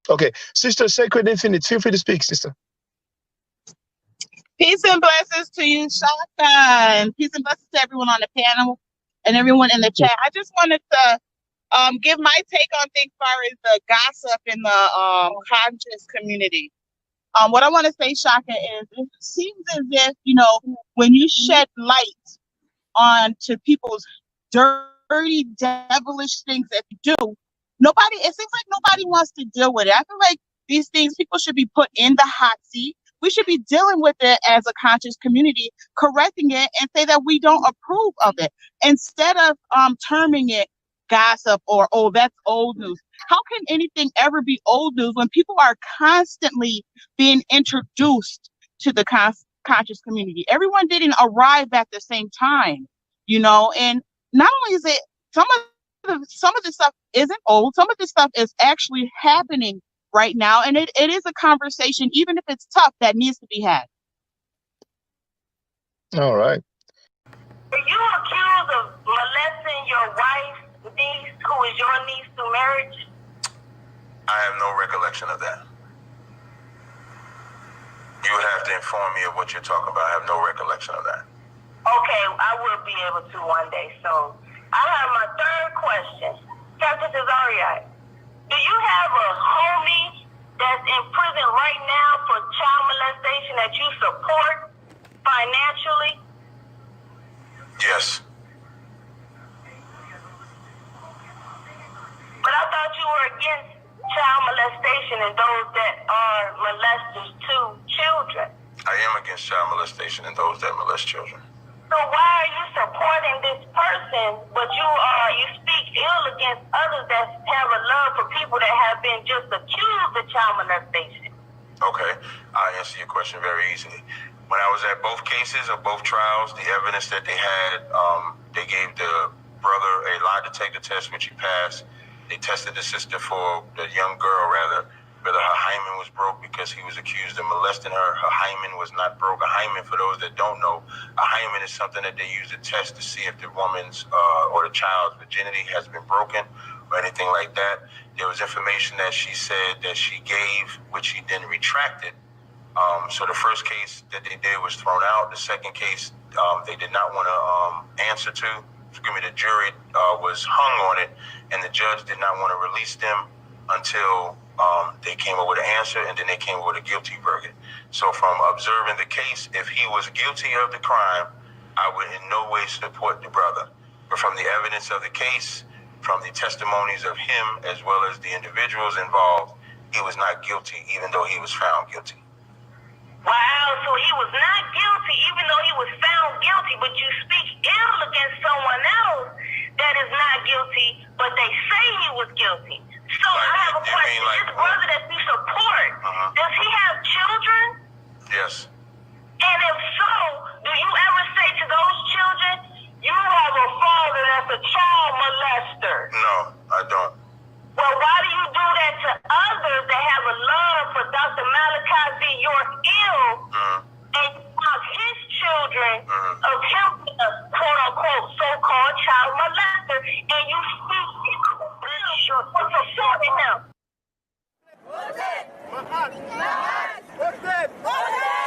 Okay, Sister Sacred Infinite, feel free to speak, sister. Peace and blessings to you, Shaka, and peace and blessings to everyone on the panel and everyone in the chat. I just wanted to give my take on things as far as the gossip in the conscious community. What I want to say, Shaka, is it seems as if, when you shed light onto people's dirty, devilish things that you do, it seems like nobody wants to deal with it. I feel like these things, people should be put in the hot seat. We should be dealing with it as a conscious community, correcting it and say that we don't approve of it, instead of terming it gossip or, oh, that's old news. How can anything ever be old news when people are constantly being introduced to the conscious community? Everyone didn't arrive at the same time, and not only is it some of the stuff isn't old, some of the stuff is actually happening right now, and it is a conversation, even if it's tough, that needs to be had. All right. Are you accused of molesting your wife's niece, who is your niece through marriage? I have no recollection of that. You would have to inform me of what you're talking about. I have no recollection of that. Okay, I will be able to one day. So I have my third question. Captain Cesario, do you have a homie that's in prison right now for child molestation that you support financially? Yes. But I thought you were against child molestation and those that are molesters to children. I am against child molestation and those that molest children. So why are you supporting this person, but you speak ill against others that have a love for people that have been just accused of child molestation? Okay, I'll answer your question very easily. When I was at both cases of both trials, the evidence that they had, they gave the brother a lie detector test, which he passed. They tested the sister for the young girl, rather, whether her hymen was broke because he was accused of molesting her. Her hymen was not broke. A hymen, for those that don't know, a hymen is something that they use to test to see if the woman's or the child's virginity has been broken or anything like that. There was information that she said that she gave, which she then retracted. So the first case that they did was thrown out. The second case, they did not want to answer to. The jury was hung on it, and the judge did not want to release them until they came up with an answer, and then they came up with a guilty verdict. So from observing the case, if he was guilty of the crime, I would in no way support the brother. But from the evidence of the case, from the testimonies of him as well as the individuals involved, he was not guilty, even though he was found guilty. Wow, so he was not guilty, even though he was found guilty, but you speak ill against someone else that is not guilty, but they say he was guilty. So I have a question. This brother that we support, does he have children? Yes. And if so, do you ever say to those children, you have a father that's a child molester? No, I don't. Well, why do you do that to others that have a love for Dr. Malachi Z. York Ill and you want his children of him being a quote-unquote so-called child molester, and you speak ill for supporting him? What's it? What's it? What's it?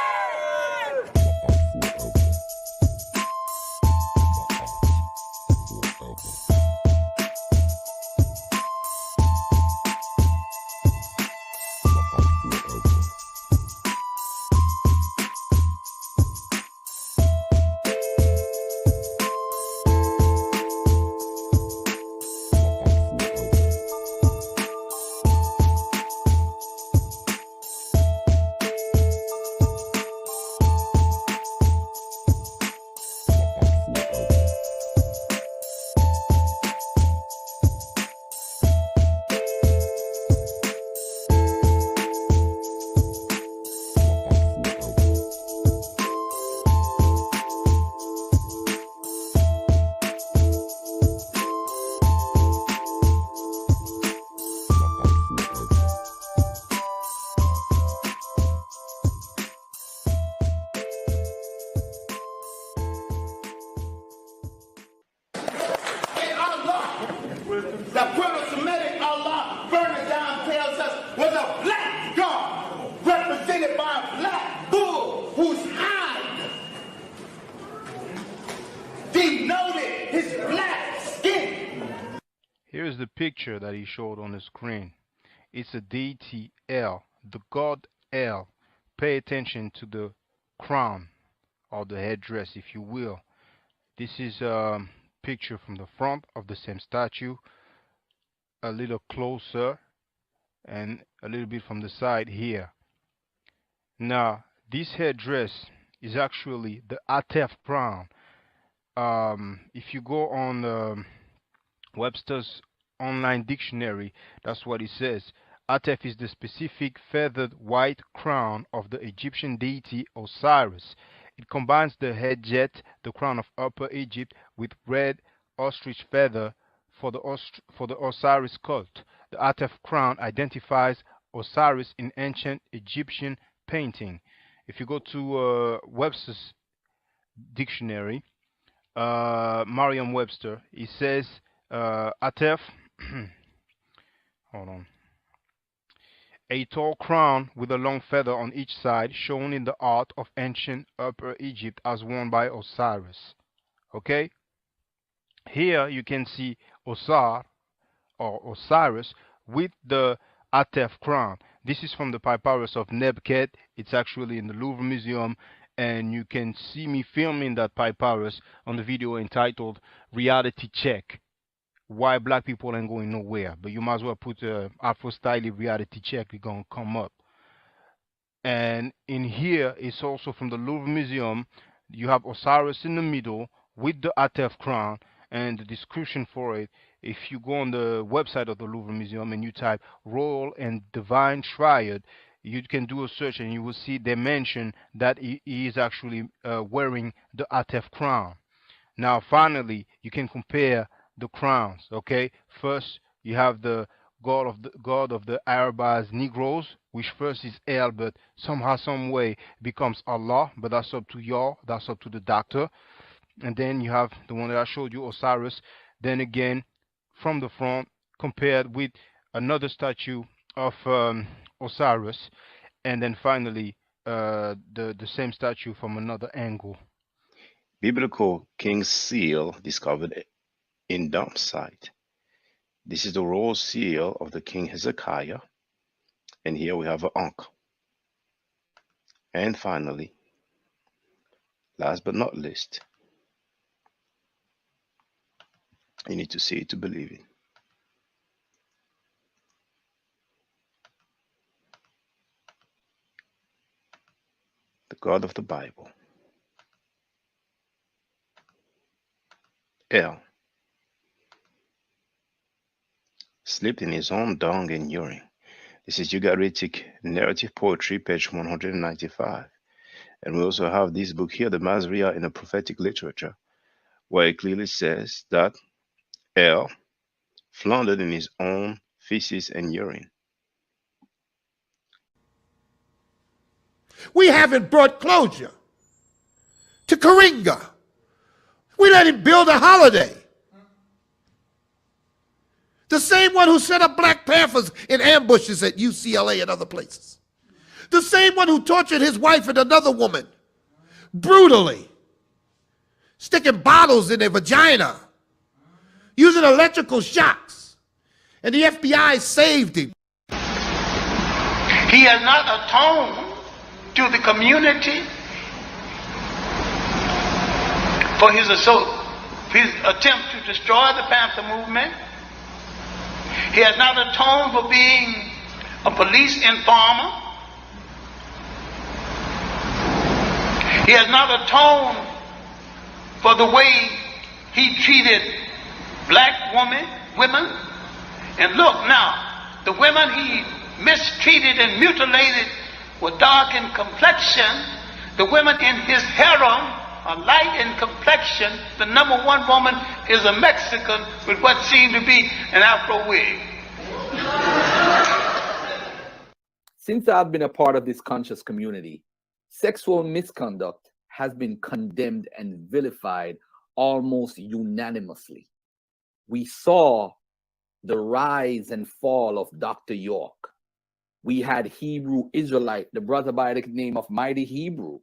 a black God represented by a black bull whose hide denoted his black skin. Here's the picture that he showed on the screen. It's a deity El, the god El. Pay attention to the crown or the headdress, if you will. This is a picture from the front of the same statue, a little closer, and a little bit from the side here. Now, this headdress is actually the Atef crown. If you go on Webster's online dictionary, that's what it says. Atef is the specific feathered white crown of the Egyptian deity Osiris. It combines the head jet, the crown of Upper Egypt, with red ostrich feather for the Osiris cult. The Atef crown identifies Osiris in ancient Egyptian painting. If you go to Webster's dictionary, Merriam-Webster, it says Atef, hold on, a tall crown with a long feather on each side, shown in the art of ancient Upper Egypt as worn by Osiris. Okay? Here you can see Osar or Osiris with the Atef crown. This is from the Papyrus of Nebket. It's actually in the Louvre Museum, and you can see me filming that papyrus on the video entitled Reality Check. Why black people ain't going nowhere. But you might as well put Afro Style Reality Check, it's gonna come up. And in here, it's also from the Louvre Museum. You have Osiris in the middle with the Atef crown, and the description for it, if you go on the website of the Louvre Museum and you type Royal and Divine Triad, you can do a search and you will see they mention that he is actually wearing the Atef crown. Now finally, you can compare the crowns. Okay, first you have the god of the Arabs Negroes, which first is El, but somehow, some way becomes Allah. But that's up to y'all. That's up to the doctor. And then you have the one that I showed you, Osiris. Then again, from the front, compared with another statue of Osiris, and then finally the same statue from another angle. Biblical King's Seal discovered in dump site. This is the royal seal of the King Hezekiah, and here we have an Ankh. And finally, last but not least, you need to see it to believe it. The God of the Bible, El, slept in his own dung and urine. This is Ugaritic Narrative Poetry, page 195. And we also have this book here, the Masriya in the Prophetic Literature, where it clearly says that El floundered in his own feces and urine. We haven't brought closure to Karinga. We let him build a holiday. The same one who set up Black Panthers in ambushes at UCLA and other places. The same one who tortured his wife and another woman brutally, sticking bottles in their vagina, using electrical shocks, and the FBI saved him. He has not atoned to the community for his attempt to destroy the Panther movement. He has not atoned for being a police informer. He has not atoned for the way he treated black women. And look now, the women he mistreated and mutilated were dark in complexion. The women in his harem are light in complexion. The number one woman is a Mexican with what seemed to be an Afro wig. Since I've been a part of this conscious community, sexual misconduct has been condemned and vilified almost unanimously. We saw the rise and fall of Dr. York. We had Hebrew Israelite, the brother by the name of Mighty Hebrew.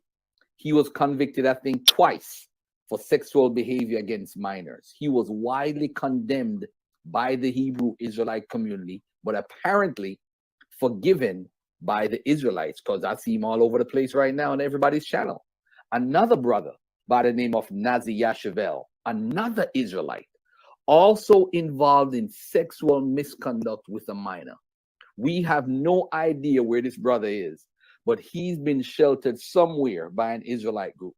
He was convicted, I think, twice for sexual behavior against minors. He was widely condemned by the Hebrew Israelite community, but apparently forgiven by the Israelites, because I see him all over the place right now on everybody's channel. Another brother by the name of Nazi Yashavel, another Israelite, also involved in sexual misconduct with a minor. We have no idea where this brother is, but he's been sheltered somewhere by an Israelite group.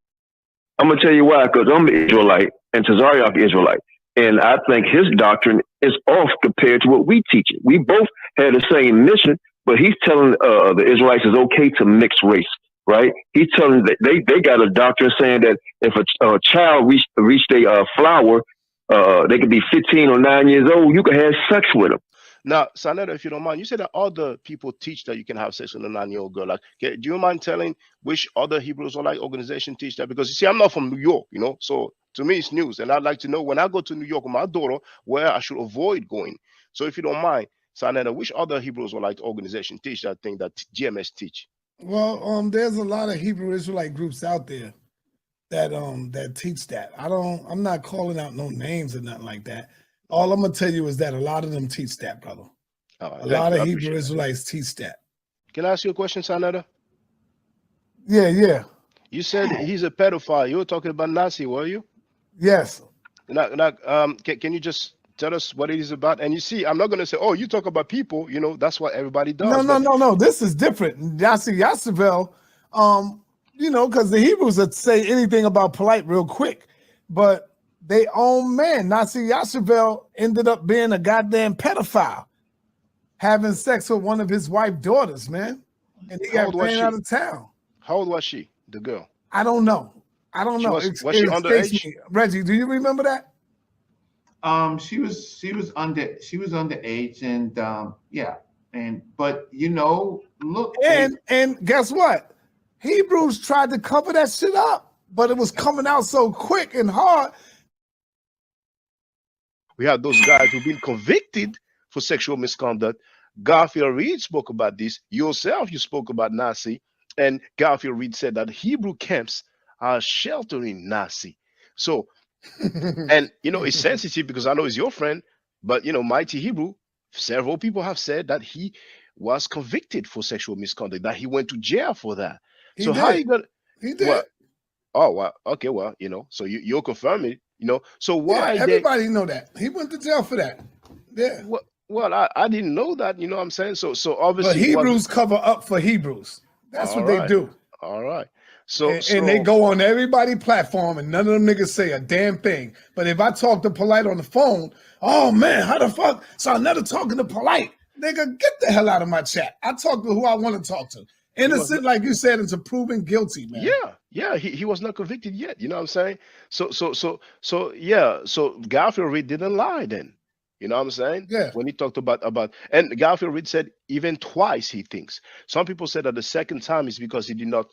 I'm gonna tell you why, because I'm an Israelite and Tazariak Israelite, and I think his doctrine is off compared to what we teach it. We both had the same mission, but he's telling the Israelites it's okay to mix race, right? He's telling that they got a doctrine saying that if a child reached a flower, they could be 15 or 9 years old, you can have sex with them. Now, Sanetta, if you don't mind, you said that other people teach that you can have sex with a 9-year-old girl. Like, do you mind telling which other Hebrews or like organization teach that? Because you see, I'm not from New York, you know, so to me it's news, and I'd like to know when I go to New York with my daughter where I should avoid going. So if you don't mind, Sanetta, which other Hebrews or like organization teach that thing that GMS teach? Well, there's a lot of Hebrew Israelite groups out there that that teach that. I'm not calling out no names or nothing like that. All I'm gonna tell you is that a lot of them teach that, brother. Right, a lot of Hebrew Israelites teach that. Can I ask you a question, Sanetta? Yeah. You said he's a pedophile. You were talking about Nazi, were you? Yes. Can you just tell us what it is about? And you see, I'm not gonna say, oh, you talk about people. You know, that's what everybody does. No. This is different. Nazi Yashavel, you know, because the Hebrews would say anything about polite real quick, but they own man. Nazi Yashavel ended up being a goddamn pedophile, having sex with one of his wife's daughters, man. And he got ran out of town. How old was she, the girl? I don't know. Was she underage? Reggie, do you remember that? She was underage, and yeah. But you know, look. And guess what? Hebrews tried to cover that shit up, but it was coming out so quick and hard. We had those guys who've been convicted for sexual misconduct. Garfield Reed spoke about this. Yourself, you spoke about Nazi. And Garfield Reed said that Hebrew camps are sheltering Nazi. So, and, you know, it's sensitive because I know he's your friend. But, you know, Mighty Hebrew, several people have said that he was convicted for sexual misconduct, that he went to jail for that. He did. Well, oh, well, okay, well, you know, so you're confirming, you know, so why? Yeah, everybody know that. He went to jail for that. Yeah. Well, I didn't know that, you know what I'm saying? So obviously. But Hebrews cover up for Hebrews. That's what they do. All right. So and they go on everybody's platform and none of them niggas say a damn thing. But if I talk to Polite on the phone, oh man, how the fuck? So I'm never talking to Polite. Nigga, get the hell out of my chat. I talk to who I want to talk to. Innocent, like you said, into proven guilty, man. Yeah, he was not convicted yet. You know what I'm saying? So Garfield Reed didn't lie then. You know what I'm saying? Yeah. When he talked about and Garfield Reed said even twice he thinks. Some people said that the second time is because he did not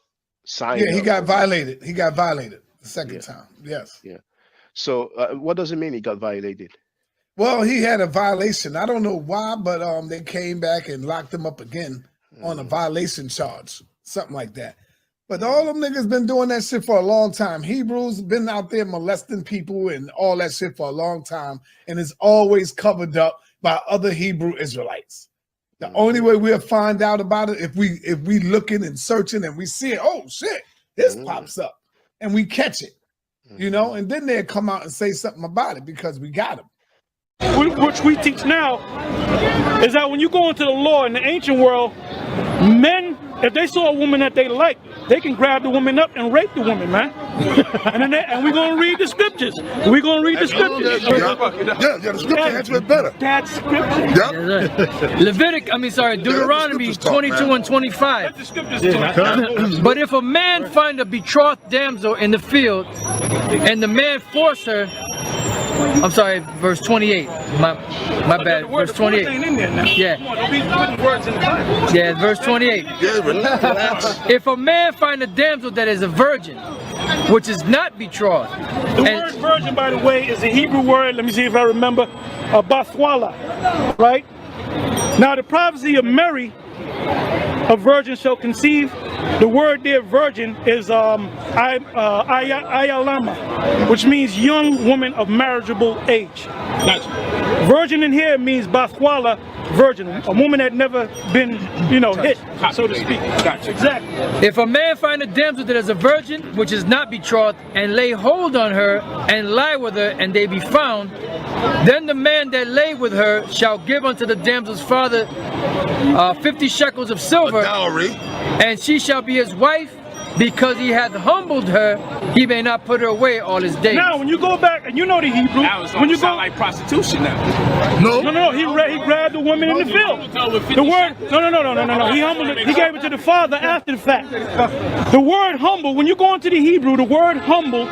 sign. Yeah, he got violated. He got violated the second time. Yes. Yeah. So what does it mean he got violated? Well, he had a violation. I don't know why, but they came back and locked him up again on a violation charge, something like that. But all them niggas been doing that shit for a long time. Hebrews been out there molesting people and all that shit for a long time, and it's always covered up by other Hebrew Israelites. The only way we'll find out about it if we looking and searching and we see it, oh shit, this pops up, and we catch it, you know, and then they'll come out and say something about it because we got them. Which we teach now is that when you go into the law in the ancient world, men, if they saw a woman that they like, they can grab the woman up and rape the woman, man. and we're going to read the scriptures. We're going to read the scriptures. Yeah, the scripture answers it better. That's scripture. Deuteronomy 22 and 25. But if a man find a betrothed damsel in the field, and the man force her, I'm sorry, verse 28. My bad. Verse 28. Yeah, verse 28. If a man find a damsel that is a virgin, which is not betrothed. The word virgin, by the way, is a Hebrew word. Let me see if I remember. Bathwala, right? Now, the prophecy of Mary a virgin shall conceive. The word there, virgin, is ayalama, which means young woman of marriageable age. Gotcha. Virgin in here means basquala, virgin, a woman that never been, hit, so to speak. Gotcha. Exactly. If a man find a damsel that is a virgin, which is not betrothed, and lay hold on her, and lie with her, and they be found, then the man that lay with her shall give unto the damsel's father 50 shekels of silver, dowry, and she shall be his wife, because he hath humbled her, he may not put her away all his days. Now, when you go back, and you know the Hebrew, when you go like prostitution now. No, he grabbed the woman in the field. The word, no. He humbled it. He gave it to the father after the fact. The word humble, when you go into the Hebrew, the word humble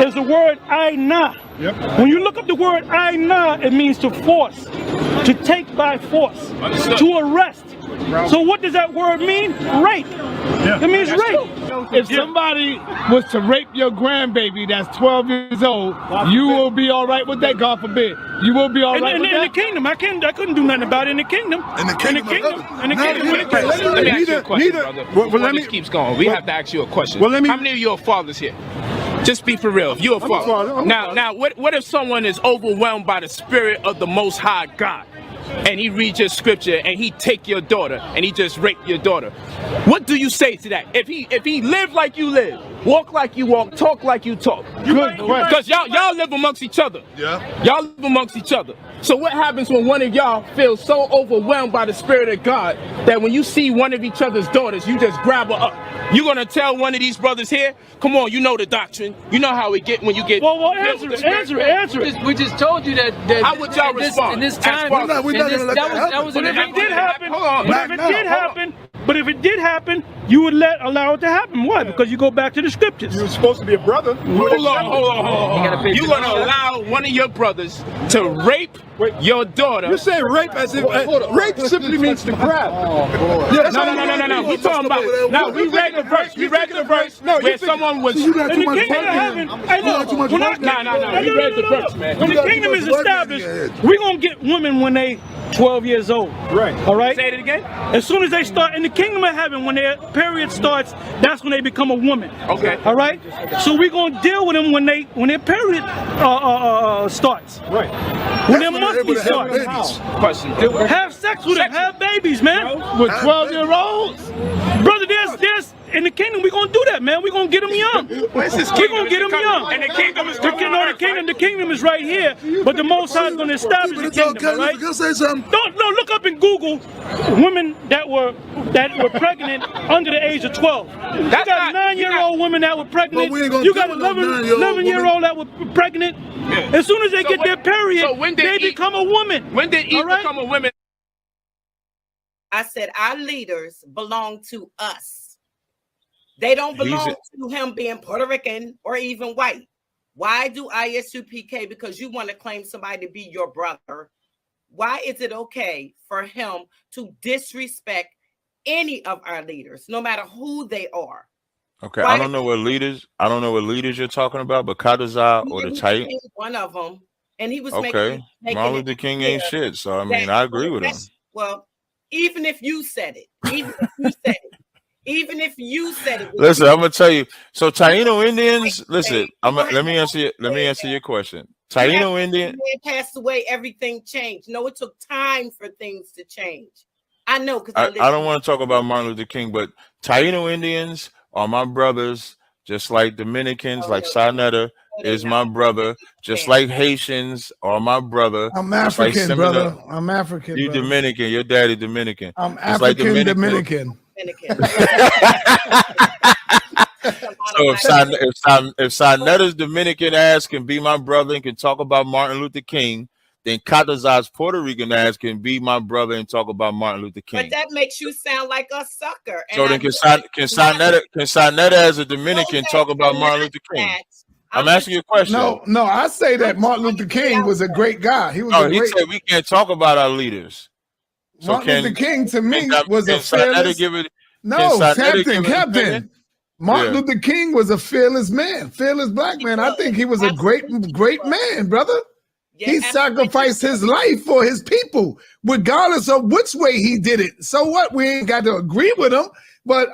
is the word aina. Yep. When you look up the word aina, it means to force, to take by force, to arrest. So what does that word mean? Rape. Yeah. It means rape. If somebody was to rape your grandbaby that's 12 years old, you will be all right with that, God forbid. You will be all right with that? In the kingdom. I couldn't do nothing about it in the kingdom. In the kingdom. Let me ask you a question, brother. Before this keeps going, we have to ask you a question. How many of you are fathers here? Just be for real. If you're a father. Now, what if someone is overwhelmed by the Spirit of the Most High God, and he reads your scripture and he take your daughter and he just raped your daughter? What do you say to that? If he live like you live, walk like you walk, talk like you talk, because y'all live amongst each other. Yeah. Y'all live amongst each other. So what happens when one of y'all feels so overwhelmed by the Spirit of God that when you see one of each other's daughters, you just grab her up? You gonna tell one of these brothers here, come on, you know the doctrine, you know how we get when you get. Well, answer it. We just told you that. How would y'all respond? In this time, But if it did happen, you would allow it to happen. Why? Because you go back to the scriptures. You're supposed to be a brother. Hold on. You're gonna allow one of your brothers to rape your daughter? You say rape as if rape simply means to grab. No. We talking about. Now we read the verse. Where someone was. In the kingdom of heaven. Hey, look. No. We read the verse, man. When the kingdom is established, we're gonna get women when they 12 years old. Right. All right. Say it again. As soon as they start in the kingdom of heaven, when their period starts, that's when they become a woman. Okay. All right. So we're gonna deal with them when their period starts. Right. When their monthly starts. Question. Have sex with them. Have babies, man. With 12-year-olds. Brother, there's in the kingdom we're gonna do that, man. We're gonna get them young. We're gonna get them young. And the kingdom is the kingdom is right here, but the Most High is gonna establish the kingdom. All right. Can I say something? No, look up in Google women that were pregnant under the age of 12. You got 9-year-old women that were pregnant. You got 11-year-old that were pregnant. Yeah. As soon as they get their period, they become a woman. When did Eve become a woman? I said our leaders belong to us. They don't belong to him being Puerto Rican or even white. Why do ISUPK? Because you want to claim somebody to be your brother. Why is it okay for him to disrespect any of our leaders, no matter who they are? Okay, I don't know what leaders you're talking about, but Kadazar or the Titan. One of them, and he was making Martin Luther King ain't shit. So I mean, I agree with him. Well, even if you said it, even if you said it. Listen, I'm gonna tell you. So Taino Indians, listen. Let me answer your question. Taino Indian passed away. Everything changed. No, it took time for things to change. I know because I don't want to talk about Martin Luther King, but Taino Indians are my brothers, just like Dominicans, like Sarnetta is my brother, just like Haitians are my brother. I'm African, brother. I'm African. You Dominican, your daddy Dominican. I'm African Dominican. So if Sarnetta's Dominican ass can be my brother and can talk about Martin Luther King, then Katazar's Puerto Rican ass can be my brother and talk about Martin Luther King. But that makes you sound like a sucker. So then can Sarnetta as a Dominican talk about Martin Luther King? I'm asking you a question. No, I say that Martin Luther King was a great guy. He said we can't talk about our leaders. So Martin Luther King to me was a fearless. Captain. Martin Luther King was a fearless man, fearless black man. I think he was a great man, brother. He sacrificed his life for his people, regardless of which way he did it. So what? We ain't got to agree with him, but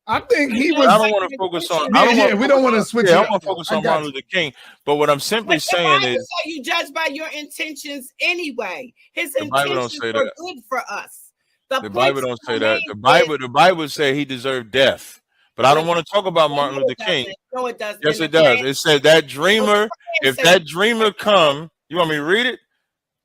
I think he was. I don't want to focus on. We don't want to switch. Yeah, I want to focus on Martin Luther King. But what I'm simply saying is, say you judge by your intentions anyway. His the Bible don't intentions say were that. good for us. The Bible don't say that. The Bible say he deserved death. But I don't want to talk about Martin Luther King. No, it doesn't. Yes, it does. It said that dreamer. If that dreamer come, you want me to read it?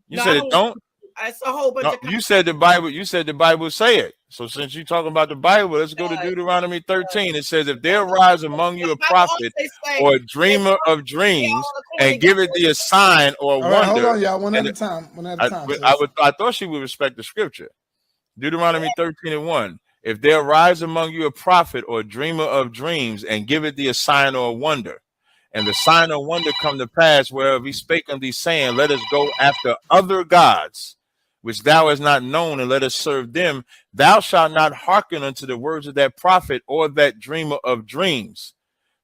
You said it don't. It's a whole bunch of. You said the Bible. You said the Bible say it. So since you're talking about the Bible, let's go to Deuteronomy 13. It says, "If there arise among you a prophet or a dreamer of dreams, and give it thee a sign or a wonder." Hold on, y'all. One at a time. I thought she would respect the scripture. Deuteronomy 13:1. If there arise among you a prophet or a dreamer of dreams, and give it thee a sign or a wonder, and the sign or wonder come to pass, whereof he spake unto thee, saying, Let us go after other gods, which thou hast not known, and let us serve them, thou shalt not hearken unto the words of that prophet or that dreamer of dreams.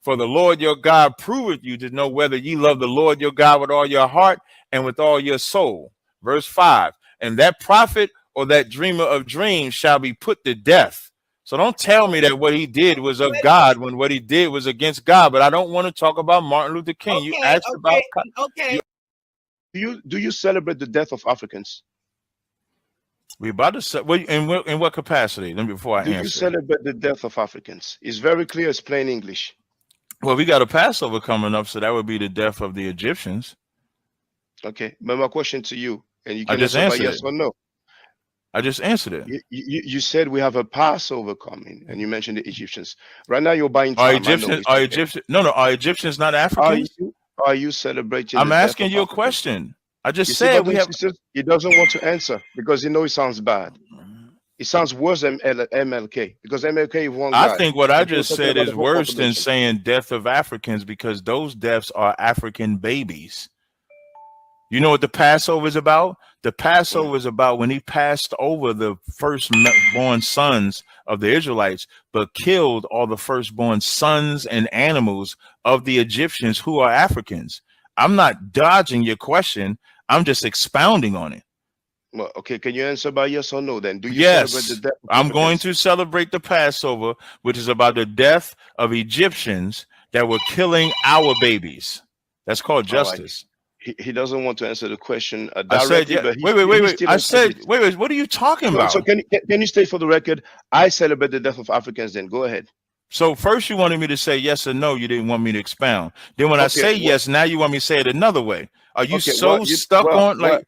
For the Lord your God proveth you to know whether ye love the Lord your God with all your heart and with all your soul. Verse 5. And that prophet or that dreamer of dreams shall be put to death. So don't tell me that what he did was of God when what he did was against God. But I don't want to talk about Martin Luther King. You asked about. Do you celebrate the death of Africans? We about to say, in what capacity? Let me before I answer. Do you celebrate the death of Africans? It's very clear. It's plain English. Well, we got a Passover coming up, so that would be the death of the Egyptians. Okay, but my question to you, and you can just answer by answered yes or no. I just answered it. You said we have a Passover coming, and you mentioned the Egyptians. Right now, you're buying Are time. Egyptians? Are Egyptians? No. Are Egyptians not Africans? Are you celebrating? I'm asking you a question. I just said we have. He doesn't want to answer because he knows it sounds bad. It sounds worse than MLK because MLK is one guy. I think what I just said is worse than saying death of Africans because those deaths are African babies. You know what the Passover is about? The Passover is about when he passed over the firstborn sons of the Israelites, but killed all the firstborn sons and animals of the Egyptians who are Africans. I'm not dodging your question. I'm just expounding on it. Well, okay. Can you answer by yes or no then? Do you yes, celebrate the death of I'm Africans? going to celebrate the Passover, which is about the death of Egyptians that were killing our babies. That's called justice. He doesn't want to answer the question I said, directly. yeah. But Wait. I said, wait. What are you talking about? So can you state for the record? I celebrate the death of Africans. Then go ahead. So first you wanted me to say yes or no. You didn't want me to expound. Then when I say yes, now you want me to say it another way. Are you stuck on like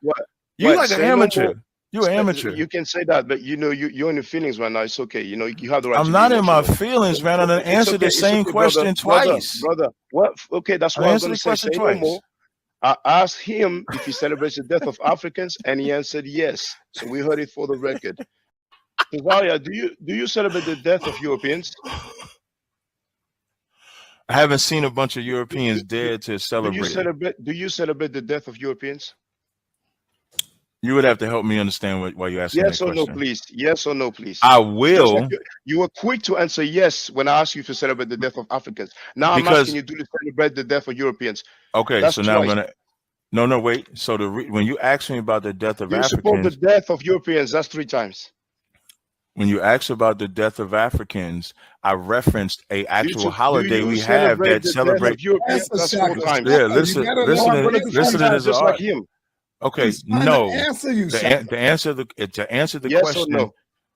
you like an amateur? You're an amateur. You can say that, but you know you're in the feelings right now. It's okay. You know you have the right. I'm not in my feelings, man. I done answered the same question twice, brother. What? Okay, that's why I'm going to say no more. I asked him if he celebrates the death of Africans, and he answered yes. So we heard it for the record. Cesaria, do you celebrate the death of Europeans? I haven't seen a bunch of Europeans dead to celebrate. Do you celebrate the death of Europeans? You would have to help me understand why you're asking yes that or question. no, please. Yes or no, please. I will. Like you were quick to answer yes when I asked you to celebrate the death of Africans. Now I'm asking you to celebrate the death of Europeans. Okay, that's so now twice. I'm gonna. No, wait. So when you ask me about the death of You support Africans, the death of Europeans. That's 3 times. when you ask about the death of Africans, I referenced a actual holiday we have that celebrates. Yeah, listen to this. Just like him. Okay, no. To answer the yes question, or no?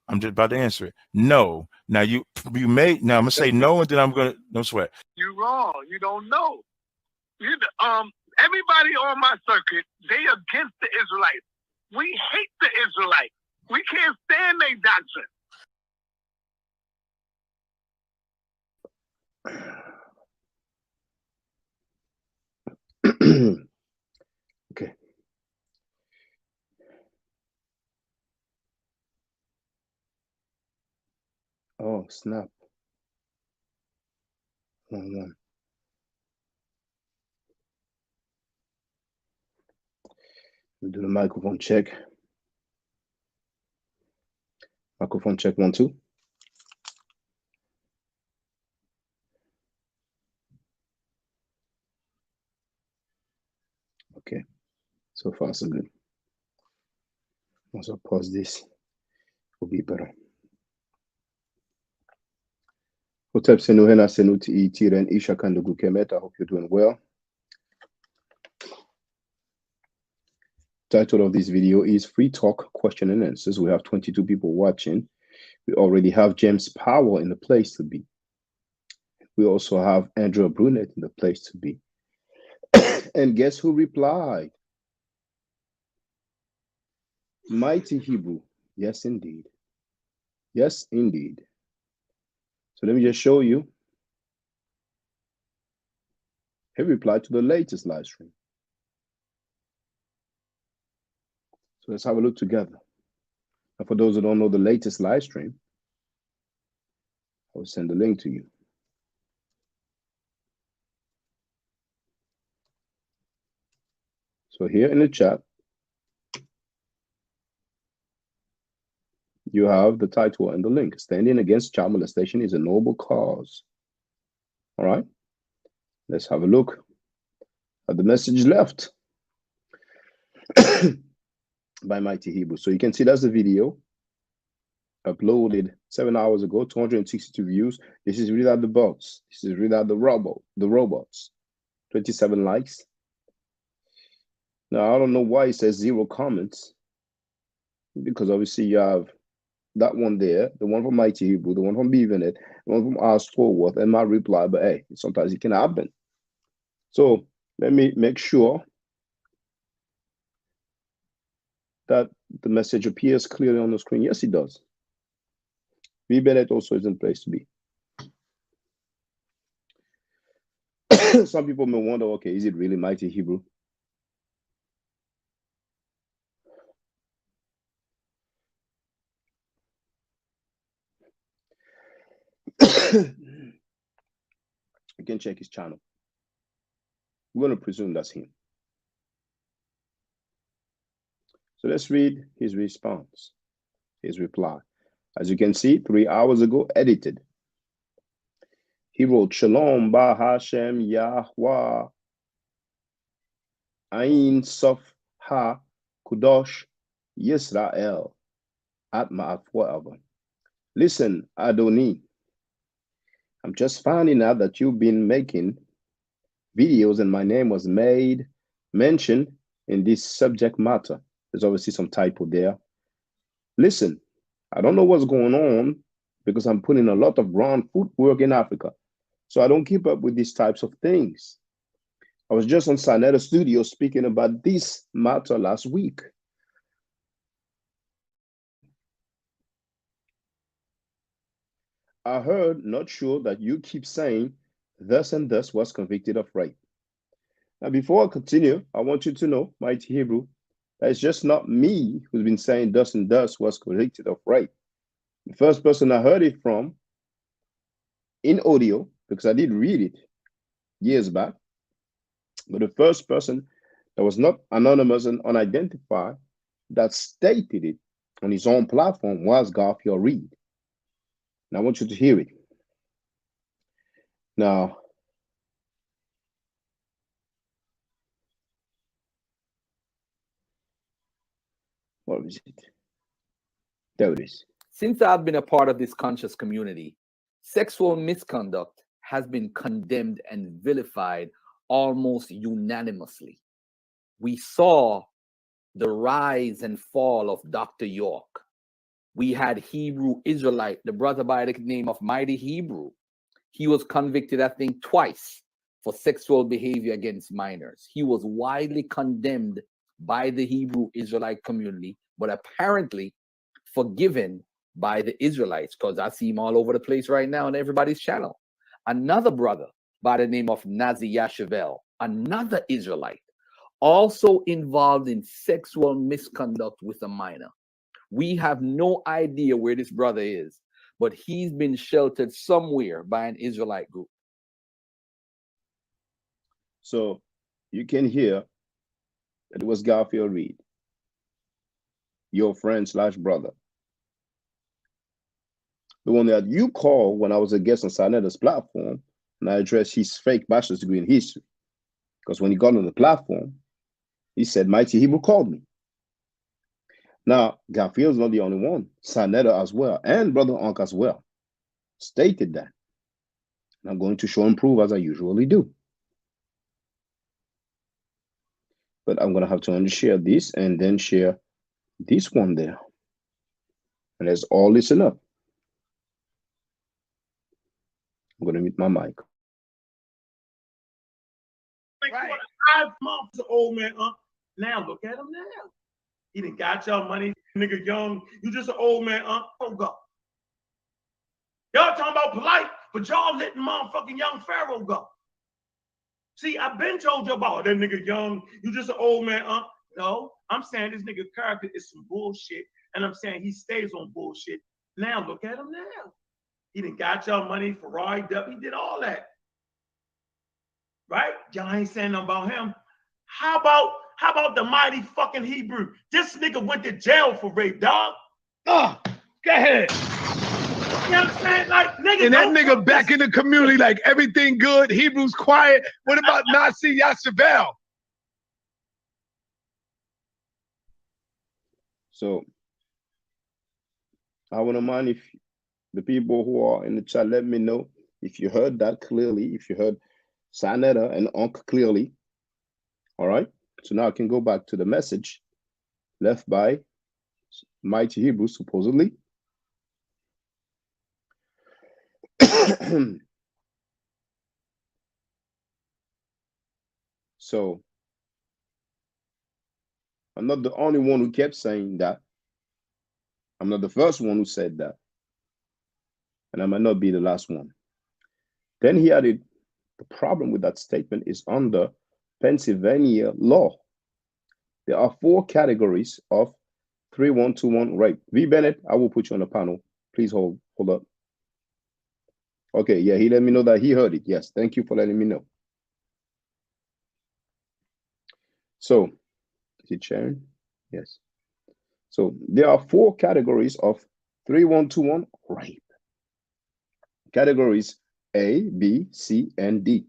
I'm just about to answer it. No. Now you may. Now I'm gonna say no, and then I'm gonna no sweat. You're wrong. You don't know. Everybody on my circuit, they against the Israelites. We hate the Israelites. We can't stand their doctrine. Okay. Oh, snap. Hold on. Do the microphone check. Microphone check 1 2. Okay. far, so good. Also pause this. Will be better. Hotep Senuhena Senuti Tiren Isha Kandugu Kemet. I hope you're doing well. Title of this video is Free Talk Question and Answers. We have 22 people watching. We already have James Powell in the place to be. We also have Andrew Brunet in the place to be. And guess who replied? Mighty Hebrew. Yes, indeed. Yes, indeed. So let me just show you. He replied to the latest live stream. So let's have a look together. And for those who don't know the latest live stream, I will send the link to you. So here in the chat, you have the title and the link. Standing against child molestation is a noble cause. All right. Let's have a look at the message left by Mighty Hebrew. So you can see that's the video uploaded 7 hours ago, 262 views. This is without the bots. This is without the robots. 27 likes. Now, I don't know why it says 0 comments, because obviously you have that one there, the one from Mighty Hebrew, the one from Beavenet, the one from Stallworth, and my reply, but hey, sometimes it can happen. So let me make sure that the message appears clearly on the screen. Yes, it does. Beavenet also is in place to be. Some people may wonder, okay, is it really Mighty Hebrew? You can check his channel. We're going to presume that's him. So let's read his response, his reply. As you can see, 3 hours ago, edited. He wrote, Shalom Ba Hashem Yahweh Ain Sof Ha Kudosh Yisrael at Ma'at forever. Listen, Adoni, I'm just finding out that you've been making videos and my name was mentioned in this subject matter. There's obviously some typo there. Listen, I don't know what's going on because I'm putting a lot of ground footwork in Africa. So I don't keep up with these types of things. I was just on Sinetta Studio speaking about this matter last week. I heard, not sure, that you keep saying thus and thus was convicted of rape. Now, before I continue, I want you to know, Mighty Hebrew, that it's just not me who's been saying thus and thus was convicted of rape. The first person I heard it from in audio, because I did read it years back, but the first person that was not anonymous and unidentified that stated it on his own platform was Garfield Reed. And I want you to hear it. Now, what is it? There it is. Since I've been a part of this conscious community, sexual misconduct has been condemned and vilified almost unanimously. We saw the rise and fall of Dr. York. We had Hebrew Israelite, the brother by the name of Mighty Hebrew. He was convicted, I think, twice for sexual behavior against minors. He was widely condemned by the Hebrew Israelite community, but apparently forgiven by the Israelites, because I see him all over the place right now on everybody's channel. Another brother by the name of Nazi Yashavel, another Israelite, also involved in sexual misconduct with a minor. We have no idea where this brother is, but he's been sheltered somewhere by an Israelite group. So you can hear that it was Garfield Reed, your friend / brother. The one that you called when I was a guest on Sinetta's platform, and I addressed his fake bachelor's degree in history. Because when he got on the platform, He said, Mighty Hebrew called me. Now, Garfield's not the only one. Sanetta as well, and Brother Ankh as well, stated that. And I'm going to show and prove as I usually do. But I'm going to have to unshare this and then share this one there. And let's all listen up. I'm going to mute my mic. Right. 5 months old man, now look at him now. He done got y'all money, nigga young. You just an old man, oh God. Y'all talking about polite, but y'all letting motherfucking young Pharaoh go. See, I've been told you about that nigga young. You just an old man, No, I'm saying this nigga character is some bullshit, and I'm saying he stays on bullshit. Now look at him now. He done got y'all money, Ferrari, he did all that. Right? Y'all ain't saying nothing about him. How about the mighty fucking Hebrew? This nigga went to jail for rape, dog. Go ahead. You know what I'm saying? Like, nigga, and that nigga back in the community, like everything good. Hebrew's quiet. What about Nazi Yashavel? So I wouldn't mind if the people who are in the chat let me know if you heard that clearly, if you heard Sanetta and Ankh clearly. All right. So now I can go back to the message left by Mighty Hebrew, supposedly. So I'm not the only one who kept saying that. I'm not the first one who said that. And I might not be the last one. Then he added, the problem with that statement is under Pennsylvania law. There are 4 categories of 3121 rape. V. Bennett, I will put you on the panel. Please hold up. Okay, yeah, he let me know that he heard it. Yes, thank you for letting me know. So, is it sharing? Yes. So there are 4 categories of 3121 rape. Categories A, B, C, and D.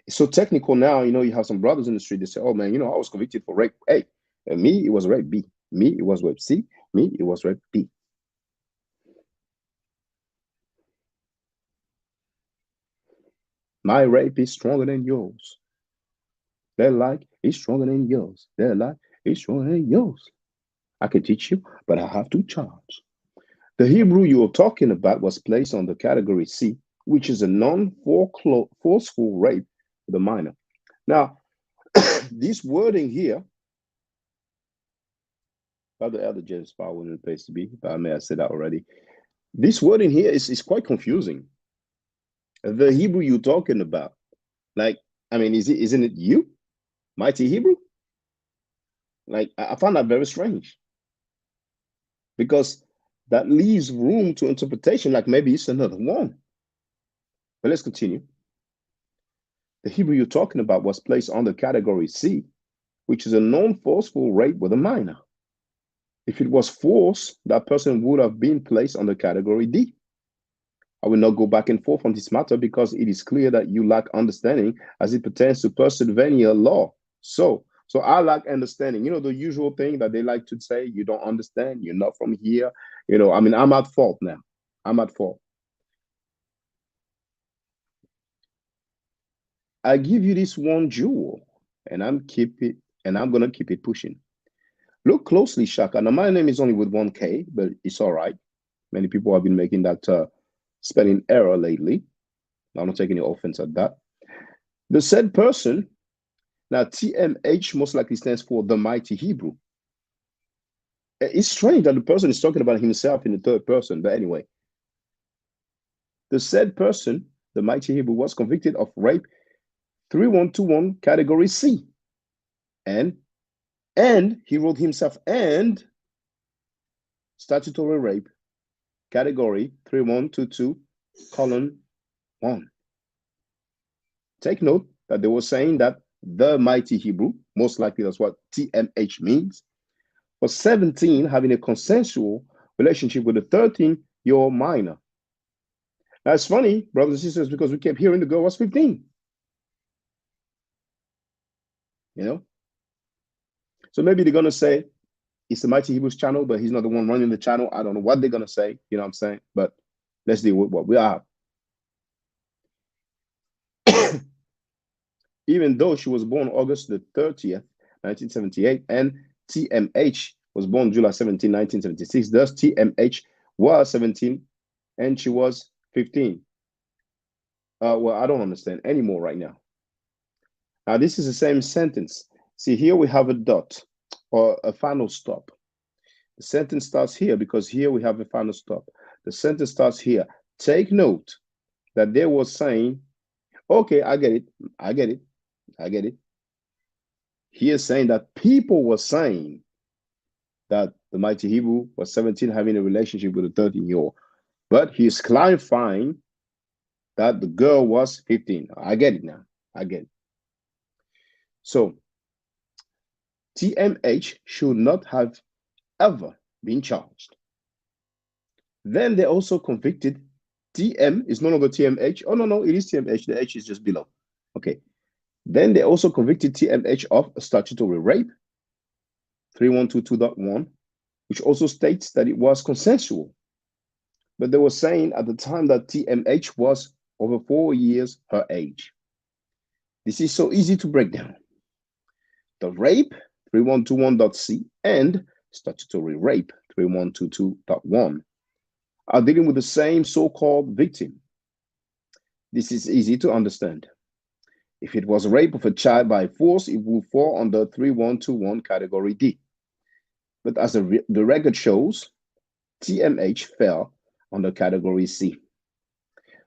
It's so technical now, you have some brothers in the street that say, oh man, I was convicted for rape A. And me, it was rape B. Me, it was rape C. Me, it was rape D. My rape is stronger than yours. Their life is stronger than yours. Their life is stronger than yours. I can teach you, but I have to charge. The Hebrew you were talking about was placed on the category C, which is a non-forceful rape with a minor. Now, this wording here, Brother Elder James Power in the place to be, but I may have said that already. This wording here is quite confusing. The Hebrew you're talking about, like, I mean, isn't it you, Mighty Hebrew? Like, I found that very strange, because that leaves room to interpretation, like maybe it's another one. But let's continue. The Hebrew you're talking about was placed under category C, which is a non-forceful rape with a minor. If it was force, that person would have been placed under category D. I will not go back and forth on this matter because it is clear that you lack understanding as it pertains to Pennsylvania law. So I lack understanding. The usual thing that they like to say, you don't understand, you're not from here. I mean, I'm at fault now. I'm at fault. I give you this one jewel, and I'm gonna keep it pushing. Look closely, Shaka. Now, my name is only with 1K, but it's all right. Many people have been making that spelling error lately. I don't take any offense at that. The said person, now TMH most likely stands for the Mighty Hebrew. It's strange that the person is talking about himself in the third person, but anyway. The said person, the Mighty Hebrew, was convicted of rape 3121 category C. And he wrote himself and statutory rape category 3122:1. Take note that they were saying that the Mighty Hebrew, most likely that's what TMH means, was 17 having a consensual relationship with a 13-year-old minor. Now it's funny, brothers and sisters, because we kept hearing the girl was 15. So maybe they're gonna say it's the Mighty Hebrews channel, but he's not the one running the channel. I don't know what they're gonna say. You know what I'm saying? But let's deal with what we are. Even though she was born August the 30th, 1978, and TMH was born July 17, 1976, thus TMH was 17 and she was 15. Well, I don't understand anymore right now. Now, this is the same sentence. See, here we have a dot or a final stop. The sentence starts here because here we have a final stop. The sentence starts here. Take note that they were saying, okay, I get it. I get it. I get it. He is saying that people were saying that the Mighty Hebrew was 17 having a relationship with a 13-year-old. But he's clarifying that the girl was 15. I get it now. I get it. So TMH should not have ever been charged. Then they also convicted TM is no longer TMH. Oh, no, it is TMH. The H is just below. Okay. Then they also convicted TMH of statutory rape, 3122.1, which also states that it was consensual. But they were saying at the time that TMH was over 4 years her age. This is so easy to break down. The rape, 3121.c, and statutory rape, 3122.1, are dealing with the same so-called victim. This is easy to understand. If it was rape of a child by force, it will fall under 3121 category D. But as the record shows, TMH fell under category C.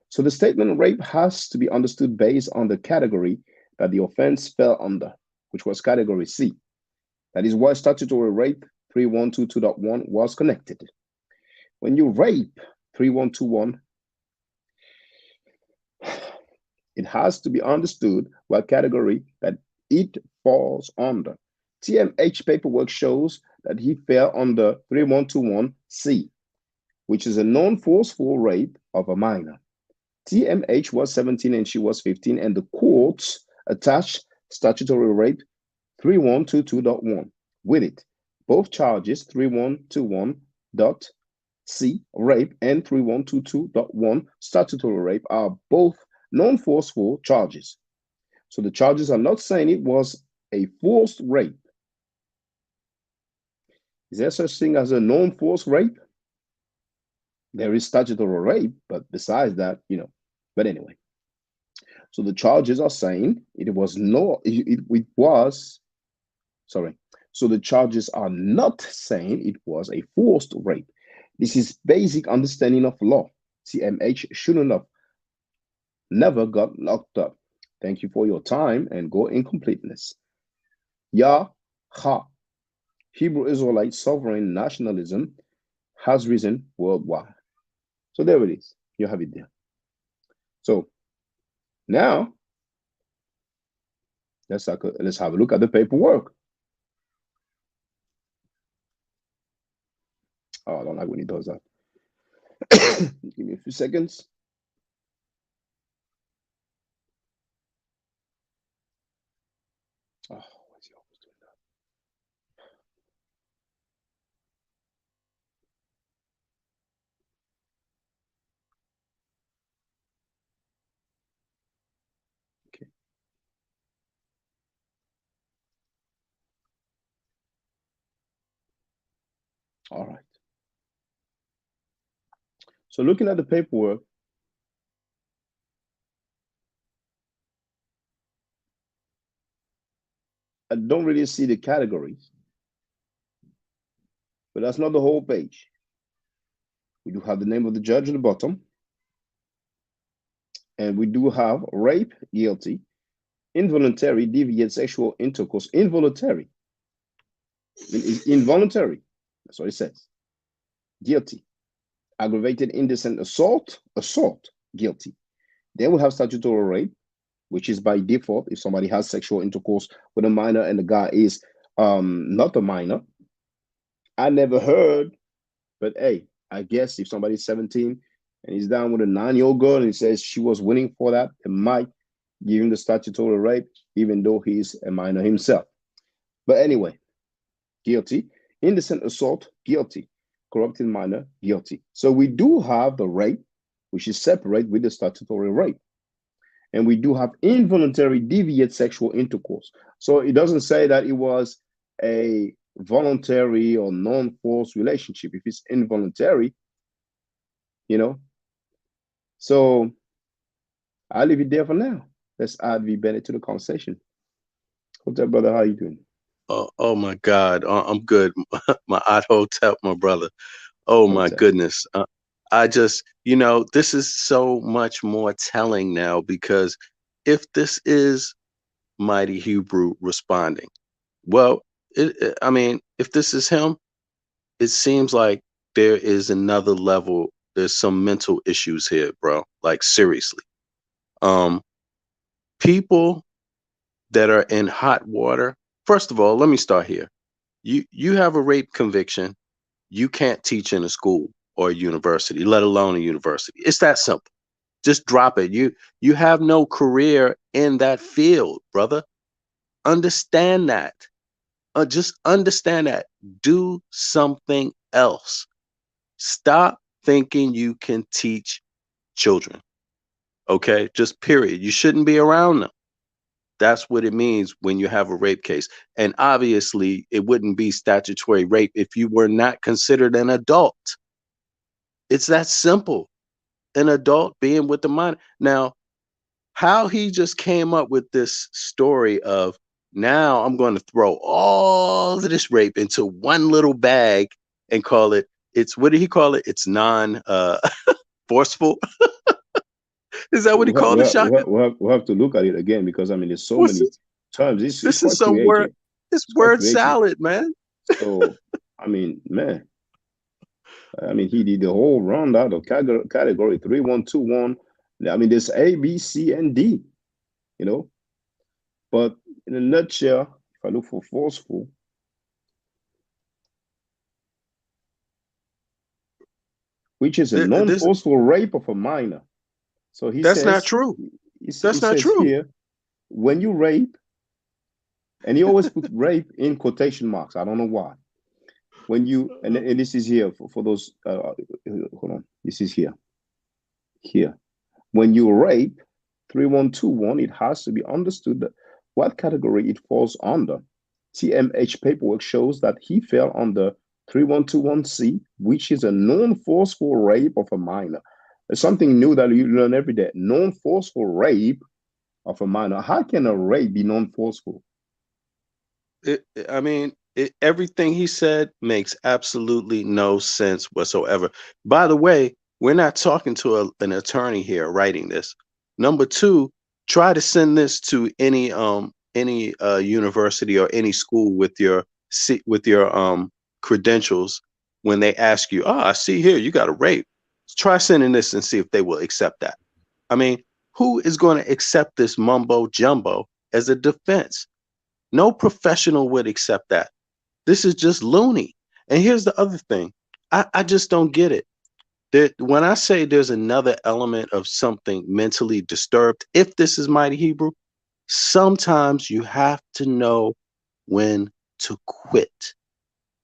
So the statement rape has to be understood based on the category that the offense fell under, which was category C. That is why statutory rape 3122.1 was connected. When you rape 3121, it has to be understood what category that it falls under. TMH paperwork shows that he fell under 3121C, which is a non-forceful rape of a minor. TMH was 17 and she was 15, and the courts attached statutory rape 3122.1 with it. Both charges, 3121.c rape and 3122.1 statutory rape, are both non-forceful charges. So the charges are not saying it was a forced rape. Is there such thing as a non-forced rape? There is statutory rape, but besides that, but anyway. So the charges are saying So the charges are not saying it was a forced rape. This is basic understanding of law. TMH shouldn't have never got locked up. Thank you for your time and go in completeness. Yah Ha. Hebrew Israelite sovereign nationalism has risen worldwide. So there it is. You have it there. So now let's have a look at the paperwork. Oh, I don't like when he does that. Give me a few seconds. Oh, what's he always doing that? Okay. All right. So looking at the paperwork, I don't really see the categories, but that's not the whole page. We do have the name of the judge at the bottom, and we do have rape, guilty, involuntary, deviant sexual intercourse, involuntary. It's involuntary. That's what it says. Guilty. Aggravated indecent assault, guilty. Then we have statutory rape, which is by default if somebody has sexual intercourse with a minor and the guy is not a minor. I never heard, but hey, I guess if somebody's 17 and he's down with a 9-year-old girl and he says she was winning for that, it might give him the statutory rape, even though he's a minor himself. But anyway, guilty. Indecent assault, guilty. Corrupting minor, guilty. So we do have the rape, which is separate with the statutory rape. And we do have involuntary deviant sexual intercourse. So it doesn't say that it was a voluntary or non-forced relationship. If it's involuntary, you know. So I'll leave it there for now. Let's add V. Bennett to the conversation. What's up, brother? How you doing? Oh my God, I'm good. My Odd Hotep, my brother. Oh my goodness. I just, this is so much more telling now, because if this is Mighty Hebrew responding, well, if this is him, it seems like there is another level. There's some mental issues here, bro. Like, seriously. People that are in hot water. First of all, let me start here. You have a rape conviction. You can't teach in a school or a university, let alone a university. It's that simple. Just drop it. You have no career in that field, brother. Understand that. Just understand that. Do something else. Stop thinking you can teach children. Okay? Just period. You shouldn't be around them. That's what it means when you have a rape case. And obviously, it wouldn't be statutory rape if you were not considered an adult. It's that simple. An adult being with the minor. Now, how he just came up with this story of, now I'm going to throw all of this rape into one little bag and call it, what did he call it? It's forceful. Is that what he called it, Shaka? We'll have to look at it again, because there's so many terms. This is some word. It's word salad, man. So man. He did the whole rundown of category 3121. There's A, B, C, and D. But in a nutshell, if I look for forceful, which is a non-forceful rape of a minor. So that's not true. That's not true. Here, when you rape, and he always put rape in quotation marks. I don't know why. When you, and this is here for those, hold on, this is here. Here. When you rape 3121, it has to be understood that what category it falls under. TMH paperwork shows that he fell under 3121C, which is a non-forceful rape of a minor. It's something new that you learn every day. Non-forceful rape of a minor. How can a rape be non-forceful? Everything he said makes absolutely no sense whatsoever. By the way, we're not talking to an attorney here writing this. Number two, try to send this to any university or any school with your credentials when they ask you, I see here you got a rape. Try sending this and see if they will accept that. Who is going to accept this mumbo jumbo as a defense? No professional would accept that. This is just loony. And here's the other thing. I just don't get it. When I say there's another element of something mentally disturbed, if this is Mighty Hebrew, sometimes you have to know when to quit.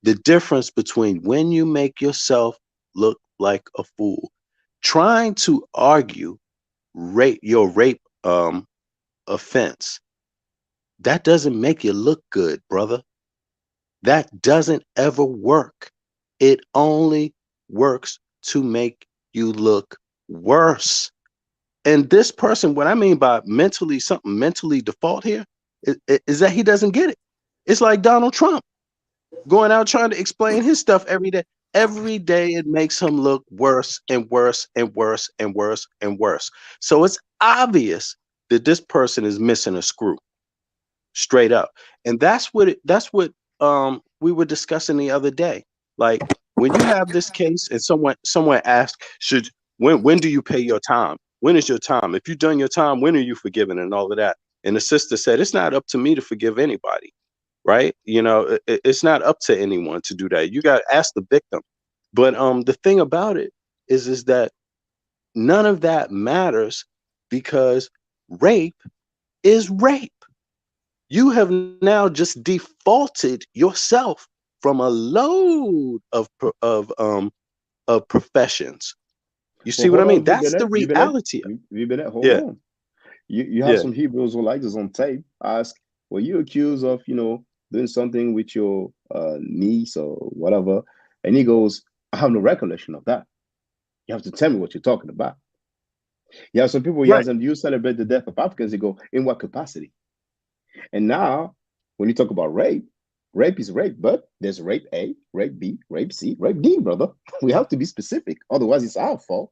The difference between when you make yourself look like a fool, trying to argue your rape offense, that doesn't make you look good, brother. That doesn't ever work. It only works to make you look worse. And this person, what I mean by something mentally default here, is that he doesn't get it. It's like Donald Trump going out trying to explain his stuff every day. Every day it makes him look worse and worse and worse and worse and worse. So it's obvious that this person is missing a screw, straight up. And that's what we were discussing the other day. Like, when you have this case and someone asked, when do you pay your time? When is your time? If you've done your time, when are you forgiven and all of that? And the sister said, it's not up to me to forgive anybody. Right? It's not up to anyone to do that. You got to ask the victim. But the thing about it is that none of that matters, because rape is rape. You have now just defaulted yourself from a load of professions. You see what I mean? That's the reality. Hold Yeah. on. You have some Hebrews who like this on tape ask, were you accused of, doing something with your niece or whatever? And he goes, I have no recollection of that. You have to tell me what you're talking about. You have some people, you celebrate the death of Africans, they go, in what capacity? And now, when you talk about rape is rape, but there's rape A, rape B, rape C, rape D, brother. We have to be specific. Otherwise, it's our fault.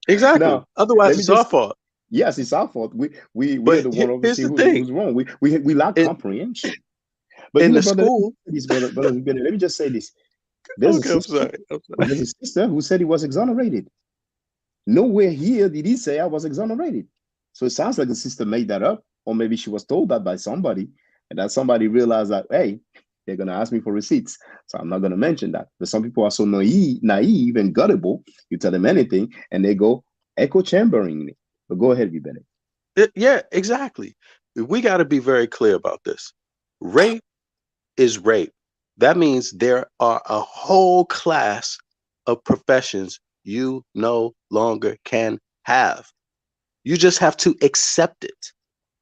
Exactly. Now, otherwise, it's our fault. Yes, it's our fault. We're the one obviously who's wrong. We lack comprehension. But in the brother, school, brother, let me just say this. There's a sister who said he was exonerated. Nowhere here did he say I was exonerated. So it sounds like the sister made that up, or maybe she was told that by somebody, and that somebody realized that, hey, they're going to ask me for receipts, so I'm not going to mention that. But some people are so naive and gullible, you tell them anything, and they go echo chambering it. But go ahead, Bennett. Yeah, exactly. We got to be very clear about this. Rape is rape. That means there are a whole class of professions you no longer can have. You just have to accept it.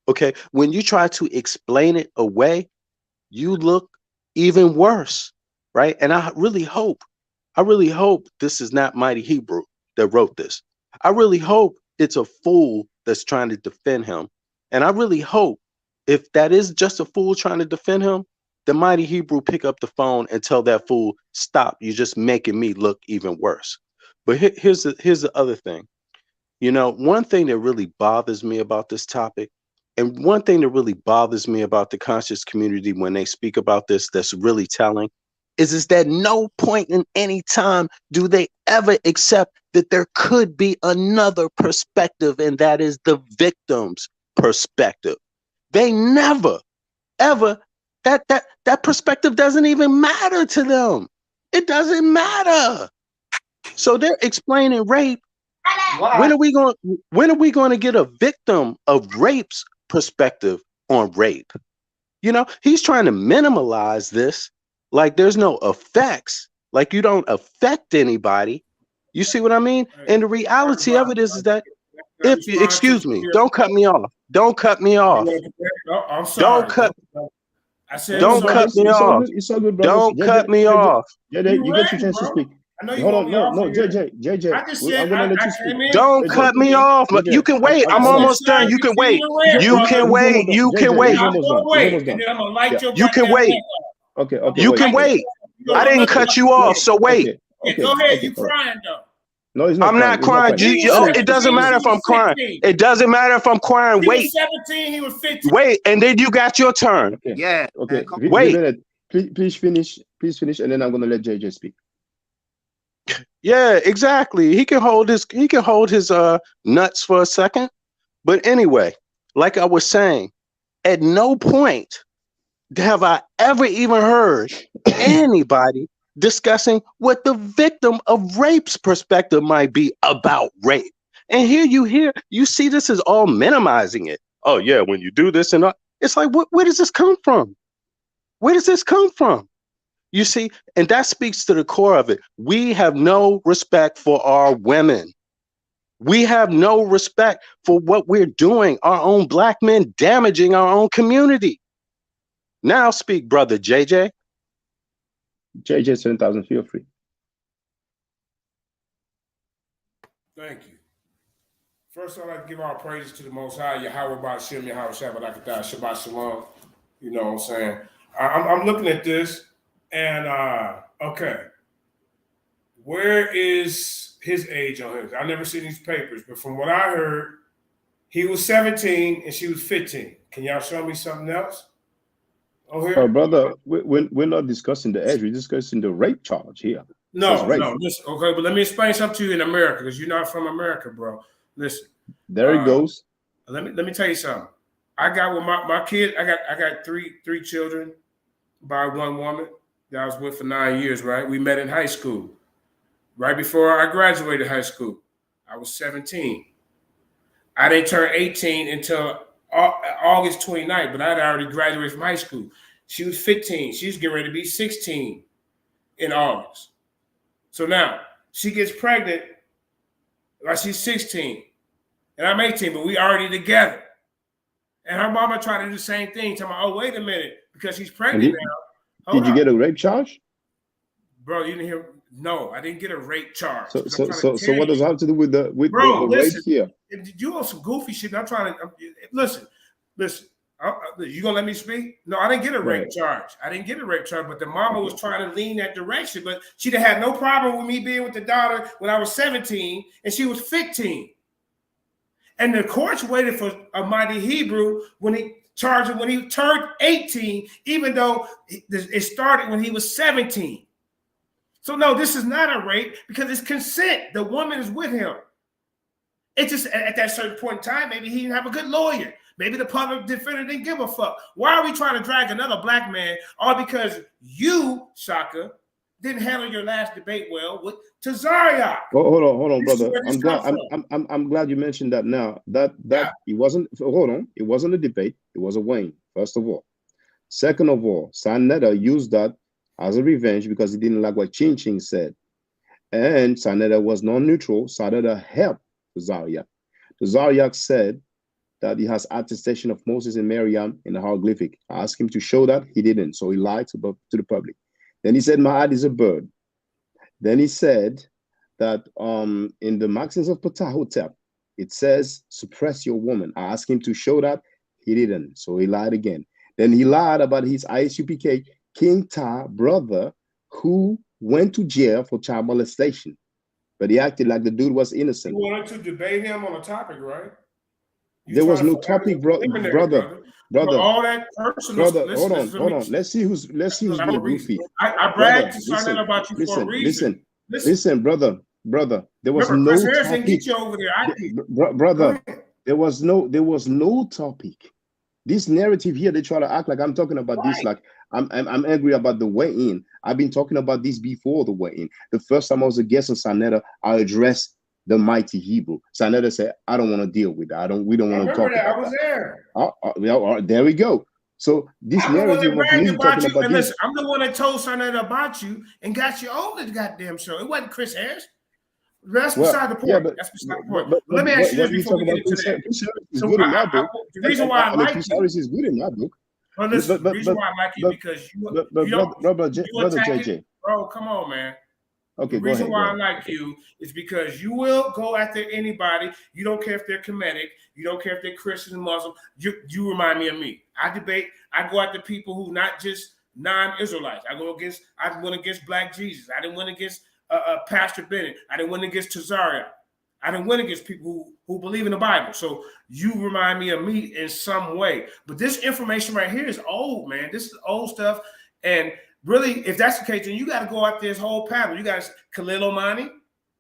Okay? When you try to explain it away, you look even worse, right? And I really hope this is not Mighty Hebrew that wrote this. I really hope it's a fool that's trying to defend him. And I really hope if that is just a fool trying to defend him, the Mighty Hebrew pick up the phone and tell that fool, stop, you're just making me look even worse. But here's the other thing. One thing that really bothers me about this topic, and one thing that really bothers me about the conscious community when they speak about this that's really telling, is that no point in any time do they ever accept that there could be another perspective, and that is the victim's perspective. They never, ever, that perspective doesn't even matter to them. It doesn't matter. So they're explaining rape. When are we going to get a victim of rape's perspective on rape? He's trying to minimalize this, like there's no effects, like you don't affect anybody. You see what I mean? And the reality of it is that excuse me, don't cut me off. Don't cut me off. I'm sorry. Don't cut me off. It's all good, brother. Don't cut me off. You get your chance to speak. Hold on, no, JJ. I just said, I'm gonna let you speak. Don't cut me off. You can wait. I'm almost done. You can wait. You can wait. You can wait. You can wait. Okay. You can wait. I didn't cut you off, so wait. Go ahead. You crying though. No, he's not. I'm not crying. It doesn't matter if I'm crying. It doesn't matter if I'm crying. Wait. He was 17. He was 15. Wait, and then you got your turn. Okay. Yeah. Okay. Wait. Please finish, and then I'm gonna let JJ speak. Yeah, exactly. He can hold his nuts for a second. But anyway, like I was saying, at no point have I ever even heard anybody discussing what the victim of rape's perspective might be about rape. And here you see this is all minimizing it. Oh yeah, when you do this and all, it's like, where does this come from? Where does this come from? You see, and that speaks to the core of it. We have no respect for our women. We have no respect for what we're doing, our own black men damaging our own community. Now speak, brother JJ. JJ 7,000, feel free. Thank you. First, I'd like to give all praises to the Most High, Yahweh Ba'ashem, Yahweh Shabbat Shabbat Shalom. You know what I'm saying? I'm looking at this. And okay, where is his age on his? I never seen these papers, but from what I heard, he was 17 and she was 15. Can y'all show me something else? Oh, here, brother, we're not discussing the age. We're discussing the rape charge here. No. Listen, okay, but let me explain something to you in America because you're not from America, bro. Listen, there it goes. Let me tell you something. I got with my kid. I got three children by one woman that I was with for 9 years, right? We met in high school. Right before I graduated high school, I was 17. I didn't turn 18 until August 29th, but I had already graduated from high school. She was 15. She's getting ready to be 16 in August. So now she gets pregnant while she's 16. And I'm 18, but we already together. And her mama tried to do the same thing. Tell me, oh, wait a minute, because she's pregnant now. Did you get a rape charge? Bro, you didn't hear? No, I didn't get a rape charge. So what does that have to do with the rape here? You on some goofy shit. I'm trying to listen. You gonna let me speak? No, I didn't get a rape charge. I didn't get a rape charge, but the mama was trying to lean that direction. But she had no problem with me being with the daughter when I was 17 and she was 15. And the courts waited for a Mighty Hebrew when he charged him when he turned 18, even though it started when he was 17. So no, this is not a rape because it's consent. The woman is with him. It's just at that certain point in time, maybe he didn't have a good lawyer. Maybe the public defender didn't give a fuck. Why are we trying to drag another black man? All because you, Shaka, didn't handle your last debate well with Tazariak. Hold on, brother. I'm glad you mentioned that now. That it wasn't. Hold on, it wasn't a debate. It was a weighing. First of all, second of all, Sanetta used that as a revenge because he didn't like what Chin Ching said, and Sanetta was non-neutral. Sanetta helped Tazariak. Tazariak said that he has attestation of Moses and Miriam in the hieroglyphic. I asked him to show that. He didn't, so he lied to the public. Then he said Ma'ad is a bird. Then he said that in the Maxims of Ptahhotep, it says suppress your woman. I asked him to show that. He didn't, so he lied again. Then he lied about his ISUPK King Ta brother who went to jail for child molestation. But he acted like the dude was innocent. You wanted to debate him on a topic, right? There was no topic, brother. All that personal. Brother, hold on. Let's see who's being goofy. I bragged to Sonnet about you for a reason. Listen, brother. There was no topic. Get you over there. Brother, there was no topic. This narrative here, they try to act like I'm talking about this, like I'm angry about the weigh-in. I've been talking about this before the weigh-in. The first time I was a guest on Sanetta, I addressed the Mighty Hebrew. Sanetta said, I don't want to deal with that. We don't want to talk about that. I was there. There we go. So this narrative of me talking about this. I'm the one that told Sanetta about you and got you on the goddamn show. It wasn't Chris Harris. That's beside the point. Yeah, that's beside the point. But let me ask you this before we get into that. The reason why I like you. Harris is good in my book. Well, listen, the reason why I like you because brother JJ. Bro, come on, man. Okay, the reason why I like you is because you will go after anybody. You don't care if they're Kemetic. You don't care if they're Christian and Muslim. You remind me of me. I go after people who not just non-Israelites. I went against Black Jesus. I didn't win against Pastor Bennett. I didn't win against Tazariak. I didn't win against people who believe in the Bible. So you remind me of me in some way. But this information right here is old, man. This is old stuff. And really, if that's the case, then you got to go out this whole panel. You got Khalil Omani.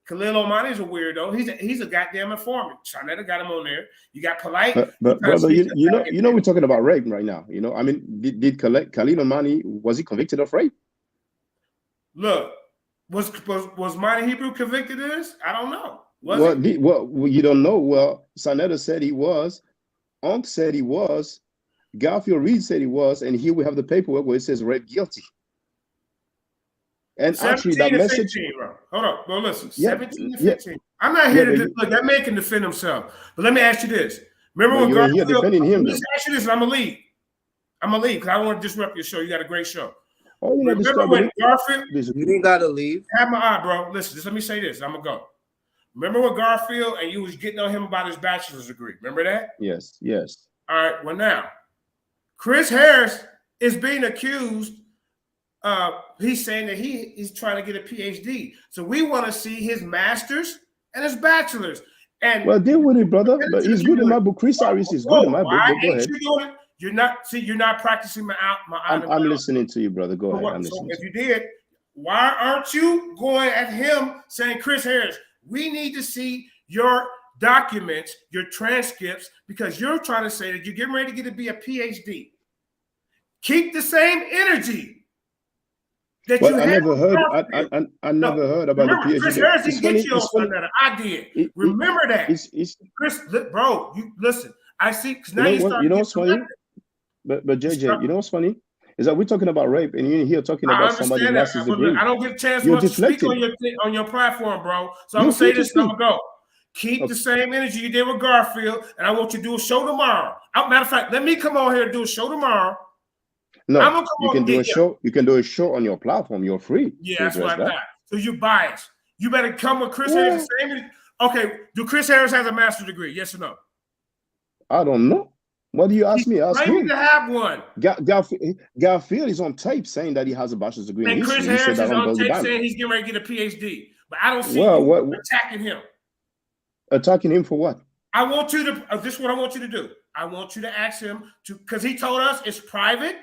Khalil Omani is a weirdo. He's a goddamn informant. Shanetta got him on there. You got Polite. But brother, you know we're talking about rape right now. You know, I mean, did Khalil Omani, was he convicted of rape? Look, was Mighty Hebrew convicted of this? I don't know. Well, you don't know. Well, Sanetta said he was. Unc said he was. Garfield Reed said he was, and here we have the paperwork where it says rape guilty. And actually, that message. 15, bro. Hold on, bro. Listen, 17 to 15. I'm not here to look. That man can defend himself. But let me ask you this. Remember when Garfield? Defending him. Let me ask you this, and I'm gonna leave. Because I don't want to disrupt your show. You got a great show. Oh, remember when Garfield? You ain't gotta leave. Have my eye, bro. Listen, just let me say this. I'm gonna go. Remember when Garfield and you was getting on him about his bachelor's degree? Remember that? Yes. All right. Well, now Chris Harris is being accused. He's saying that he's trying to get a PhD. So we want to see his master's and his bachelor's. And well, deal with it, brother. But he's good in my book. Chris Harris is good in my book. Go ahead. You're not practicing my I'm listening to you, brother. Go ahead. If you did, why aren't you going at him saying, Chris Harris, we need to see your documents, your transcripts, because you're trying to say that you're getting ready to be a PhD. Keep the same energy that you had. I never heard about the PhD. Chris Harris didn't get you on something that I did. Remember that. Chris, bro, you listen. I see. Now you know what's funny? But JJ, you know what's funny? is that we're talking about rape, and you're here talking about somebody's master's degree. I don't get a chance You're much to speak deflecting. on your platform, bro. So I'm You're gonna say free to this and I'm speak. gonna go. Keep the same energy you did with Garfield, and I want you to do a show tomorrow. Matter of fact, let me come on here and do a show tomorrow. No, you can do a show. You can do a show on your platform. You're free. Yeah, that's what I got. So you biased. You better come with Chris Harris. The same. Okay, do Chris Harris has a master's degree? Yes or no? I don't know. What do you ask me? Ask him. To have one. Garfield is on tape saying that he has a bachelor's degree. And in Chris history. Harris is on tape saying saying he's getting ready to get a PhD. But I don't see you attacking him. Attacking him for what? I want you to. This is what I want you to do. I want you to ask him to, because he told us it's private.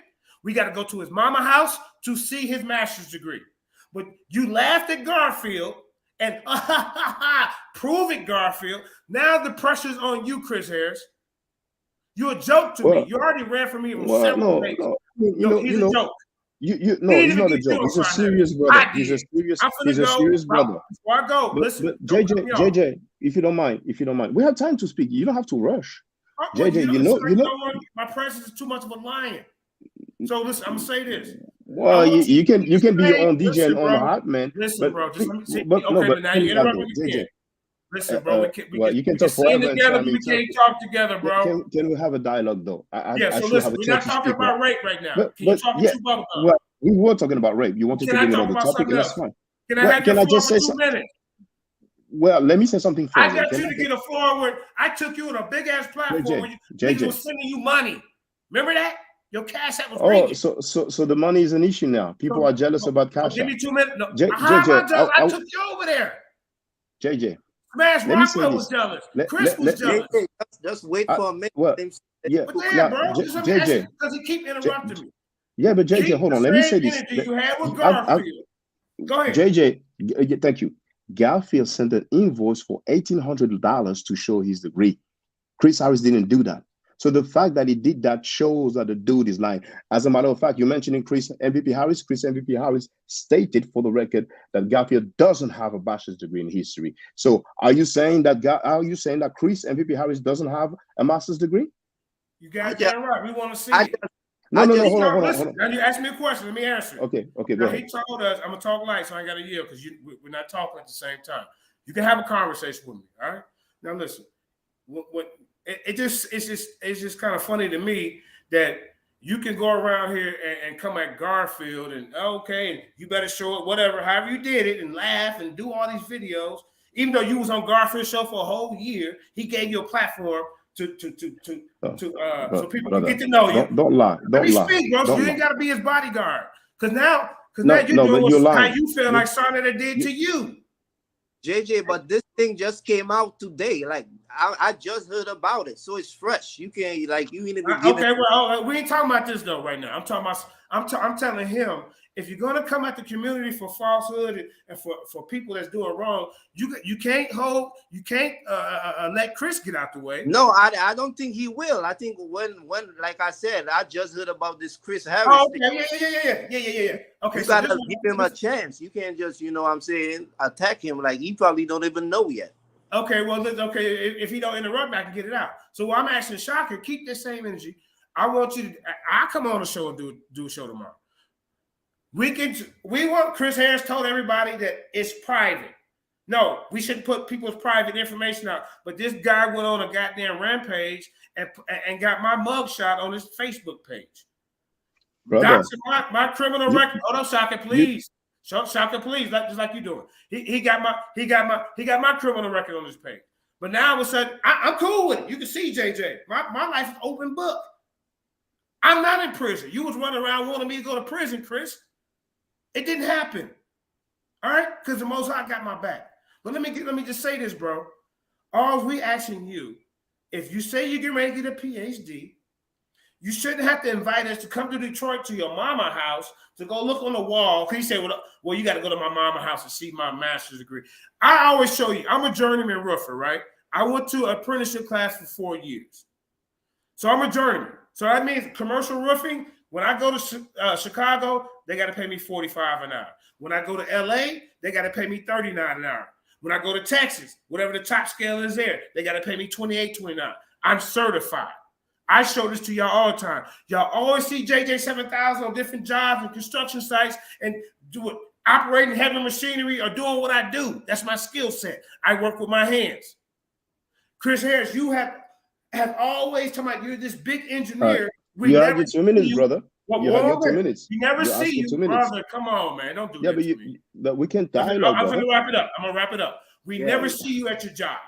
We got to go to his mama house to see his master's degree. But you laughed at Garfield and prove it, Garfield. Now the pressure's on you, Chris Harris. You're a joke to me. You already ran from me on several days. He's a joke. He's not a joke. He's a serious brother. He's a serious brother. Before I go, listen. But JJ, if you don't mind, we have time to speak. You don't have to rush. JJ, you know, my presence is too much of a lion. So listen, I'm gonna say this. Well, you can be your own DJ and on the hot man. Listen, bro. Just let me say. But now you interrupt me again. Listen, bro. You can talk forever. Together, we can't talk together, bro. Can we have a dialogue though? So listen, we're not talking about rape right now. Can you talk to Bubba? Well, we were talking about rape. You wanted to bring another topic, and that's fine. Can I just say something? Well, let me say something first. I got you to get a forward. I took you on a big ass platform where people were sending you money. Remember that? Your cash app was ringing. So the money is an issue now. People are jealous about cash app. Give me 2 minutes. No. JJ, I took you over there. JJ. Smash Rockwell was jealous. Chris was jealous. Just wait for a minute. But then, bro, JJ, because he keep interrupting me. Yeah, but JJ, hold on. Let me say this. You had with Garfield. Go ahead. JJ, thank you. Garfield sent an invoice for $1,800 to show his degree. Chris Harris didn't do that. So the fact that he did that shows that the dude is lying. As a matter of fact, you mentioning Chris MVP Harris stated for the record that Garfield doesn't have a bachelor's degree in history. So are you saying that Chris MVP Harris doesn't have a master's degree? You got that right. We want to see it. No, hold on. Now you ask me a question. Let me answer. Okay, go ahead. He told us, I'm going to talk light, so I got to yield because we're not talking at the same time. You can have a conversation with me, all right? Now listen, it's just kind of funny to me that you can go around here and come at Garfield and you better show it, whatever, however you did it, and laugh and do all these videos. Even though you was on Garfield's show for a whole year, he gave you a platform so people can get to know you. Don't lie. Let me speak, bro. So you ain't got to be his bodyguard. Because now you're doing how you feel like Sarnetta did to you. JJ, but this thing just came out today. Like I just heard about it, so it's fresh. You can't you ain't even. We ain't talking about this though right now. I'm talking about. I'm telling him, if you're gonna come at the community for falsehood and for people that's doing wrong, you can't let Chris get out the way. No, I don't think he will. I think when like I said, I just heard about this Chris Harris. Oh, okay. Yeah. Okay, you gotta give him a chance. You can't just, attack him like he probably don't even know yet. Okay, if he don't interrupt me, I can get it out. So I'm asking Shaka, keep this same energy. I want you to. I'll come on the show and do a show tomorrow. We want Chris Harris told everybody that it's private. No, we shouldn't put people's private information out. But this guy went on a goddamn rampage and got my mugshot on his Facebook page. That's my criminal record. Hold on, Shaka, please. Shaka, please, just like you doing. He got my criminal record on his page. But now all of a sudden, I'm cool with it. You can see, JJ, my life is open book. I'm not in prison. You was running around wanting me to go to prison, Chris. It didn't happen. All right? Because the Most High got my back. But let me just say this, bro. All we asking you, if you say you're getting ready to get a PhD, you shouldn't have to invite us to come to Detroit to your mama house to go look on the wall. Because he said, well, you got to go to my mama house to see my master's degree. I always show you, I'm a journeyman roofer, right? I went to apprenticeship class for 4 years. So I'm a journeyman. So that means commercial roofing, when I go to Chicago, they got to pay me $45 an hour. When I go to LA, they got to pay me $39 an hour. When I go to Texas, whatever the top scale is there, they got to pay me $28, $29. I'm certified. I show this to y'all all the time. Y'all always see JJ 7000 on different jobs and construction sites and operating heavy machinery or doing what I do. That's my skill set. I work with my hands. Chris Harris, you have always talking about you're this big engineer. We you never have your 2 minutes, brother. You have your 2 minutes. We never You asked see for you, 2 minutes. brother. Come on, man. Don't do Yeah, that to me. but we can I'm dialogue, going brother. to wrap it up. I'm going to wrap it up. We Yeah. never see you at your job.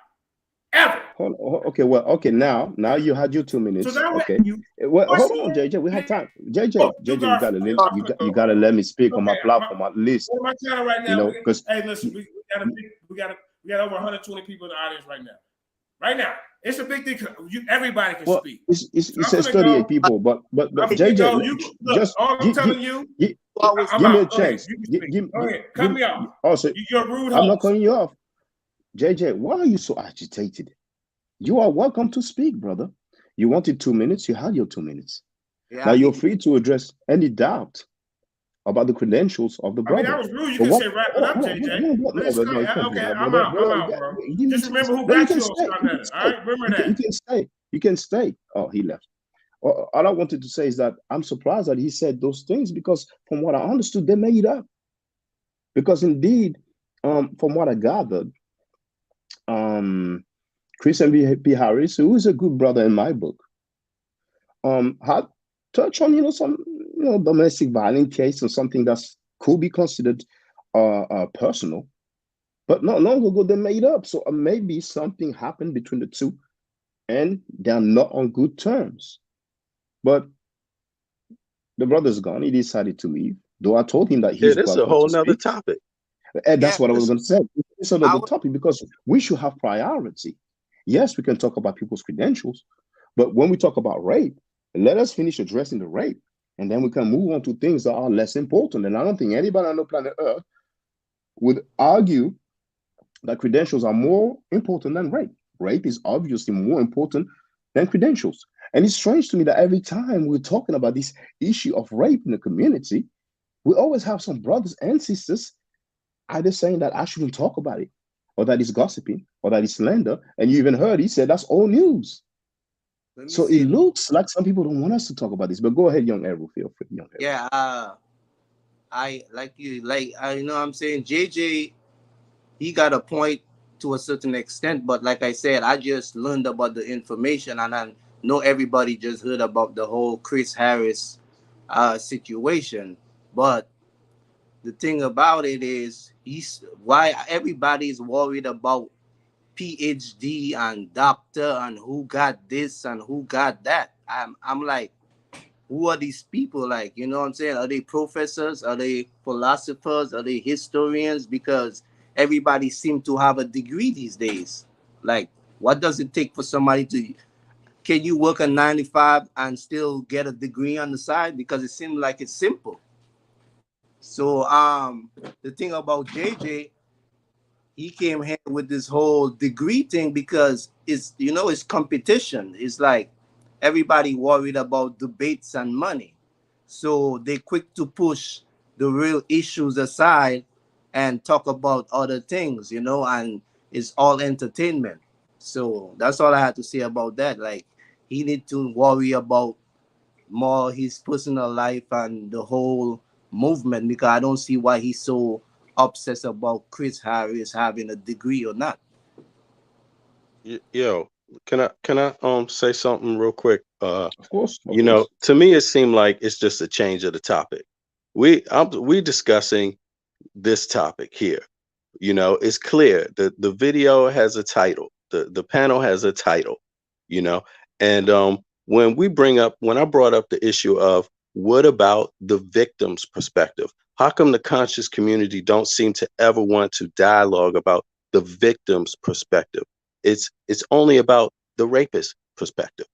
Ever. Okay, well, okay, now you had your 2 minutes. So now Okay. Well, hold on, JJ. We have time. JJ, you gotta let me speak on my platform at least. What am I telling right now? You know, because hey, listen, we got over 120 people in the audience right now. Right now, it's a big thing. Everybody can speak. It says 38 people, but JJ, just give me a chance. Cut me off. Also, you're a rude I'm not host. cutting you off. JJ, why are you so agitated? You are welcome to speak, brother. You wanted 2 minutes, you had your 2 minutes. Yeah, Now you're free to address any doubt about the credentials of the I mean, brother. that was rude. You can say wrap it up, JJ. Okay, I'm out, bro. Just remember who got you on Starnet. All right, remember that. You can stay. Oh, he left. All I wanted to say is that I'm surprised that he said those things because from what I understood, they made up. Because indeed, from what I gathered, Christian P. Harris, who is a good brother in my book, had touched on some domestic violence case or something that could be considered personal, but not long ago they made up. So maybe something happened between the two, and they're not on good terms. But the brother's gone. He decided to leave. Though I told him that he's this is a whole nother topic. And that's what I was going to say. It's another topic because we should have priority. Yes, we can talk about people's credentials, but when we talk about rape, let us finish addressing the rape, and then we can move on to things that are less important. And I don't think anybody on the planet Earth would argue that credentials are more important than rape. Rape is obviously more important than credentials. And it's strange to me that every time we're talking about this issue of rape in the community, we always have some brothers and sisters either saying that I shouldn't talk about it, or that it's gossiping, or that it's slander. And you even heard he said that's all news. So it looks like some people don't want us to talk about this. But go ahead, young Errol. Feel free, young Errol. Yeah, I know what I'm saying, JJ, he got a point to a certain extent, but like I said, I just learned about the information, and I know everybody just heard about the whole Chris Harris situation. But the thing about it is, why everybody's worried about PhD and doctor and who got this and who got that. I'm like, who are these people? Like, you know what I'm saying? Are they professors? Are they philosophers? Are they historians? Because everybody seems to have a degree these days. Like, what does it take for somebody to? Can you work a 9 to 5 and still get a degree on the side? Because it seems like it's simple. So the thing about JJ, he came here with this whole degree thing because it's competition. It's like everybody worried about debates and money. So they quick to push the real issues aside and talk about other things, and it's all entertainment. So that's all I had to say about that. Like, he need to worry about more his personal life and the whole movement, because I don't see why he's so obsessed about Chris Harris having a degree or not. Yo, can I say something real quick? Of course. To me it seemed like it's just a change of the topic. We discussing this topic here. It's clear that the video has a title. The panel has a title, and when I brought up the issue of what about the victim's perspective? How come the conscious community don't seem to ever want to dialogue about the victim's perspective? It's only about the rapist's perspective.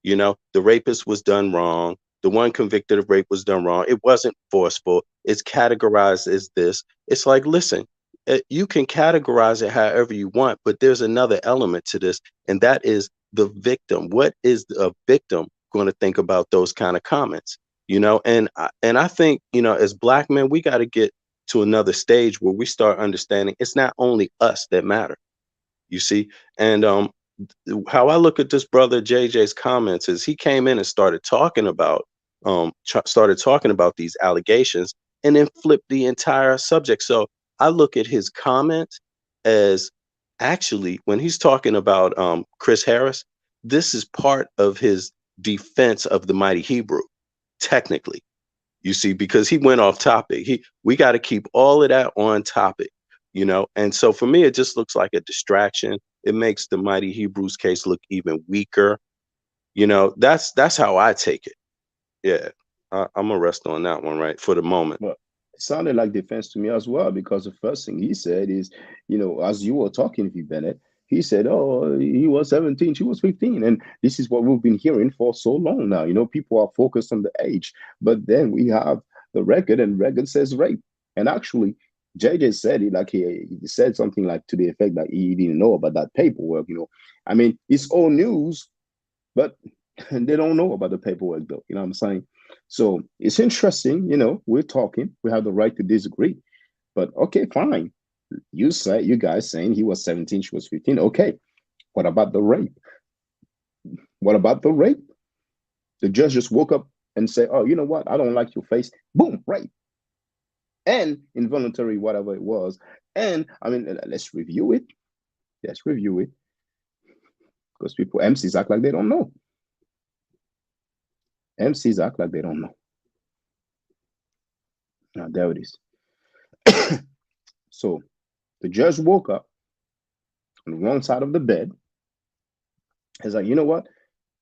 The rapist was done wrong. The one convicted of rape was done wrong. It wasn't forceful. It's categorized as this. It's like, listen, you can categorize it however you want, but there's another element to this, and that is the victim. What is a victim going to think about those kind of comments? And I think, as Black men, we got to get to another stage where we start understanding it's not only us that matter, you see. And how I look at this brother JJ's comments is he came in and started talking about these allegations and then flipped the entire subject. So I look at his comments as actually when he's talking about Chris Harris, this is part of his defense of the mighty Hebrew, technically. You see, because he went off topic. We got to keep all of that on topic, you know. And so for me, it just looks like a distraction. It makes the mighty Hebrew's case look even weaker. You know, that's how I take it. Yeah, I'm gonna rest on that one right for the moment. Well, it sounded like defense to me as well, because the first thing he said is, you know, as you were talking, V. Bennett, he said, oh, he was 17, she was 15. And this is what we've been hearing for so long now. You know, people are focused on the age, but then we have the record, and record says rape. And actually, JJ said it, like he said something like to the effect that he didn't know about that paperwork, you know. I mean, it's all news, but they don't know about the paperwork though, you know what I'm saying? So it's interesting, you know, we're talking, we have the right to disagree, but okay, fine. You guys saying he was 17, she was 15. Okay, what about the rape? What about the rape? The judge just woke up and said, oh, you know what? I don't like your face. Boom, rape. And involuntary, whatever it was. And I mean, let's review it. Let's review it. Because people, MCs act like they don't know. MCs act like they don't know. Now, there it is. So the judge woke up on the wrong side of the bed. He's like, you know what?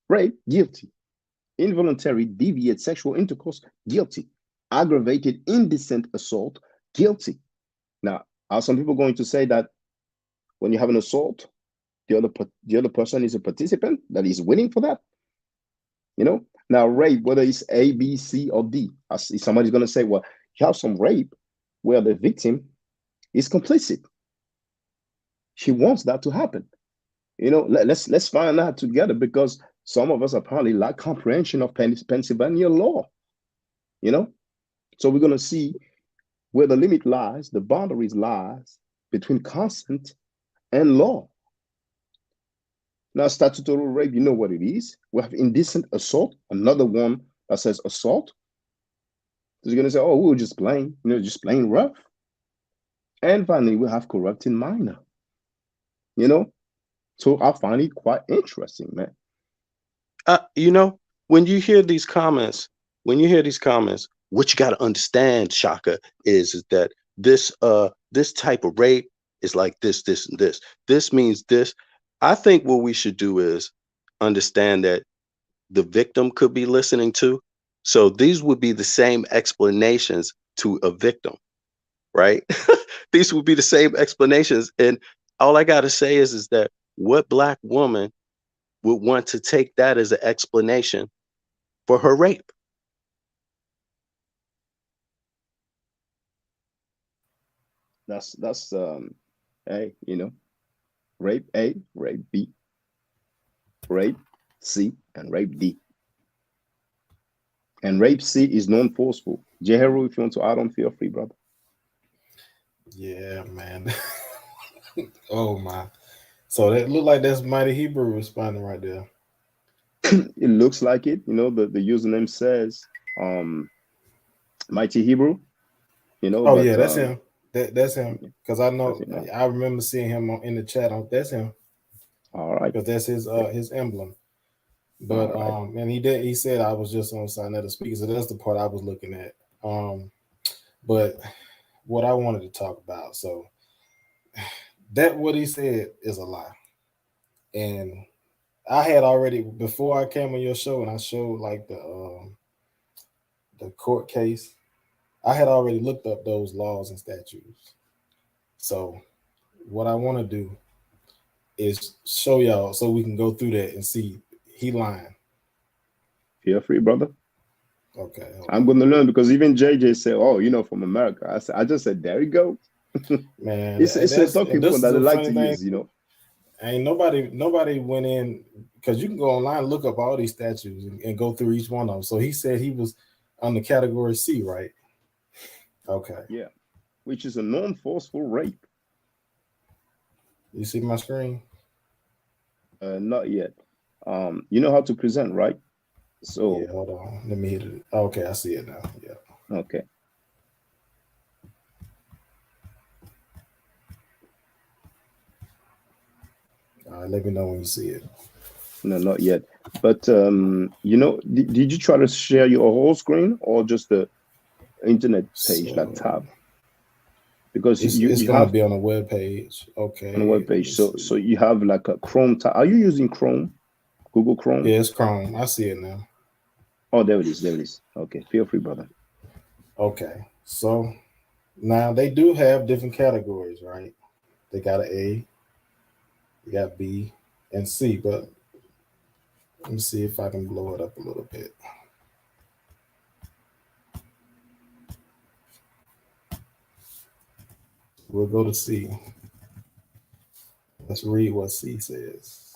Rape, guilty. Involuntary, deviant sexual intercourse, guilty. Aggravated, indecent assault, guilty. Now, are some people going to say that when you have an assault, the other person is a participant, that is winning for that? You know? Now, rape, whether it's A, B, C, or D, somebody's going to say, well, you have some rape where the victim is complicit. She wants that to happen. You know, let's find out together, because some of us apparently lack comprehension of Pennsylvania law. You know, so we're going to see where the limit lies, the boundaries lies between consent and law. Now, statutory rape, you know what it is. We have indecent assault, another one that says assault. So you're going to say, oh, we were just playing, you know, just plain rough. And finally, we have corrupting minor. You know, so I find it quite interesting, man. You know, when you hear these comments, what you got to understand, Shaka, is that this type of rape is like this, this, and this. This means this. I think what we should do is understand that the victim could be listening to. So these would be the same explanations to a victim, right? These would be the same explanations. And all I got to say is that what Black woman would want to take that as an explanation for her rape? That's A, you know, rape A, rape B, rape C, and rape D. And rape C is non-forceful. Jeheru, if you want to add on, feel free, brother. Yeah, man. Oh my. So that look like that's Mighty Hebrew responding right there. It looks like it. You know, the username says Mighty Hebrew. You know. Oh but, yeah, that's him. That's him. Because I know I remember seeing him in the chat. That's him. All right. Because that's his emblem. But right. And he said I was just on sign of the speaker, so that's the part I was looking at. But what I wanted to talk about, so that what he said is a lie. And I had already, before I came on your show and I showed like the court case, I had already looked up those laws and statutes. So what I want to do is show y'all so we can go through that and see he lying. Feel free, brother. Okay. I'm going to learn, because even JJ said, oh, you know, from America. I just said, there you go. Man, it's a talking point that I like to use, you know. Ain't nobody went in, because you can go online and look up all these statutes and go through each one of them. So he said he was on the category C, right? Okay. Yeah, which is a non-forceful rape. You see my screen? Not yet. You know how to present, right? So yeah, hold on. Let me hit it. Okay, I see it now. Yeah. Okay. All right, let me know when you see it. No, not yet. But you know, did you try to share your whole screen or just the internet page, that tab? Because it's you gonna have be on the web page. Okay. on the web page. So you have like a Chrome tab. Are you using Chrome? Google Chrome? Yeah, it's Chrome. I see it now. Oh, there it is. There it is. Okay, feel free, brother. Okay. So now they do have different categories, right? They got an A, they got B, and C, but let me see if I can blow it up a little bit. We'll go to C. Let's read what C says.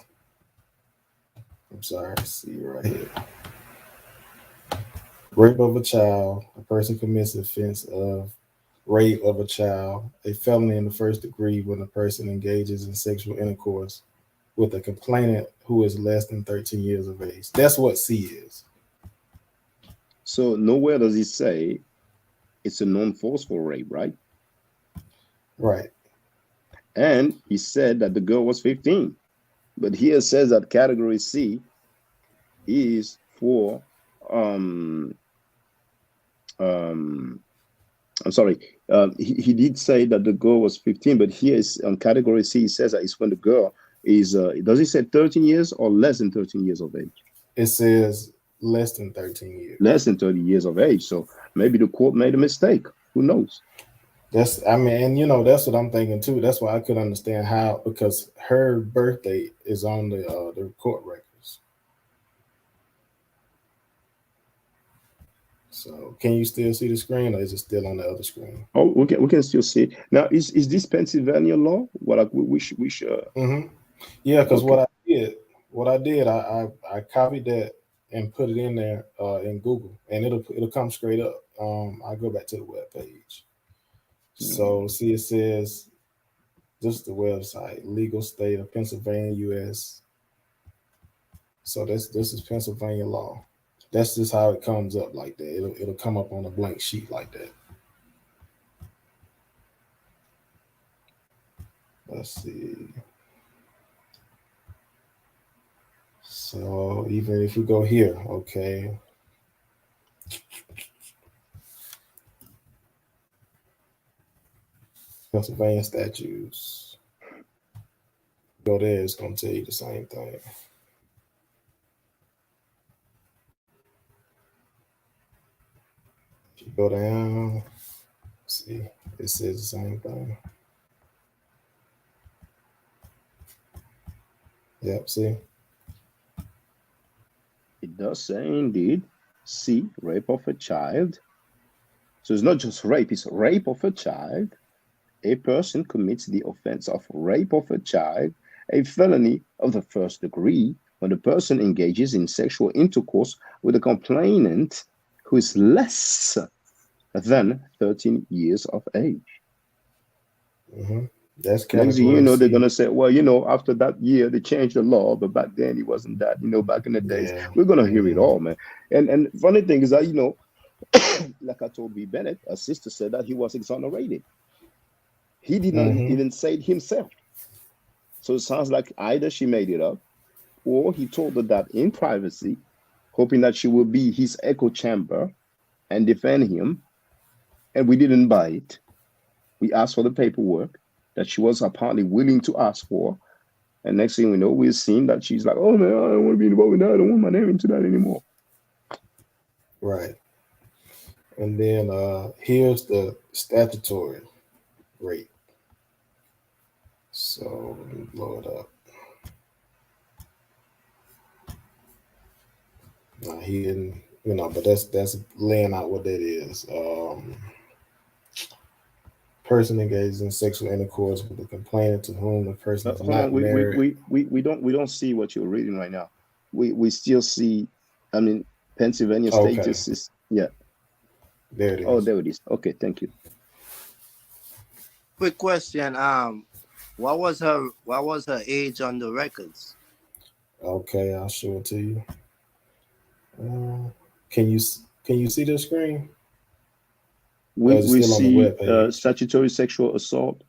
I'm sorry, C right here. Rape of a child. A person commits offense of rape of a child, a felony in the first degree when a person engages in sexual intercourse with a complainant who is less than 13 years of age. That's what C is. So nowhere does it say it's a non-forceful rape, right? Right. And he said that the girl was 15. But here it says that category C is for I'm sorry. He did say that the girl was 15, but here is on category C. He says that it's when the girl is. Does he say 13 years or less than 13 years of age? It says less than 13 years. Less than 30 years of age. So maybe the court made a mistake. Who knows? That's, I mean, and you know, that's what I'm thinking too. That's why I could understand how, because her birthday is on the court records. So can you still see the screen, or is it still on the other screen? Oh, we can still see it. Now, is this Pennsylvania law? What we should Mm-hmm. Yeah, because Okay. what I did, I copied that and put it in there in Google, and it'll come straight up. I go back to the web page. So see, it says this is the website, legal state of Pennsylvania, U.S. So this is Pennsylvania law. That's just how it comes up like that. It'll come up on a blank sheet like that. Let's see. So even if we go here, okay. Pennsylvania statutes. Go there, it's going to tell you the same thing. If you go down, see, it says the same thing. Yep, see? It does say indeed, C, rape of a child. So it's not just rape, it's rape of a child. A person commits the offense of rape of a child, a felony of the first degree, when the person engages in sexual intercourse with a complainant who is less than 13 years of age. Mm-hmm. That's Next thing you know, they're C. gonna say, well, you know, after that year they changed the law, but back then it wasn't that. You know, back in the days, we're gonna hear it all, man. And funny thing is that, you know, like I told B. Bennett, a sister said that he was exonerated. He did not even say it himself. So it sounds like either she made it up, or he told her that in privacy, hoping that she will be his echo chamber and defend him. And we didn't buy it. We asked for the paperwork that she was apparently willing to ask for. And next thing we know, we're seeing that she's like, oh man, I don't want to be involved with that. I don't want my name into that anymore. Right. And then here's the statutory rate. So let me blow it up. Now he didn't, you know, but that's laying out what that is. Person engages in sexual intercourse with the complainant to whom the person is Hold not on, married. we don't see what you're reading right now. We still see, I mean, Pennsylvania state Okay. just is, yeah. There it is. Oh, there it is. Okay, thank you. Quick question. What was her age on the records? Okay, I'll show it to you. Can you see the screen? We Still on the see webpage? statutory sexual assault,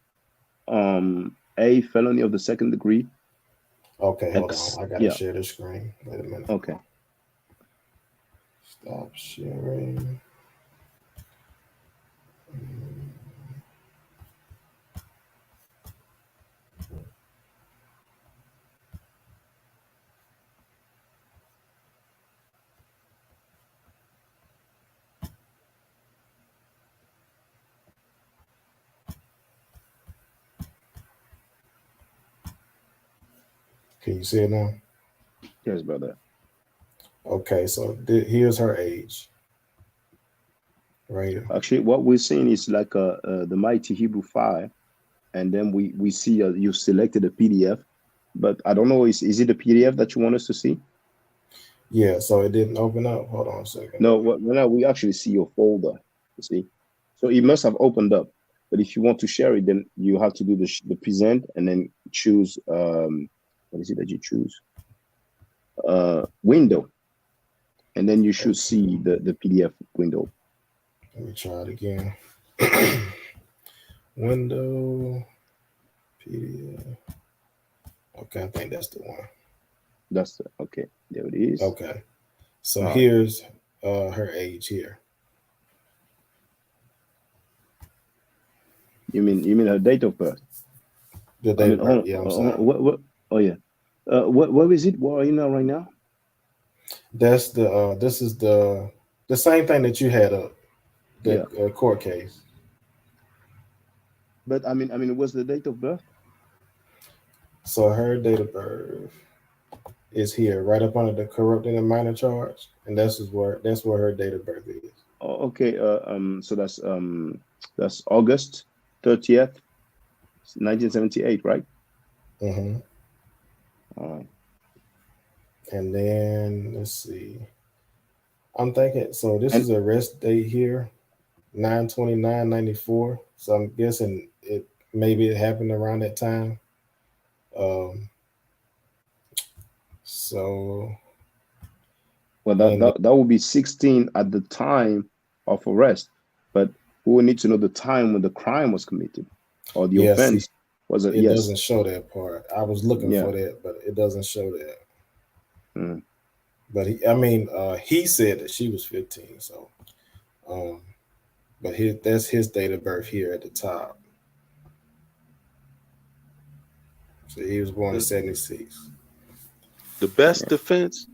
a felony of the second degree. Okay, hold X, on. I gotta yeah. share the screen. Wait a minute. Okay. Stop sharing. Can you see it now? Yes, brother. Okay, so here's her age. Right here. Actually, what we're seeing is like the Mighty Hebrew 5, and then we see you selected a PDF, but I don't know, is it the PDF that you want us to see? Yeah, so it didn't open up. Hold on a second. No, no, we actually see your folder, you see. So it must have opened up, but if you want to share it, then you have to do the present and then choose, what is it that you choose? Window, and then you should see the PDF window. Let me try it again. Window, PDF. Okay, I think that's the one. That's okay. There it is. Okay, so here's her age here. You mean her date of birth? The date of birth. Yeah, I'm sorry. What? Oh yeah. What is it? What are you now right now? That's the this is the same thing that you had up, the court case. But I mean, what's the date of birth? So her date of birth is here, right up under the corrupting and minor charge, and that's where her date of birth is. Oh, okay. So that's August 30th, 1978, right? Mm-hmm. All right. And then let's see. I'm thinking so. This is arrest date here, 9/29/94. So I'm guessing maybe it happened around that time. So. Well, that would be 16 at the time of arrest, but we will need to know the time when the crime was committed or the offense. Was it? It Yes. doesn't show that part. I was looking for that, but it doesn't show that. Mm. But he said that she was 15. So, but that's his date of birth here at the top. So he was born in 76. The best defense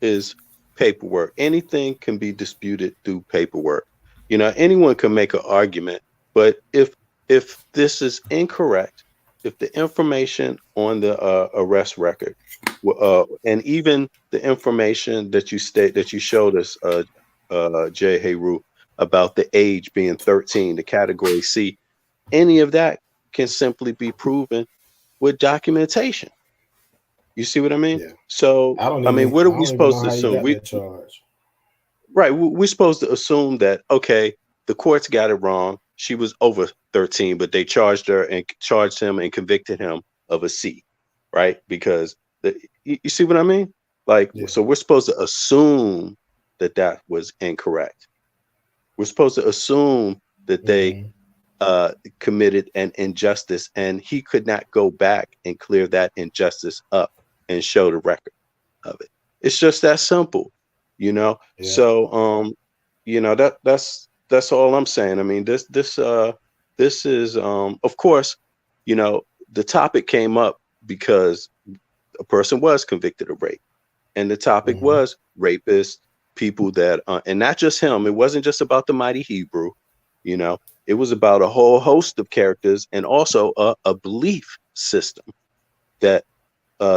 is paperwork. Anything can be disputed through paperwork. Anyone can make an argument, but if this is incorrect, if the information on the arrest record, and even the information that you showed us, Jay Heru, about the age being 13, the category C, any of that can simply be proven with documentation. You see what I mean? Yeah. So what are we supposed to assume? We're supposed to assume that, okay, the courts got it wrong. She was over 13, but they charged him and convicted him of a C, right? Because you see what I mean? So we're supposed to assume that was incorrect. We're supposed to assume that they committed an injustice, and he could not go back and clear that injustice up and show the record of it. It's just that simple, Yeah. So that's all I'm saying. I mean, this is of course, the topic came up because a person was convicted of rape, and the topic was rapists, people that and not just him. It wasn't just about the Mighty Hebrew, it was about a whole host of characters, and also a belief system that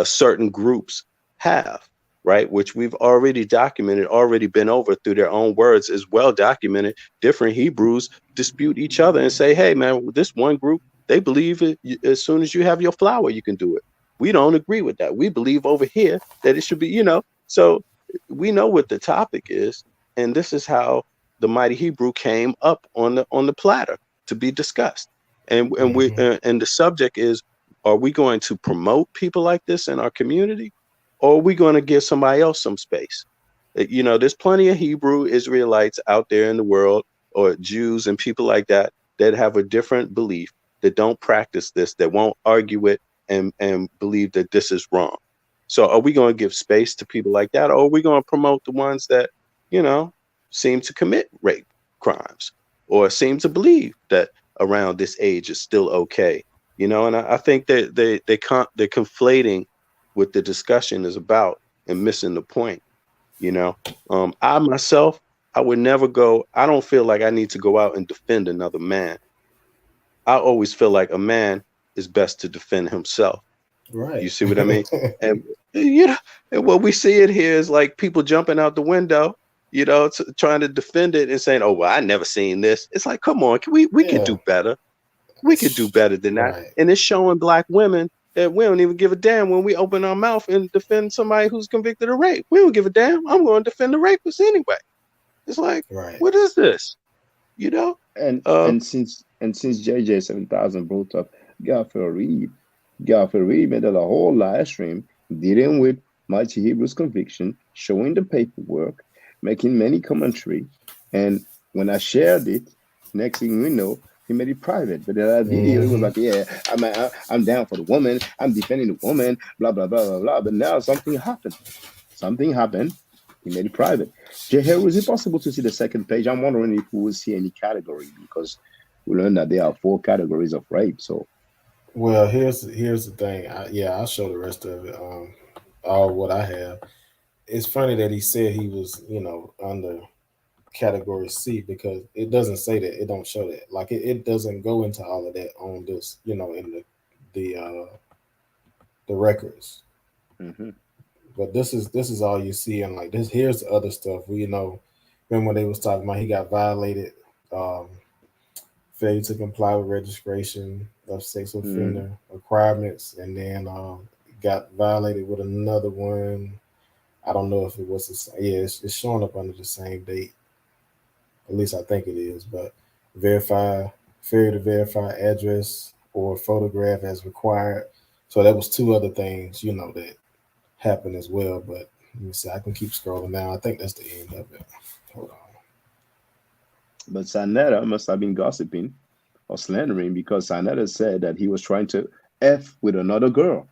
certain groups have, right? Which we've already documented, already been over through their own words, is well documented. Different Hebrews dispute each other and say, hey, man, this one group, they believe as soon as you have your flower, you can do it. We don't agree with that. We believe over here that it should be, So we know what the topic is. And this is how the Mighty Hebrew came up on the platter to be discussed. And the subject is, are we going to promote people like this in our community, or are we going to give somebody else some space? You know, there's plenty of Hebrew Israelites out there in the world, or Jews and people like that, that have a different belief, that don't practice this, that won't argue it and believe that this is wrong. So are we going to give space to people like that, or are we going to promote the ones that, you know, seem to commit rape crimes or seem to believe that around this age is still okay? You know, and I think that they're conflating what the discussion is about and missing the point. You know, I myself, I would never go. I don't feel like I need to go out and defend another man. I always feel like a man is best to defend himself. Right. You see what I mean? And you know, and what we see it here is like people jumping out the window, you know, trying to defend it and saying, "Oh, well, I never seen this." It's like, come on, we can do better. We could do better than that. Right. And it's showing black women that we don't even give a damn when we open our mouth and defend somebody who's convicted of rape. We don't give a damn. I'm going to defend the rapist anyway. It's like, what is this? You know? And since JJ 7000 brought up Garfield Reed made a whole live stream dealing with Mighty Hebrew's conviction, showing the paperwork, making many commentary, and when I shared it, next thing we know, he made it private. But in that video, he was like, "Yeah, I'm down for the woman. I'm defending the woman. Blah blah blah blah blah." But now something happened. He made it private. Jehu, is it possible to see the second page? I'm wondering if we will see any category, because we learned that there are 4 categories of rape. So, well, here's the thing. I'll show the rest of it. All what I have. It's funny that he said he was, you know, under category C, because it doesn't say that. It don't show that. Like it doesn't go into all of that on this, you know, in the records. Mm-hmm. But this is all you see, and like this. Here's the other stuff. We, you know, remember when they was talking about he got violated, failure to comply with registration of sex offender requirements, and then got violated with another one. I don't know if it was the same. Yeah, it's showing up under the same date. At least I think it is. But failure to verify address or photograph as required. So that was 2 other things, you know, that happened as well. But let me see. I can keep scrolling now. I think that's the end of it. Hold on. but Sanetta must have been gossiping or slandering, because Sanetta said that he was trying to F with another girl.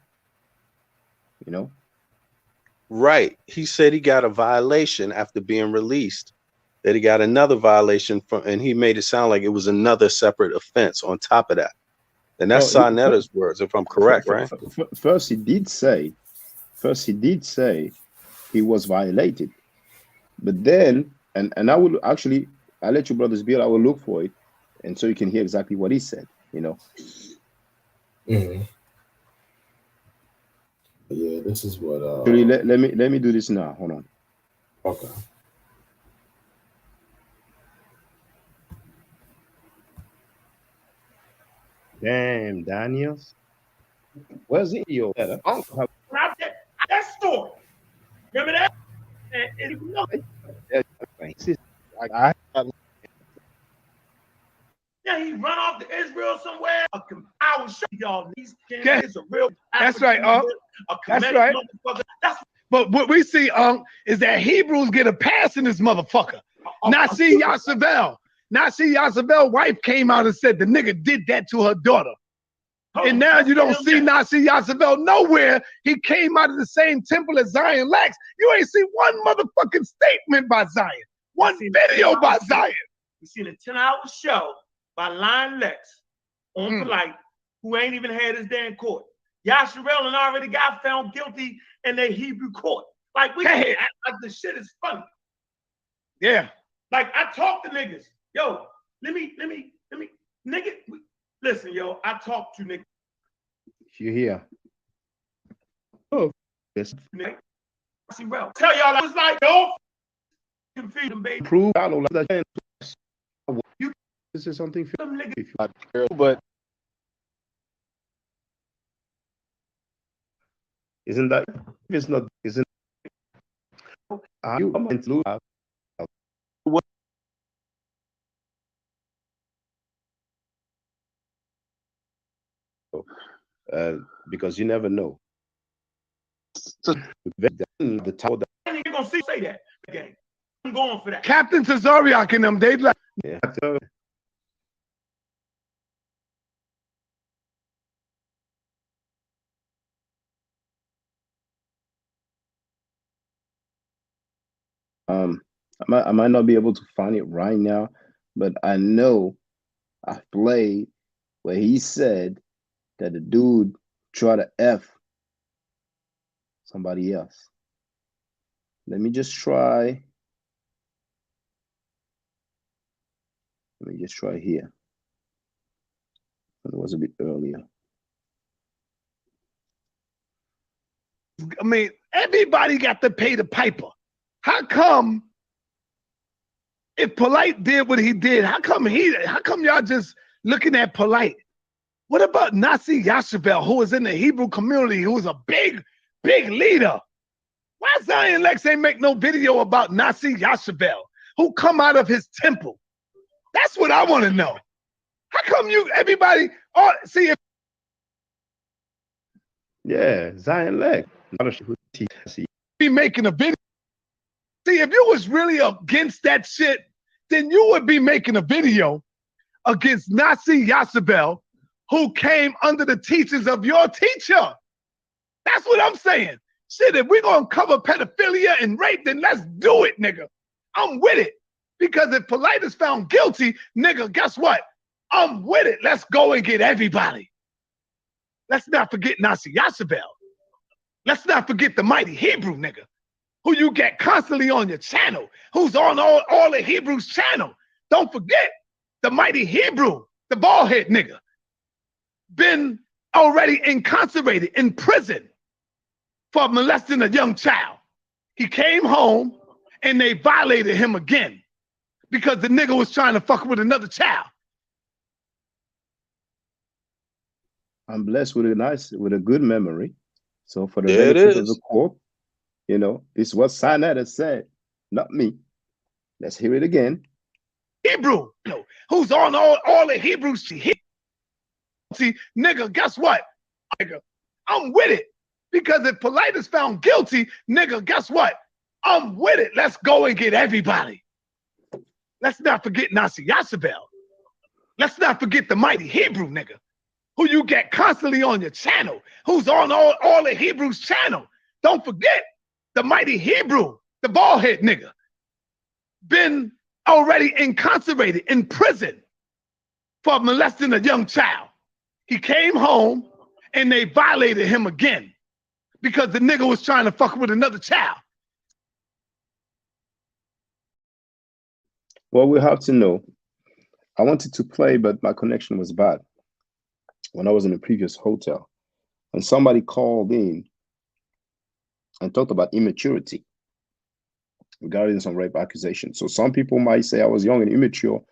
You know? Right. He said he got a violation after being released, that he got another violation and he made it sound like it was another separate offense on top of that. And that's Sanetta's words, if I'm correct, right? First he did say he was violated. But then, and I will actually, I'll let you brothers build, I will look for it, and so you can hear exactly what he said, you know. Mm-hmm. Yeah, this is what Actually, let me do this now. Hold on. Okay. Damn, Daniels. Where's the video? Uncle. That story. Remember that? And no, yeah, he run off to Israel somewhere. I will show y'all these kids are real. That's right, That's right. But what we see, is that Hebrews get a pass in this motherfucker. Nasi Yasavel's wife came out and said the nigga did that to her daughter. And now you don't see Nasi Yasavel nowhere. He came out of the same temple as Zion Lax. You ain't seen one motherfucking statement by Zion. One video by Zion. We seen a 10-hour show by Lion Lex on Polite, who ain't even had his day in court. Yasharel and already got found guilty in their Hebrew court. Like, we can't act like the shit is funny. Yeah. Like, I talk to niggas. Yo, let me, nigga, listen, yo, I talk to niggas. You hear? Oh, yes. Nigga, tell y'all I was like, don't confuse them, baby. Prove I don't like that. This is something for them niggas, but isn't that it's not isn't you meant to what because you never know. The tower. I ain't gonna say that again. I'm going for that. Captain Tazariak and them, they like. Yeah. I might not be able to find it right now, but I know I played where he said that the dude tried to F somebody else. Let me just try. Let me just try here. It was a bit earlier. I mean, everybody got to pay the piper. How come if Polite did what he did, how come y'all just looking at Polite? What about Nasi Yashabel, who is in the Hebrew community, who is a big leader? Why Zion Lex ain't make no video about Nasi Yashabel, who come out of his temple? That's what I want to know. How come everybody, see if Yeah, Zion Lex. be making a video. See, if you was really against that shit, then you would be making a video against Nasi Yashabel, who came under the teachings of your teacher. That's what I'm saying. Shit, if we're gonna cover pedophilia and rape, then let's do it, nigga. I'm with it. Because if Polite is found guilty, nigga, guess what? I'm with it. Let's go and get everybody. Let's not forget Nasi Yashabel. Let's not forget the mighty Hebrew, nigga, who you get constantly on your channel, who's on all the Hebrews' channel. Don't forget the mighty Hebrew, the bald head nigga, been already incarcerated in prison for molesting a young child. He came home and they violated him again because the nigga was trying to fuck with another child. I'm blessed with a good memory. So for the There it benefit of is. the court, this is what Sinetta said, not me. Let's hear it again. Hebrew, who's on all the Hebrews. See, nigga, guess what? Nigga, I'm with it. Because if Polite is found guilty, nigga, guess what? I'm with it. Let's go and get everybody. Let's not forget Nasi Yashabel. Let's not forget the mighty Hebrew, nigga, who you get constantly on your channel, who's on all the Hebrews' channel. Don't forget the mighty Hebrew, the bald head nigga, been already incarcerated in prison for molesting a young child. He came home and they violated him again because the nigga was trying to fuck with another child. Well, we have to know. I wanted to play, but my connection was bad when I was in a previous hotel. And somebody called in and talked about immaturity regarding some rape accusations. So some people might say I was young and immature.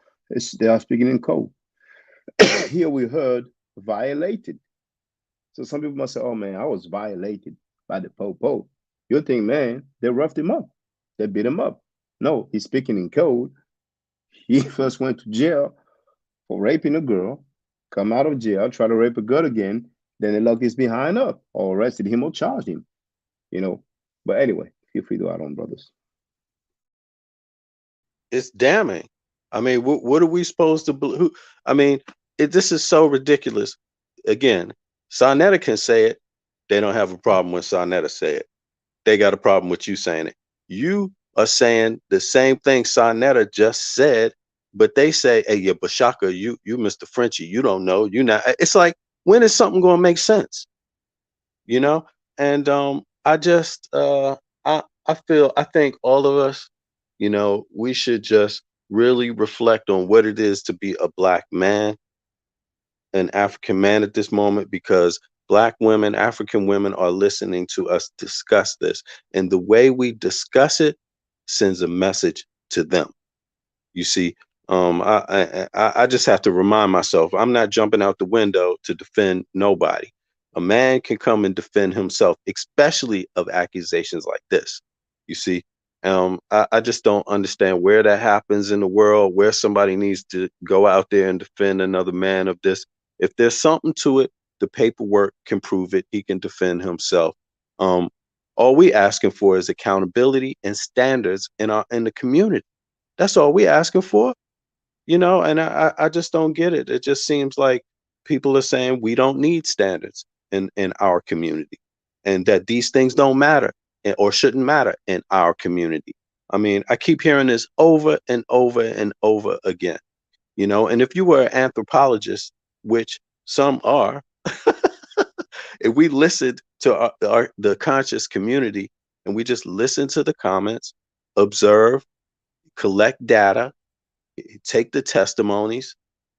They are speaking in code. Here we heard violated. So some people must say, oh man, I was violated by the Pope. You think, man, they roughed him up. They beat him up. No, he's speaking in code. He first went to jail for raping a girl, come out of jail, try to rape a girl again, then they locked his behind up or arrested him or charged him, But anyway, feel free to add on, brothers. It's damning. I mean, what are we supposed to believe? This is so ridiculous. Again, Sarnetta can say it. They don't have a problem when Sarnetta say it. They got a problem with you saying it. You are saying the same thing Sarnetta just said, but they say, hey, yeah, Bashaka, you Mr. Frenchie, you don't know. You not. It's like, when is something going to make sense? And I just, I think all of us, we should just really reflect on what it is to be a Black man, an African man at this moment, because Black women, African women are listening to us discuss this. And the way we discuss it sends a message to them. You see, I just have to remind myself, I'm not jumping out the window to defend nobody. A man can come and defend himself, especially of accusations like this. You see, I just don't understand where that happens in the world, where somebody needs to go out there and defend another man of this. If there's something to it, the paperwork can prove it. He can defend himself. All we asking for is accountability and standards in the community. That's all we asking for, you know. And I just don't get it. It just seems like people are saying we don't need standards in our community, and that these things don't matter or shouldn't matter in our community. I mean, I keep hearing this over and over and over again, you know. And if you were an anthropologist, which some are, if we listened to the conscious community and we just listen to the comments, observe, collect data, take the testimonies,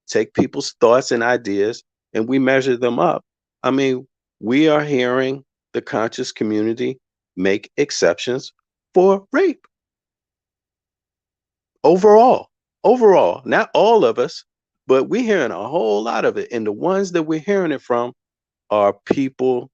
take people's thoughts and ideas, and we measure them up, I mean, we are hearing the conscious community make exceptions for rape. Overall, not all of us, but we're hearing a whole lot of it. And the ones that we're hearing it from are people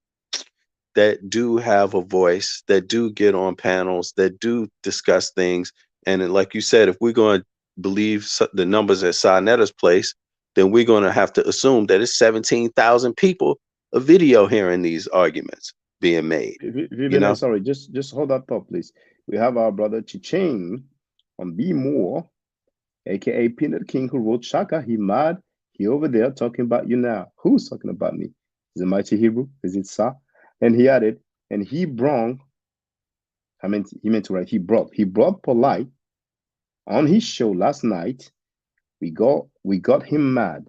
that do have a voice, that do get on panels, that do discuss things. And like you said, if we're going to believe the numbers at Sarnetta's place, then we're going to have to assume that it's 17,000 people a video hearing these arguments being made. You know? Sorry, just hold that thought, please. We have our brother Chicheng on B More, aka Peanut King, who wrote Shaka. He mad. He over there talking about you now. Who's talking about me? Is it Mighty Hebrew? Is it Sa? And he added, and he meant to write, he brought Polite on his show last night. We got him mad.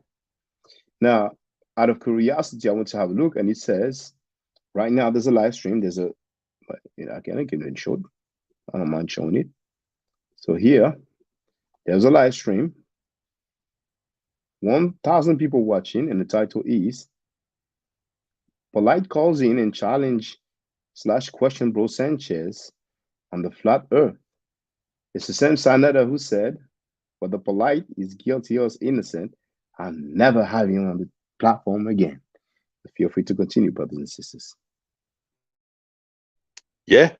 Now, out of curiosity, I want to have a look, and it says, right now there's a live stream. There's a, I can give it short. I don't mind showing it. So here, there's a live stream. 1,000 people watching, and the title is Polite calls in and challenge/question Bro Sanchez on the flat earth. It's the same Sarnetta who said, whether Polite is guilty or is innocent, I'll never have him on the platform again. Feel free to continue, brothers and sisters. Yeah.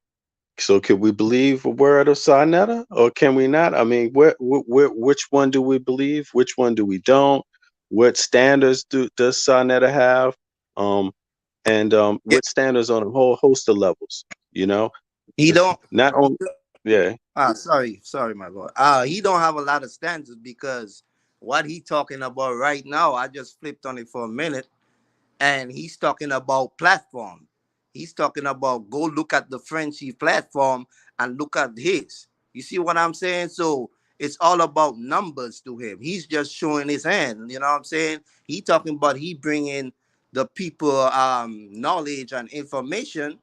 So can we believe a word of Sarnetta, or can we not? I mean, which one do we believe? Which one do we don't? What standards does Sarnetta have? What standards on a whole host of levels, you know? He don't. Not only, yeah. Sorry, my boy. He don't have a lot of standards, because what he talking about right now, I just flipped on it for a minute, and he's talking about platform. He's talking about go look at the Frenchie platform and look at his. You see what I'm saying? So it's all about numbers to him. He's just showing his hand. You know what I'm saying? He talking about he bringing the people knowledge and information.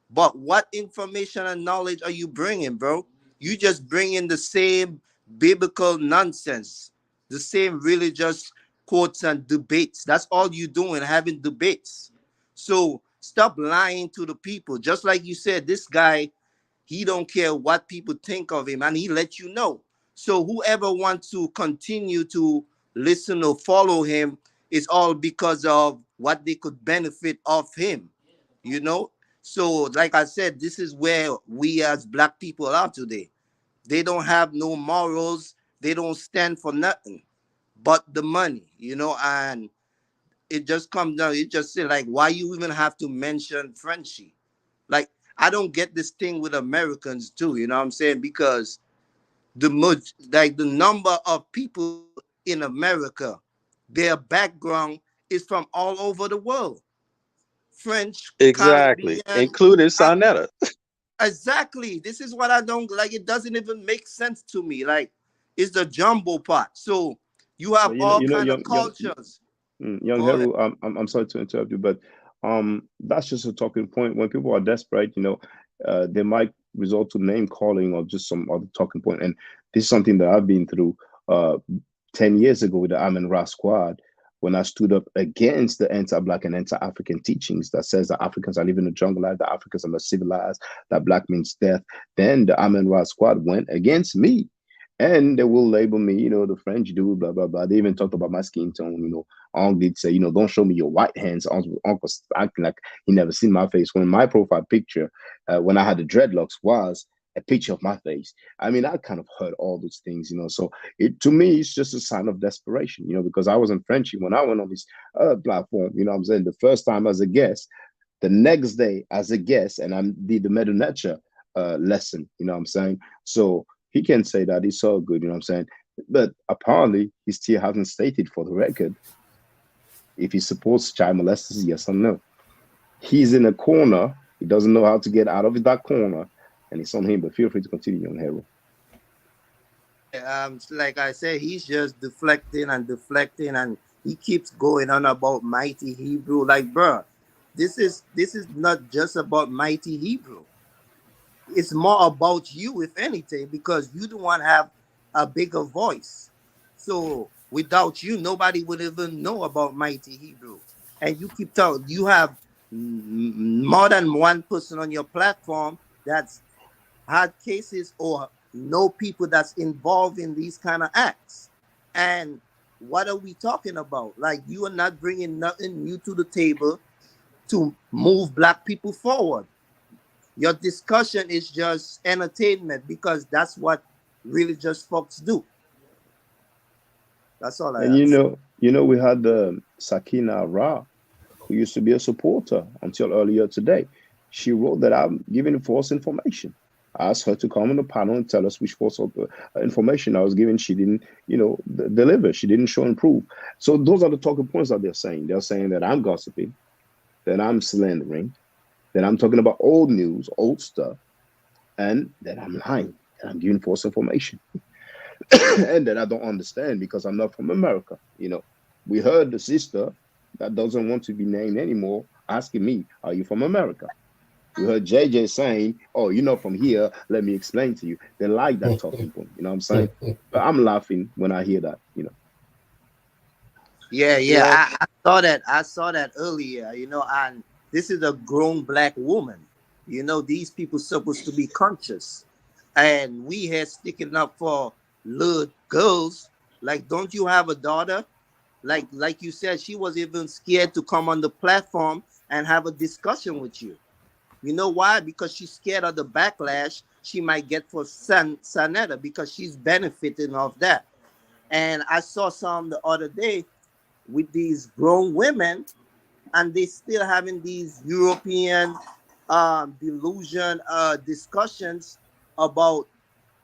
But what information and knowledge are you bringing, bro? You just bringing the same biblical nonsense, the same religious quotes and debates. That's all you doing, having debates. So stop lying to the people. Just like you said, this guy, he don't care what people think of him, and he let you know. So whoever wants to continue to listen or follow him, it's all because of what they could benefit of him, you know? So like I said, this is where we as Black people are today. They don't have no morals. They don't stand for nothing but the money, you know, and it just comes down, it just say, like, why you even have to mention Frenchie? Like, I don't get this thing with Americans too, you know what I'm saying? Because the number of people in America, their background is from all over the world. French, Exactly, Caribbean, including Sarnetta. Exactly. This is what I don't like. It doesn't even make sense to me. Like, it's the jumbo pot. So you have all kind of cultures. Young Heru, I'm sorry to interrupt you, but that's just a talking point. When people are desperate, you know, they might resort to name calling or just some other talking point. And this is something that I've been through 10 years ago with the Amen Ra Squad, when I stood up against the anti-Black and anti-African teachings that says that Africans are living a jungle life, that Africans are not civilized, that Black means death. Then the Amen Ra Squad went against me. And they will label me, you know, the French dude, blah, blah, blah. They even talked about my skin tone, you know. Ong did say, you know, don't show me your white hands. Uncle acting like he never seen my face. When my profile picture, when I had the dreadlocks, was a picture of my face. I mean, I kind of heard all those things, you know. So to me, it's just a sign of desperation, you know, because I wasn't Frenchy when I went on this platform, you know what I'm saying? The first time as a guest, the next day as a guest, and I did the Medu Nature lesson, you know what I'm saying? So he can say that it's all good, you know what I'm saying? But apparently, he still hasn't stated for the record if he supports child molesters, yes or no. He's in a corner. He doesn't know how to get out of that corner, and it's on him. But feel free to continue on, Harold. Like I said, he's just deflecting, and he keeps going on about Mighty Hebrew. Like, bro, this is not just about Mighty Hebrew. It's more about you, if anything, because you don't want to have a bigger voice. So without you, nobody would even know about Mighty Hebrew. And you keep telling, you have more than one person on your platform that's had cases or know people that's involved in these kind of acts. And what are we talking about? Like, you are not bringing nothing new to the table to move Black people forward. Your discussion is just entertainment, because that's what religious folks do. That's all I And you know, we had Sakina Ra, who used to be a supporter until earlier today. She wrote that I'm giving false information. I asked her to come on the panel and tell us which false information I was giving. She didn't, deliver. She didn't show and prove. So those are the talking points that they're saying. They're saying that I'm gossiping, that I'm slandering, that I'm talking about old news, old stuff, and that I'm lying, that I'm giving false information. And that I don't understand because I'm not from America. We heard the sister that doesn't want to be named anymore asking me, are you from America? We heard JJ saying, oh, you're not from here. Let me explain to you. They like that talking point. You know what I'm saying? But I'm laughing when I hear that, Yeah. I saw that earlier, and this is a grown Black woman. These people supposed to be conscious. And we here sticking up for little girls. Like, don't you have a daughter? Like you said, she was even scared to come on the platform and have a discussion with you. You know why? Because she's scared of the backlash she might get for Sanetta, because she's benefiting off that. And I saw some the other day with these grown women, and they still having these European delusion discussions about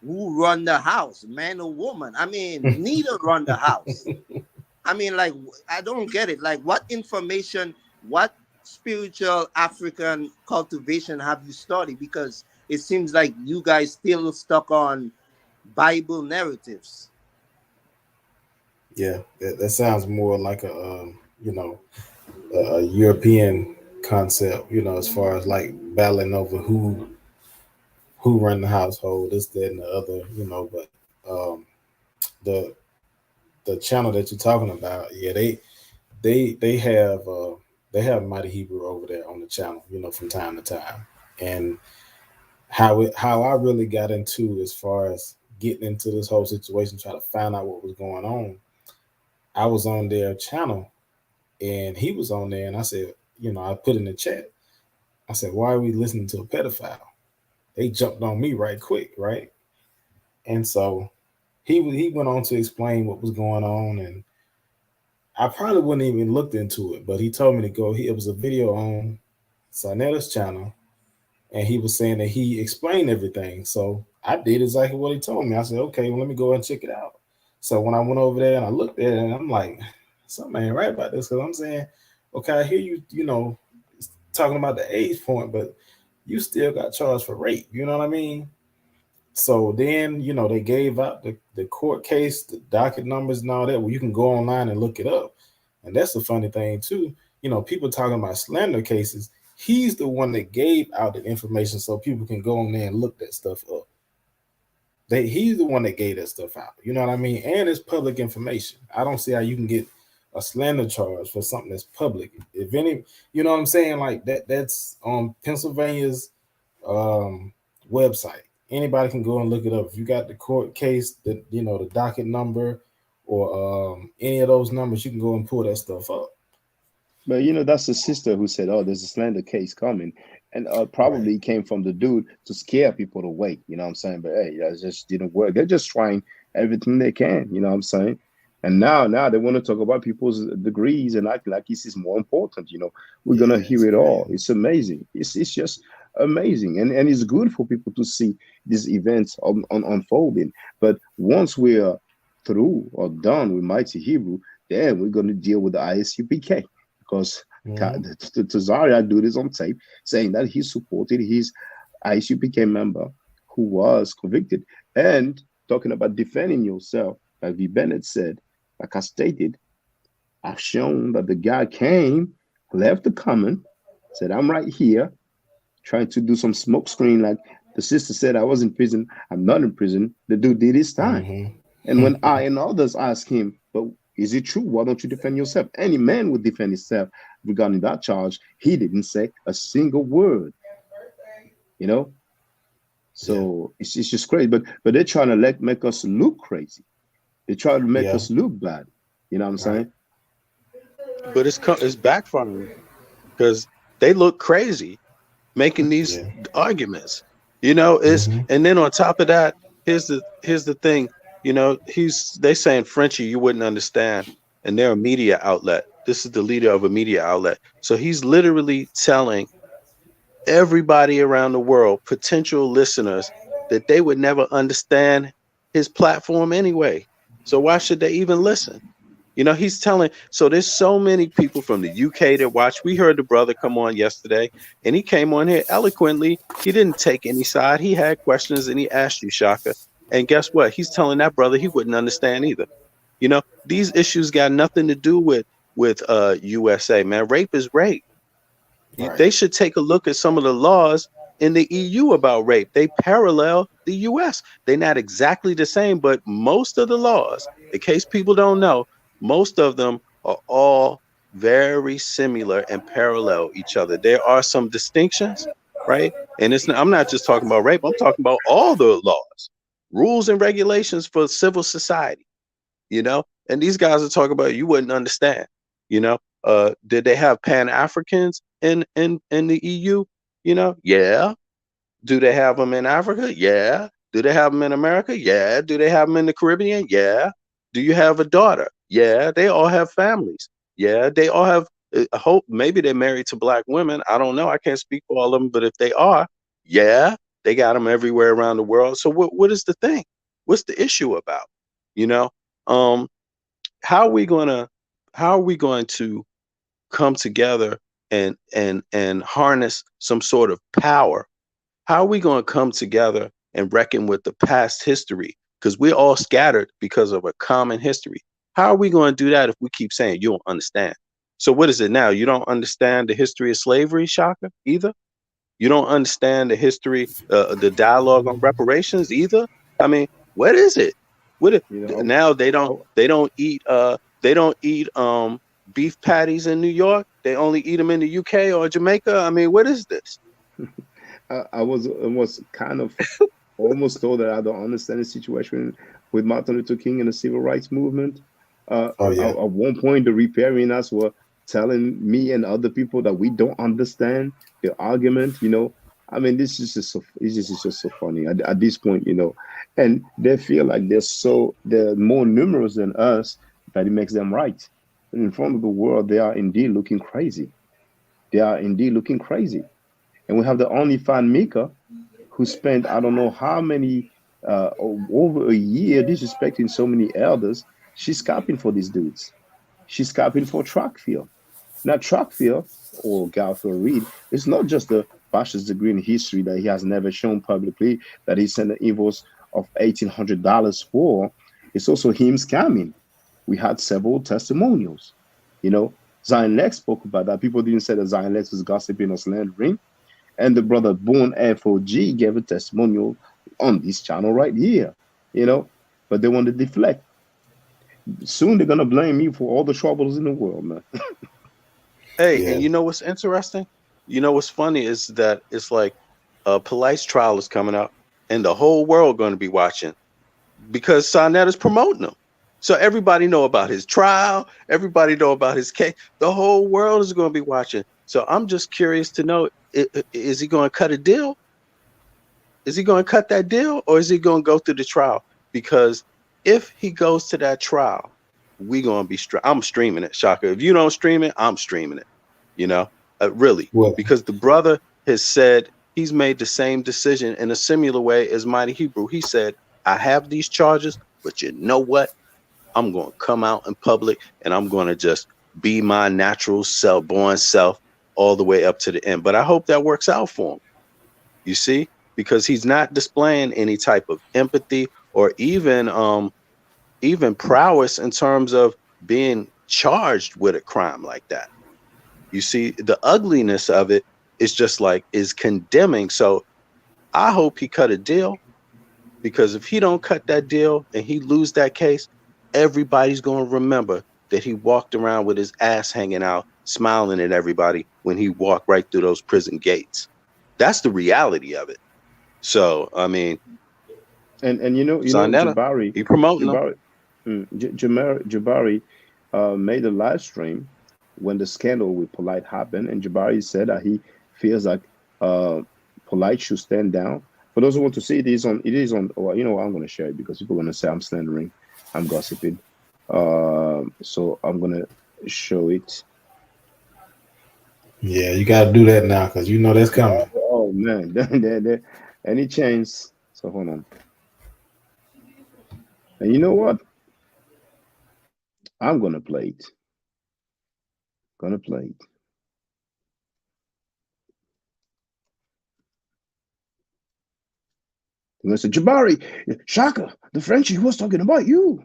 who run the house, man or woman. I mean, neither run the house. I mean, like, I don't get it. Like, what information, what spiritual African cultivation have you studied? Because it seems like you guys still stuck on Bible narratives. Yeah, that sounds more like a European concept, as far as like battling over who run the household, this, that, and the other, but the channel that you're talking about, yeah, they have Mighty Hebrew over there on the channel, from time to time. And how I really got into, as far as getting into this whole situation, trying to find out what was going on, I was on their channel and he was on there, and I said, I put in the chat, I said, why are we listening to a pedophile? They jumped on me right quick, right? And so he went on to explain what was going on, and I probably wouldn't even looked into it, but he told me to go. It was a video on Sanetta's channel, and he was saying that he explained everything. So I did exactly what he told me. I said, okay, well, let me go and check it out. So when I went over there and I looked at it, and I'm like, something ain't right about this, because I'm saying, okay, I hear you, talking about the age point, but you still got charged for rape. You know what I mean? So then, they gave out the court case, the docket numbers and all that. Well, you can go online and look it up. And that's the funny thing too. People talking about slander cases. He's the one that gave out the information so people can go on there and look that stuff up. He's the one that gave that stuff out. You know what I mean? And it's public information. I don't see how you can get a slander charge for something that's public. If any, you know what I'm saying? Like that's on Pennsylvania's website. Anybody can go and look it up. If you got the court case, the docket number, or any of those numbers, you can go and pull that stuff up. But that's the sister who said, oh, there's a slander case coming. And probably came from the dude to scare people away. You know what I'm saying? But hey, that just didn't work. They're just trying everything they can. You know what I'm saying? And now they want to talk about people's degrees and act like this is more important. We're gonna hear it all. It's amazing. It's just amazing, and it's good for people to see these events unfolding. But once we're through or done with Mighty Hebrew, then we're gonna deal with the ISUPK, because Tazariak do this on tape saying that he supported his ISUPK member who was convicted, and talking about defending yourself, like V. Bennett said. Like I stated, I've shown that the guy came, left the comment, said, I'm right here, trying to do some smoke screen. Like the sister said, I was in prison. I'm not in prison. The dude did his time. And when I and others ask him, but is it true? Why don't you defend yourself? Any man would defend himself regarding that charge. He didn't say a single word. So it's just crazy. But they're trying to make us look crazy. They try to make us look bad. You know what I'm saying? But it's backfiring, because they look crazy making these arguments. And then on top of that, here's the thing. They saying Frenchie, you wouldn't understand, and they're a media outlet. This is the leader of a media outlet. So he's literally telling everybody around the world, potential listeners, that they would never understand his platform anyway. So why should they even listen? He's telling. So there's so many people from the UK that watch. We heard the brother come on yesterday, and he came on here eloquently. He didn't take any side. He had questions, and he asked you, Shaka. And guess what? He's telling that brother he wouldn't understand either. These issues got nothing to do with USA, man. Rape is rape. Right. They should take a look at some of the laws in the EU about rape. They parallel the US. They're not exactly the same, but most of the laws, in case people don't know, most of them are all very similar and parallel each other. There are some distinctions, right? And I'm not just talking about rape. I'm talking about all the laws, rules and regulations for civil society, And these guys are talking about, you wouldn't understand, Did they have Pan-Africans in the EU? Yeah. Do they have them in Africa? Yeah. Do they have them in America? Yeah. Do they have them in the Caribbean? Yeah. Do you have a daughter? Yeah. They all have families. Yeah. They all have, I hope maybe they're married to black women. I don't know. I can't speak for all of them, but if they are, yeah, they got them everywhere around the world. So what is the thing? What's the issue about? How are we going to come together and harness some sort of power? How are we going to come together and reckon with the past history? Because we're all scattered because of a common history. How are we going to do that if we keep saying you don't understand? So what is it now? You don't understand the history of slavery, Shaka, either? You don't understand the history, the dialogue on reparations either? I mean, what is it? Now they don't eat beef patties in New York. They only eat them in the UK or Jamaica. I mean, what is this? I was kind of almost told that I don't understand the situation with Martin Luther King and the civil rights movement. At one point, the riparians were telling me and other people that we don't understand the argument. I mean, this is just so funny at this point, and they feel like they're more numerous than us, that it makes them right. And in front of the world, they are indeed looking crazy. And we have the only fan Mika, who spent I don't know how many over a year disrespecting so many elders. She's capping for these dudes. She's capping for Trackfield. Now Trackfield or Garfield Reed is not just a bachelor's degree in history that he has never shown publicly that he sent the invoice of $1,800 for. It's also him scamming. We had several testimonials. Zion Lex spoke about that. People didn't say that Zion Lex was gossiping or slandering. And the brother Born FOG gave a testimonial on this channel right here, but they want to deflect. Soon they're going to blame me for all the troubles in the world, man. Hey, and you know what's interesting? What's funny is that it's like Police's trial is coming up and the whole world going to be watching because Sonnet is promoting him. So everybody know about his trial. Everybody know about his case. The whole world is going to be watching. So I'm just curious to know, is he going to cut a deal? Is he going to cut that deal, or is he going to go through the trial? Because if he goes to that trial, we gonna be I'm streaming it, Shaka. If you don't stream it, I'm streaming it. You know, really, because the brother has said he's made the same decision in a similar way as Mighty Hebrew. He said, I have these charges, but you know what? I'm going to come out in public and I'm going to just be my natural self, born self, all the way up to the end. But I hope that works out for him. You see, because he's not displaying any type of empathy or even prowess in terms of being charged with a crime like that. You see, the ugliness of it is condemning. So I hope he cut a deal, because if he don't cut that deal and he lose that case, everybody's going to remember that he walked around with his ass hanging out, smiling at everybody when he walked right through those prison gates. That's the reality of it. So, I mean, and you know, Jabari, he promoting Jabari made a live stream when the scandal with Polite happened, and Jabari said that he feels like Polite should stand down. For those who want to see it, it is on. Well, you know, I'm going to share it because people are going to say I'm slandering, I'm gossiping. So I'm going to show it. Yeah, you got to do that now because you know that's coming. Oh man, any chance? So hold on. And you know what? I'm going to play it. I'm going to say, Jabari, Shaka, the Frenchie was talking about you.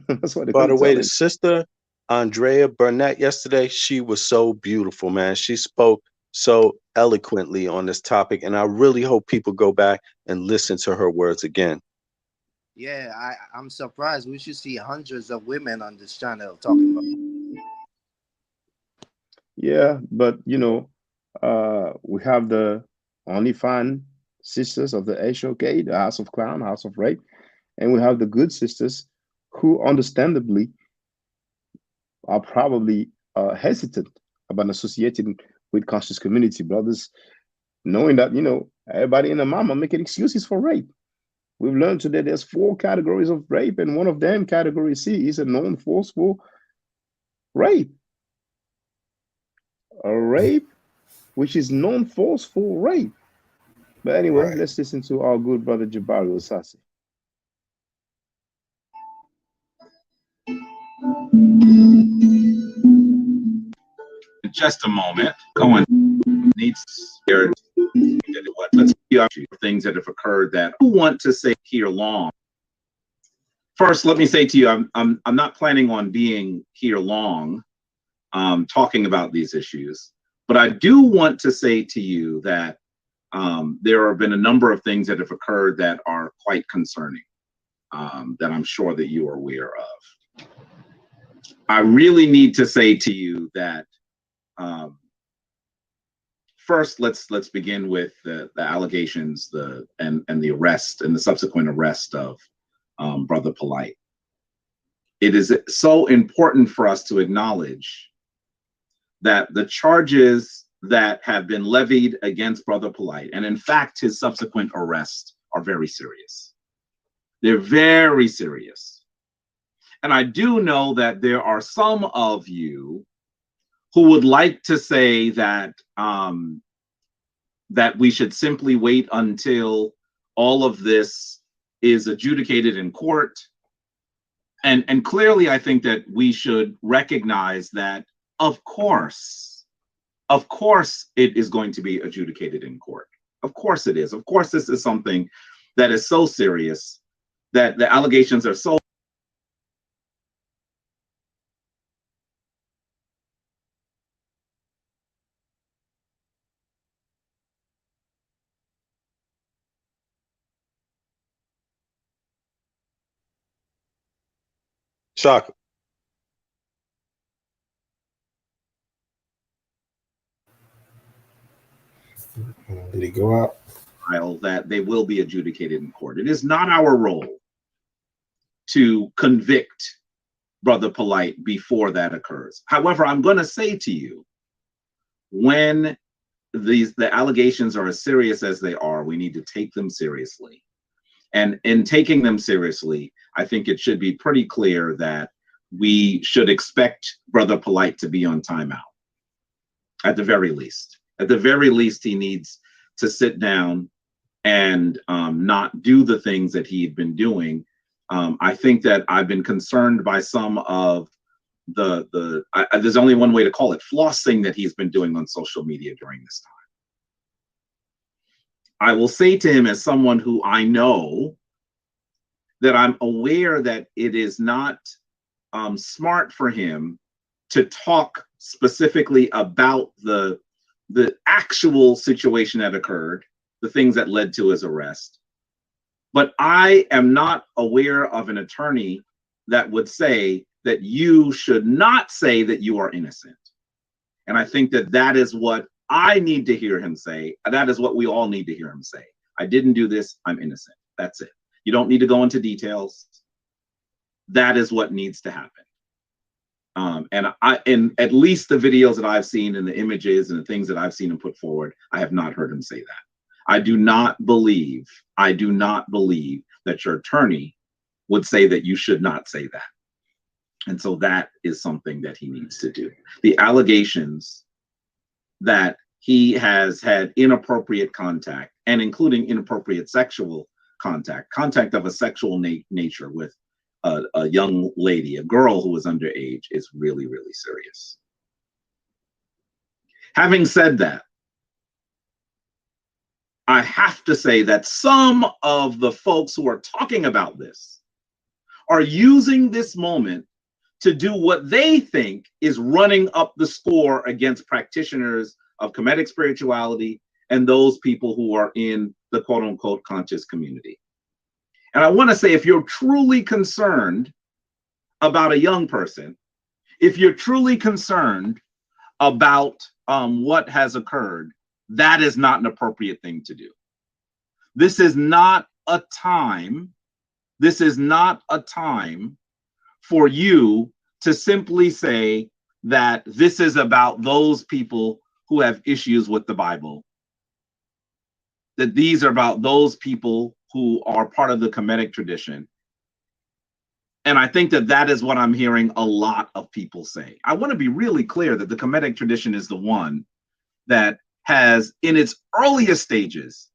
That's what. By the way, the sister Andrea Burnett yesterday, she was so beautiful, man. She spoke so eloquently on this topic, and I really hope people go back and listen to her words again. Yeah, I'm surprised. We should see hundreds of women on this channel talking about it. Yeah, but you know, we have the OnlyFans sisters of the HOK, the House of Clown, House of Rape, and we have the good sisters who understandably are probably hesitant about associating with conscious community brothers, knowing that, you know, everybody and the mama making excuses for rape. We've learned today there's 4 categories of rape, and one of them, category C, is a known forceful rape. A rape which is known forceful rape. But anyway, let's listen to our good brother Jabari Osasi. In just a moment, Cohen needs here. Let's see things that have occurred that I want to say here long. First, let me say to you, I'm not planning on being here long, talking about these issues, but I do want to say to you that there have been a number of things that have occurred that are quite concerning, that I'm sure that you are aware of. I really need to say to you that first, let's begin with the allegations, and the arrest and the subsequent arrest of Brother Polite. It is so important for us to acknowledge that the charges that have been levied against Brother Polite, and in fact his subsequent arrest, are very serious. They're very serious. And I do know that there are some of you who would like to say that that we should simply wait until all of this is adjudicated in court. And clearly, I think that we should recognize that, of course, it is going to be adjudicated in court. Of course it is. Of course, this is something that is so serious, that the allegations are so Shaka. Did he go out? That they will be adjudicated in court. It is not our role to convict Brother Polite before that occurs. However, I'm going to say to you, when the allegations are as serious as they are, we need to take them seriously. And in taking them seriously, I think it should be pretty clear that we should expect Brother Polite to be on timeout. At the very least. At the very least, he needs to sit down and not do the things that he'd been doing. I think that I've been concerned by some of there's only one way to call it, flossing that he's been doing on social media during this time. I will say to him, as someone who I know, that I'm aware that it is not smart for him to talk specifically about the actual situation that occurred, the things that led to his arrest. But I am not aware of an attorney that would say that you should not say that you are innocent. And I think that that is what I need to hear him say. That is what we all need to hear him say. I didn't do this, I'm innocent. That's it. You don't need to go into details. That is what needs to happen. And in at least the videos that I've seen and the images and the things that I've seen him put forward, I have not heard him say that. I do not believe that your attorney would say that you should not say that. And so that is something that he needs to do. The allegations that he has had inappropriate contact, and including inappropriate sexual contact of a sexual nature with a young lady, a girl who was underage, is really, really serious. Having said that, I have to say that some of the folks who are talking about this are using this moment to do what they think is running up the score against practitioners of Kemetic spirituality and those people who are in the quote unquote conscious community. And I want to say, if you're truly concerned about a young person, if you're truly concerned about what has occurred, that is not an appropriate thing to do. This is not a time for you to simply say that this is about those people who have issues with the Bible, that these are about those people who are part of the Kemetic tradition. And I think that that is what I'm hearing a lot of people say. I want to be really clear that the Kemetic tradition is the one that has, in its earliest stages,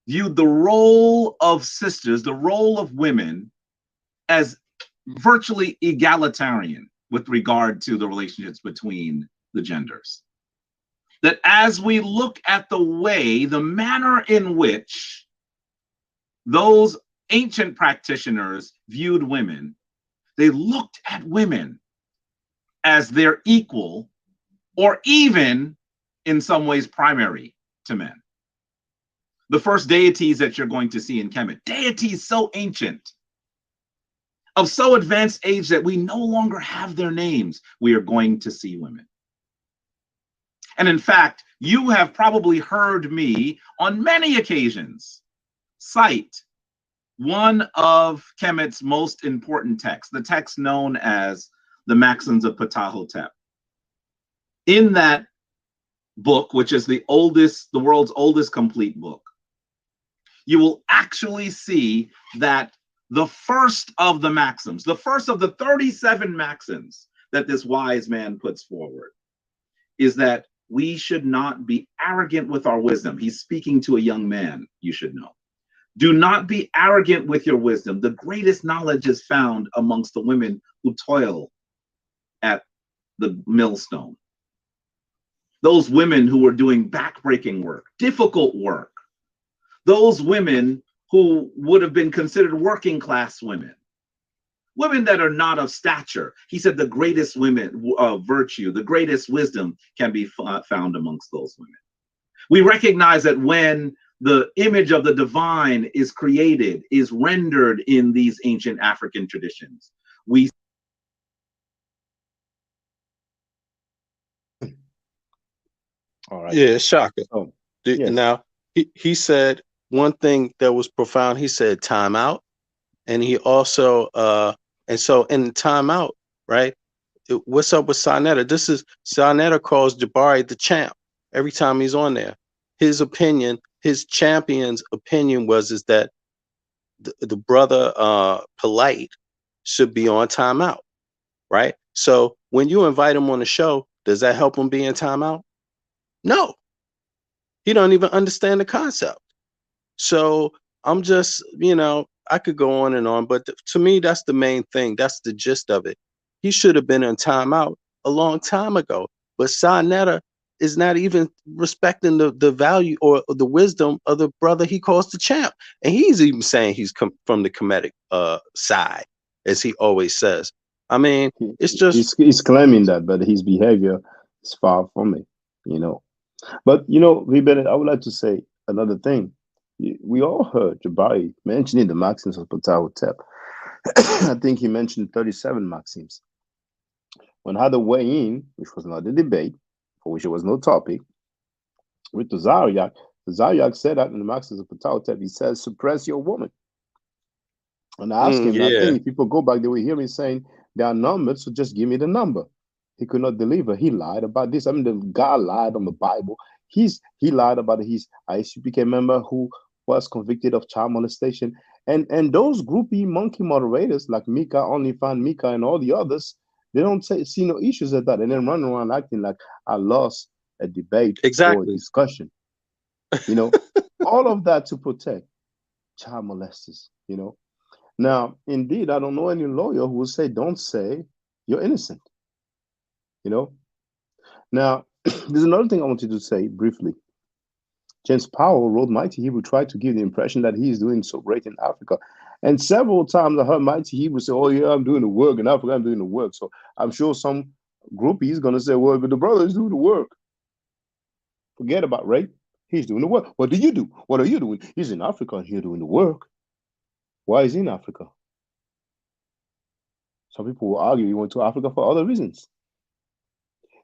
viewed the role of sisters, the role of women, as virtually egalitarian with regard to the relationships between the genders. That as we look at the way, the manner in which those ancient practitioners viewed women, they looked at women as their equal, or even in some ways primary to men. The first deities that you're going to see in Kemet, deities so ancient, of so advanced age that we no longer have their names, we are going to see women. And in fact, you have probably heard me on many occasions cite one of Kemet's most important texts, the text known as the Maxims of Ptahhotep. In that book, which is the world's oldest complete book, you will actually see that the first of the maxims, the first of the 37 maxims that this wise man puts forward, is that we should not be arrogant with our wisdom. He's speaking to a young man, you should know. Do not be arrogant with your wisdom. The greatest knowledge is found amongst the women who toil at the millstone. Those women who are doing backbreaking work, difficult work. Those women who would have been considered working class women. Women that are not of stature. He said the greatest virtue, the greatest wisdom can be found amongst those women. We recognize that when the image of the divine is created, is rendered in these ancient African traditions, we all right. Yeah, Shaka. Yes. Now, he said one thing that was profound. He said time out. And he also, and so in time out, right? What's up with Sarnetta? Sarnetta calls Jabari the champ every time he's on there. His opinion, his champion's opinion is that the brother Polite should be on timeout, right? So when you invite him on the show, does that help him be in timeout? No. He don't even understand the concept. So I'm just, I could go on and on, but to me, that's the main thing. That's the gist of it. He should have been in timeout a long time ago. But Sarnetta is not even respecting the value or the wisdom of the brother he calls the champ. And he's even saying he's from the comedic side, as he always says. I mean, it's just... He's claiming that, but his behavior is far from it, But, V. Bennett, I would like to say another thing. We all heard Jabari mentioning the maxims of Ptah-hotep. I think he mentioned 37 maxims. When had a weigh-in, which was not a debate, for which it was no topic, with the Zaryak said that in the maxims of Ptah-hotep, he says, suppress your woman. And I asked him, I think if people go back, they will hear me saying, they are numbered, so just give me the number. He could not deliver. He lied about this. I mean, the guy lied on the Bible. He lied about his ISUPK member who was convicted of child molestation. And those groupie monkey moderators like Mika, OnlyFans Mika, and all the others, they don't see no issues at that, and then run around acting like I lost a debate or a discussion. All of that to protect child molesters. Now, indeed, I don't know any lawyer who will say, don't say you're innocent. Now, there's another thing I wanted to say briefly. James Powell wrote Mighty Hebrew, tried to give the impression that he is doing so great in Africa. And several times I heard Mighty Hebrew say, oh, yeah, I'm doing the work in Africa, I'm doing the work. So I'm sure some groupie is going to say, well, but the brother is doing the work. Forget about rape. He's doing the work. What do you do? What are you doing? He's in Africa and you're doing the work. Why is he in Africa? Some people will argue he went to Africa for other reasons.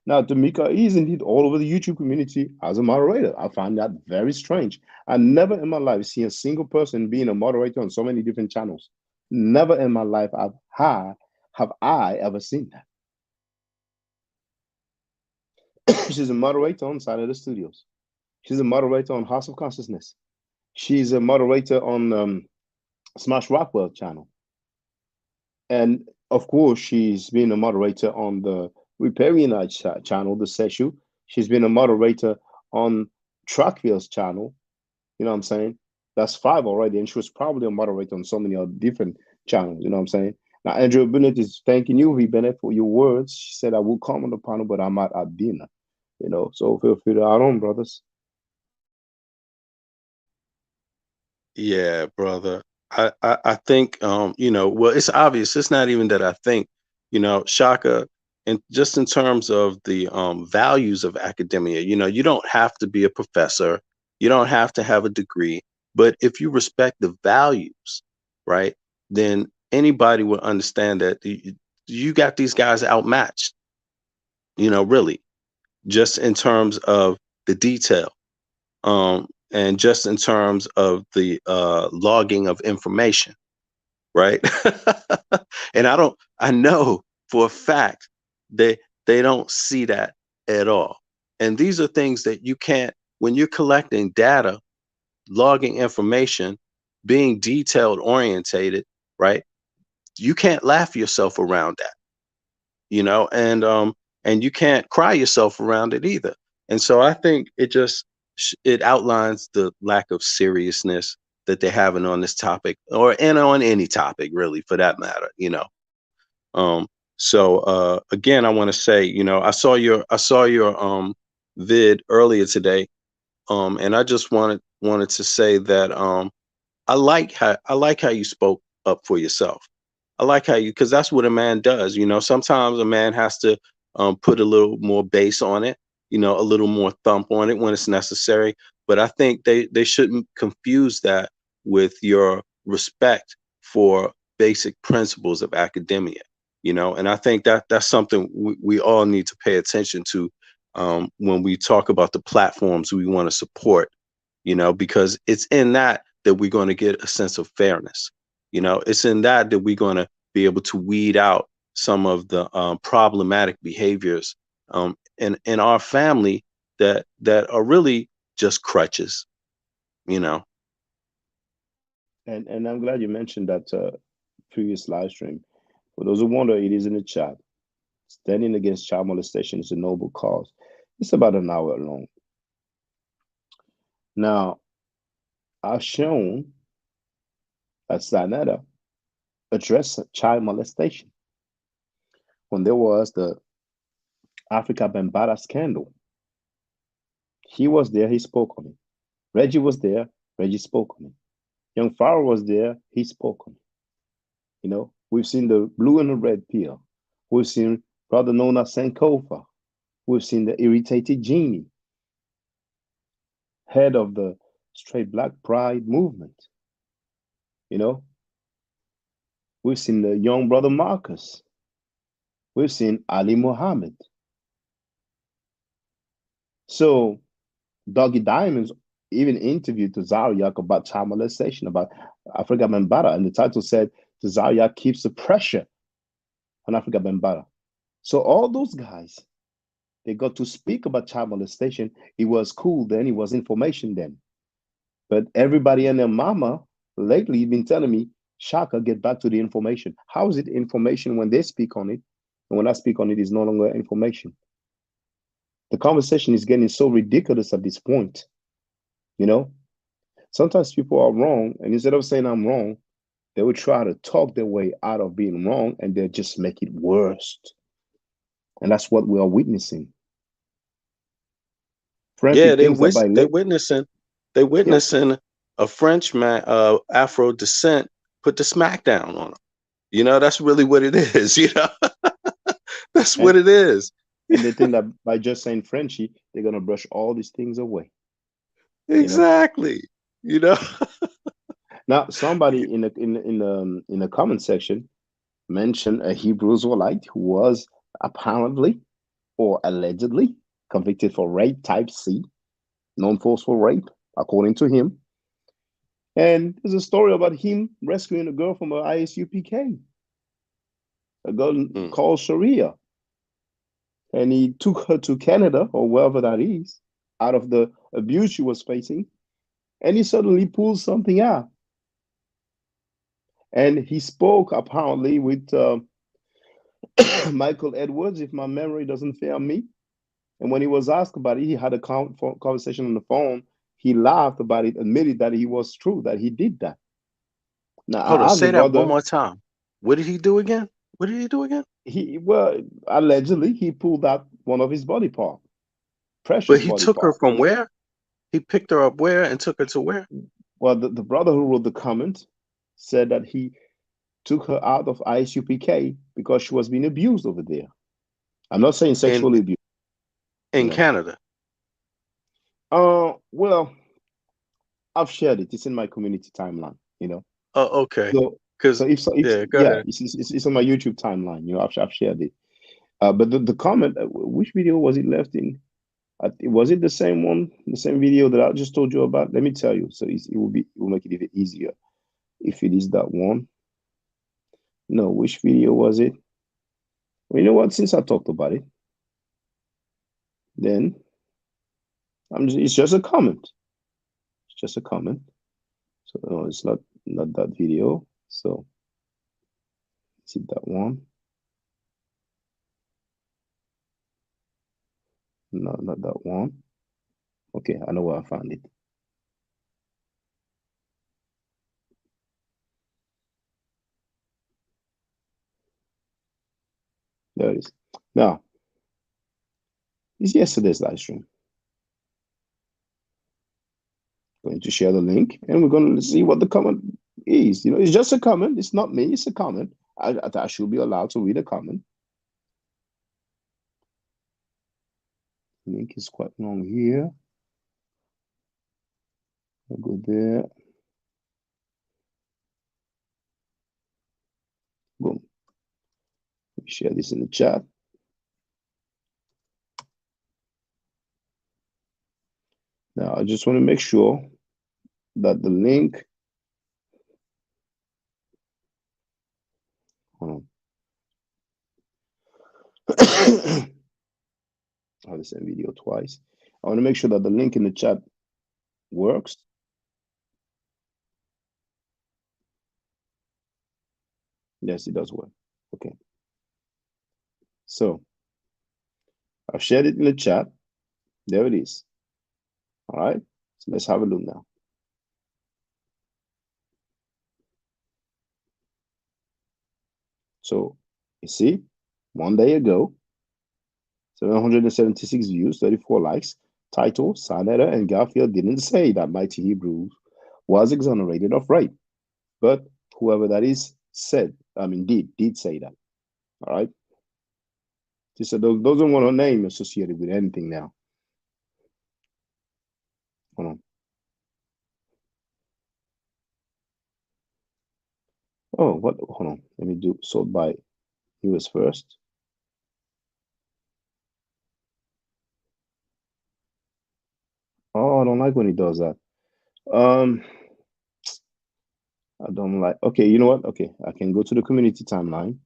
Now, Tamika is indeed all over the YouTube community as a moderator. I find that very strange. I never in my life seen a single person being a moderator on so many different channels. Never in my life have I ever seen that. She's a moderator on Side of the Studios. She's a moderator on House of Consciousness. She's a moderator on Smash Rockwell channel. And of course, she's been a moderator on the Riparianite channel, the Seshu. She's been a moderator on Trackville's channel. You know what I'm saying? That's 5 already. And she was probably a moderator on so many other different channels. You know what I'm saying? Now, Andrew Bennett is thanking you, V. Bennett, for your words. She said, I will come on the panel, but I'm at dinner. So feel free to add on, brothers. Yeah, brother. I think, well, it's obvious. It's not even that I think, Shaka, and just in terms of the values of academia, you don't have to be a professor. You don't have to have a degree. But if you respect the values, right, then anybody will understand that you got these guys outmatched, really, just in terms of the detail. And just in terms of the logging of information, right? And I know for a fact they don't see that at all. And these are things that you can't, when you're collecting data, logging information, being detailed orientated, right? You can't laugh yourself around that, and you can't cry yourself around it either. And so I think it outlines the lack of seriousness that they're having on this topic, and on any topic, really, for that matter. So again, I want to say, I saw your vid earlier today, and I just wanted to say that I like how you spoke up for yourself. I like how because that's what a man does. Sometimes a man has to put a little more bass on it. A little more thump on it when it's necessary. But I think they shouldn't confuse that with your respect for basic principles of academia, and I think that's something we all need to pay attention to when we talk about the platforms we want to support, because it's in that we're going to get a sense of fairness. It's in that we're going to be able to weed out some of the problematic behaviors in our family that are really just crutches, And I'm glad you mentioned that previous live stream. For those who wonder, it is in the chat. Standing against child molestation is a noble cause. It's about an hour long. Now, I've shown that Sinetta addressed child molestation when there was the Africa Bambaataa scandal. He was there, he spoke on it. Reggie was there, Reggie spoke on it. Young Pharaoh was there, he spoke on it. You know, we've seen the blue and the red pill. We've seen Brother Nona Sankofa. We've seen the irritated genie, head of the Straight Black Pride movement. You know, we've seen the young brother Marcus. We've seen Ali Muhammad. So Doggy Diamonds even interviewed Tazariak about child molestation, about Africa Bambaataa, and the title said Tazariak keeps the pressure on Africa Bambaataa. So all those guys, they got to speak about child molestation. It was cool then, it was information then. But everybody and their mama lately been telling me, Shaka, get back to the information. How is it information when they speak on it? And when I speak on it, it's no longer information. The conversation is getting so ridiculous at this point. You know, sometimes people are wrong, and instead of saying I'm wrong, they will try to talk their way out of being wrong, and they'll just make it worse. And that's what we are witnessing. Yeah, they're witnessing a Frenchman of Afro descent put the smackdown on him. You know, that's really what it is. You know, that's what it is. And they think that by just saying Frenchy, they're gonna brush all these things away. Exactly. You know. Now, somebody in the comment section mentioned a Hebrew Israelite who was apparently or allegedly convicted for rape type C, non-forceful rape, according to him. And there's a story about him rescuing a girl from an ISUPK, a girl called Sharia. And he took her to Canada, or wherever that is, out of the abuse she was facing. And he suddenly pulled something out. And he spoke apparently with Michael Edwards, if my memory doesn't fail me. And when he was asked about it, he had a conversation on the phone. He laughed about it, admitted that he was true, that he did that. Now, hold on, say that one more time. What did he do again? What did he do again? Well, allegedly, he pulled out one of his body parts. But he took her from where? He picked her up where and took her to where? Well, the brother who wrote the comment said that he took her out of ISUPK because she was being abused over there. I'm not saying sexually abused. In Canada? Well, I've shared it. It's in my community timeline, you know. Oh, okay. So if go ahead. It's on my YouTube timeline. You know, I've shared it. But the comment, which video was it left in? Was it the same one, the same video that I just told you about? Let me tell you. So it will make it even easier if it is that one. No, which video was it? Well, you know what? Since I talked about it, then it's just a comment. It's just a comment. So no, it's not that video. So is it that one? No, not that one. Okay, I know where I found it. There it is. Now, it's yesterday's live stream. Going to share the link, and we're going to see what the comment is. You know, it's just a comment. It's not me. It's a comment. I should be allowed to read a comment. The link is quite long here. I'll go there. Boom. Share this in the chat. Now, I just want to make sure that the link, hold on. I have the same video twice. I want to make sure that the link in the chat works. Yes, it does work. Okay. So I've shared it in the chat. There it is. All right. So let's have a look now. So you see, 1 day ago, 776 views, 34 likes. Title: Sa Neter and Garfield didn't say that Mighty Hebrews was exonerated of rape, but whoever that is said, did say that. All right. She said those don't want her name associated with anything now. Hold on. Oh, what? Hold on. Let me do sort by US first. Oh, I don't like when he does that. I don't like. Okay, you know what? Okay, I can go to the community timeline.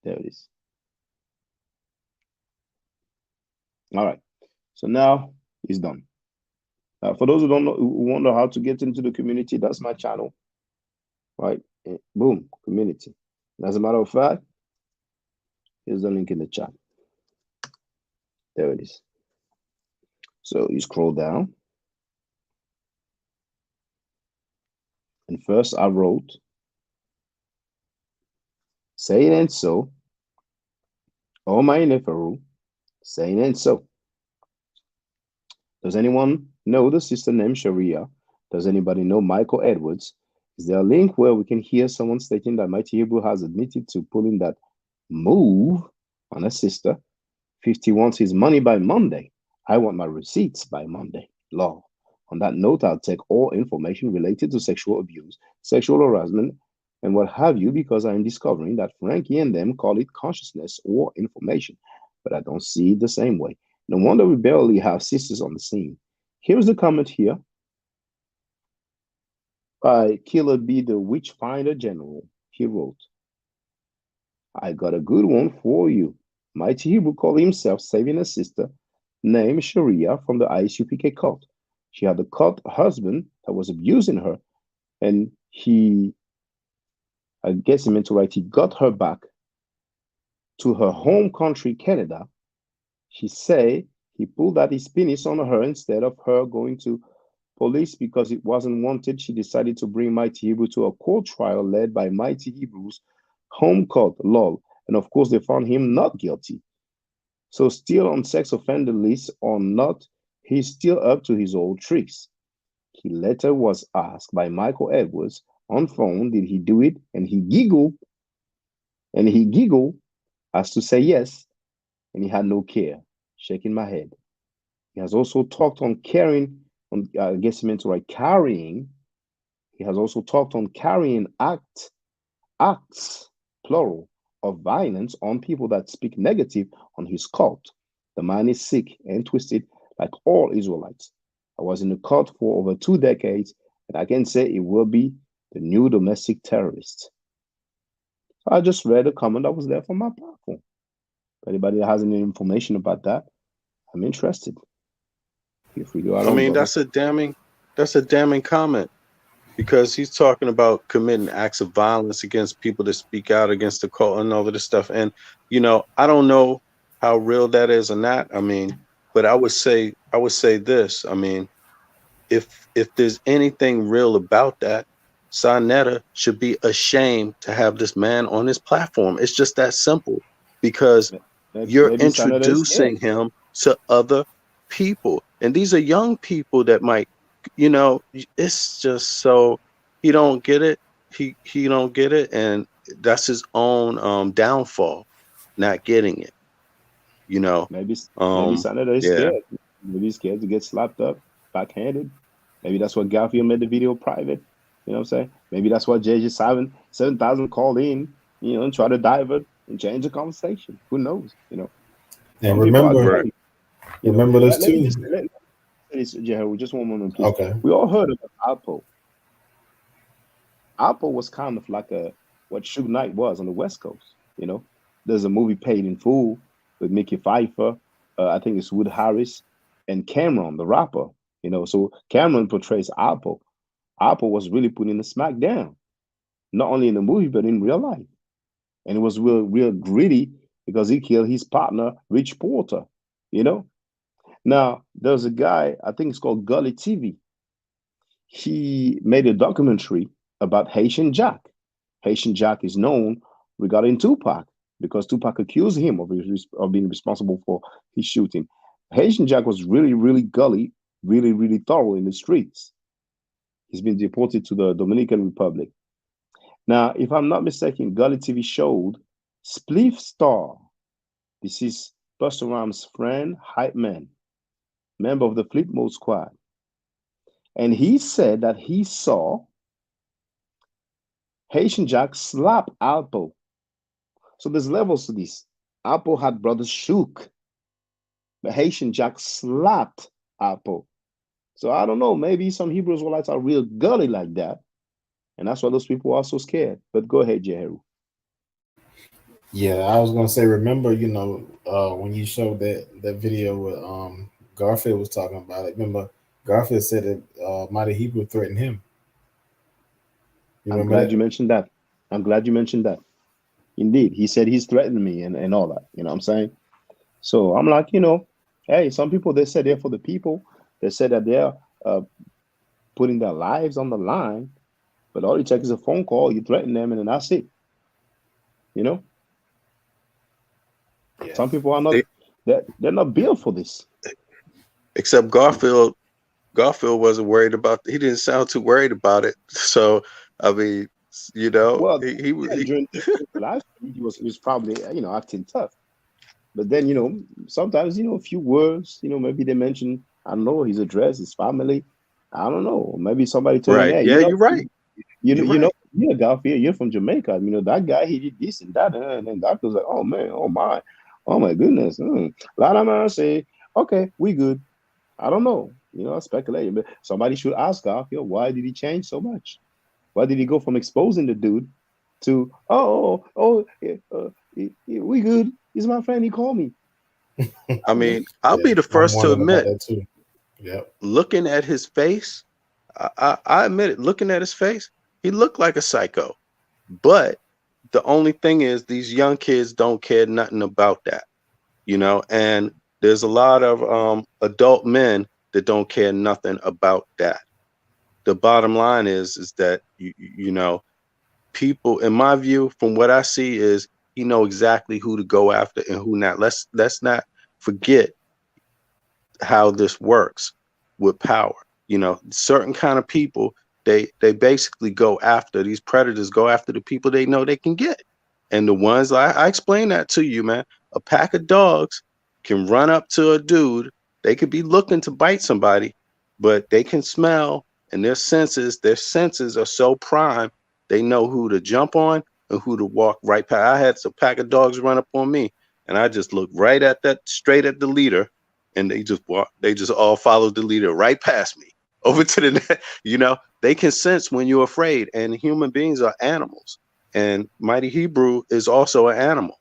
There it is. All right. So now it's done. For those who don't know, who wonder how to get into the community, that's my channel. Right? Boom, community. As a matter of fact, here's the link in the chat. There it is. So you scroll down. And first I wrote, saying and so, oh my Neferu, saying and so. Does anyone know the sister named Sharia? Does anybody know Michael Edwards? Is there a link where we can hear someone stating that Mighty Hebrew has admitted to pulling that move on a sister? 50 wants his money by Monday. I want my receipts by Monday. Law. On that note, I'll take all information related to sexual abuse, sexual harassment, and what have you, because I'm discovering that Frankie and them call it consciousness or information, but I don't see it the same way. No wonder we barely have sisters on the scene. Here's the comment here by Killer B, the Witchfinder General. He wrote, I got a good one for you. Mighty Hebrew called himself saving a sister named Sharia from the ISUPK cult. She had a cult husband that was abusing her, and I guess he meant to write, he got her back to her home country, Canada. She say he pulled out his penis on her instead of her going to police because it wasn't wanted. She decided to bring Mighty Hebrew to a court trial led by Mighty Hebrew's home court, lol. And of course, they found him not guilty. So still on sex offender list or not, he's still up to his old tricks. He later was asked by Michael Edwards on phone, did he do it? And he giggled as to say yes, and he had no care, shaking my head. He has also talked on carrying, I guess he meant to write carrying. He has also talked on carrying acts, plural, of violence on people that speak negative on his cult. The man is sick and twisted like all Israelites. I was in the cult for over 2 decades, and I can say it will be the new domestic terrorist. So I just read a comment that was there from my platform. If anybody has any information about that, I'm interested. Feel free to. I mean, that's a damning comment, because he's talking about committing acts of violence against people that speak out against the cult and all of this stuff. And, you know, I don't know how real that is or not. I mean, but I would say this. I mean, if there's anything real about that, Sa Neter should be ashamed to have this man on his platform. It's just that simple, because you're introducing him to other people. And these are young people that might, you know, it's just so he don't get it. He don't get it. And that's his own downfall, not getting it. You know, maybe Sa Neter is scared. Maybe he's scared to get slapped up, backhanded. Maybe that's what Garfield made the video private. You know what I'm saying? Maybe that's what JJ 7,000 called in, you know, and try to divert and change the conversation. Who knows? You know. And remember this too. Just one moment, please. Okay. We all heard about Alpo. Alpo was kind of like what Suge Knight was on the West Coast. You know, there's a movie Paid in Full with Mickey Pfeiffer. I think it's Wood Harris and Cameron, the rapper. You know, so Cameron portrays Alpo. Apple was really putting the smack down, not only in the movie but in real life, and it was real gritty because he killed his partner, Rich Porter. You know. Now there's a guy, I think it's called Gully TV. He made a documentary about Haitian Jack. Haitian Jack is known regarding Tupac because Tupac accused him of being responsible for his shooting. Haitian Jack was really, really gully, really, really thorough in the streets. He's been deported to the Dominican Republic. Now, if I'm not mistaken, Gully TV showed Spliff Star. This is Busta Rhymes' friend, hype man, member of the Flip Mode Squad. And he said that he saw Haitian Jack slap Alpo. So there's levels to this. Alpo had brothers shook, but Haitian Jack slapped Alpo. So I don't know, maybe some Hebrew Israelites are real gully like that. And that's why those people are so scared. But go ahead, Jehu. Yeah, I was gonna say, remember, you know, when you showed that video with Garfield was talking about it. Remember, Garfield said that Mighty Hebrew threatened him. I'm glad you mentioned that. I'm glad you mentioned that. Indeed, he said he's threatening me and all that. You know what I'm saying? So I'm like, you know, hey, some people, they said they're for the people. They said that they're putting their lives on the line, but all it takes is a phone call. You threaten them, and then that's it. You know? Yeah. Some people are not. They're not built for this. Except Garfield wasn't worried about. He didn't sound too worried about it. So I mean, you know, well, he during the live stream, he was probably, you know, acting tough. But then, you know, sometimes, you know, a few words, you know, maybe they mention, I don't know, his address, his family. I don't know. Maybe somebody told him, hey, yeah, you know, you're right. You know, Garfield, you're from Jamaica. You know, that guy, he did this and that. And then Doctor was like, oh man, oh my goodness. Lot of man say, okay, we good. I don't know. You know, speculating. But somebody should ask Garfield, why did he change so much? Why did he go from exposing the dude to, we good. He's my friend. He called me. I mean, I'll be the first to admit, yep. Looking at his face, I admit it, looking at his face, he looked like a psycho. But the only thing is these young kids don't care nothing about that, you know, and there's a lot of adult men that don't care nothing about that. The bottom line is that, you know, people, in my view, from what I see, is he know exactly who to go after and who not. Let's not forget how this works with power. You know, certain kind of people, they basically go after, these predators go after the people they know they can get. And the ones, I explained that to you, man. A pack of dogs can run up to a dude. They could be looking to bite somebody, but they can smell, and their senses are so prime, they know who to jump on and who to walk right past. I had a pack of dogs run up on me, and I just looked right at that, straight at the leader, and they just all followed the leader right past me over to the net. You know, they can sense when you're afraid, and human beings are animals, and Mighty Hebrew is also an animal,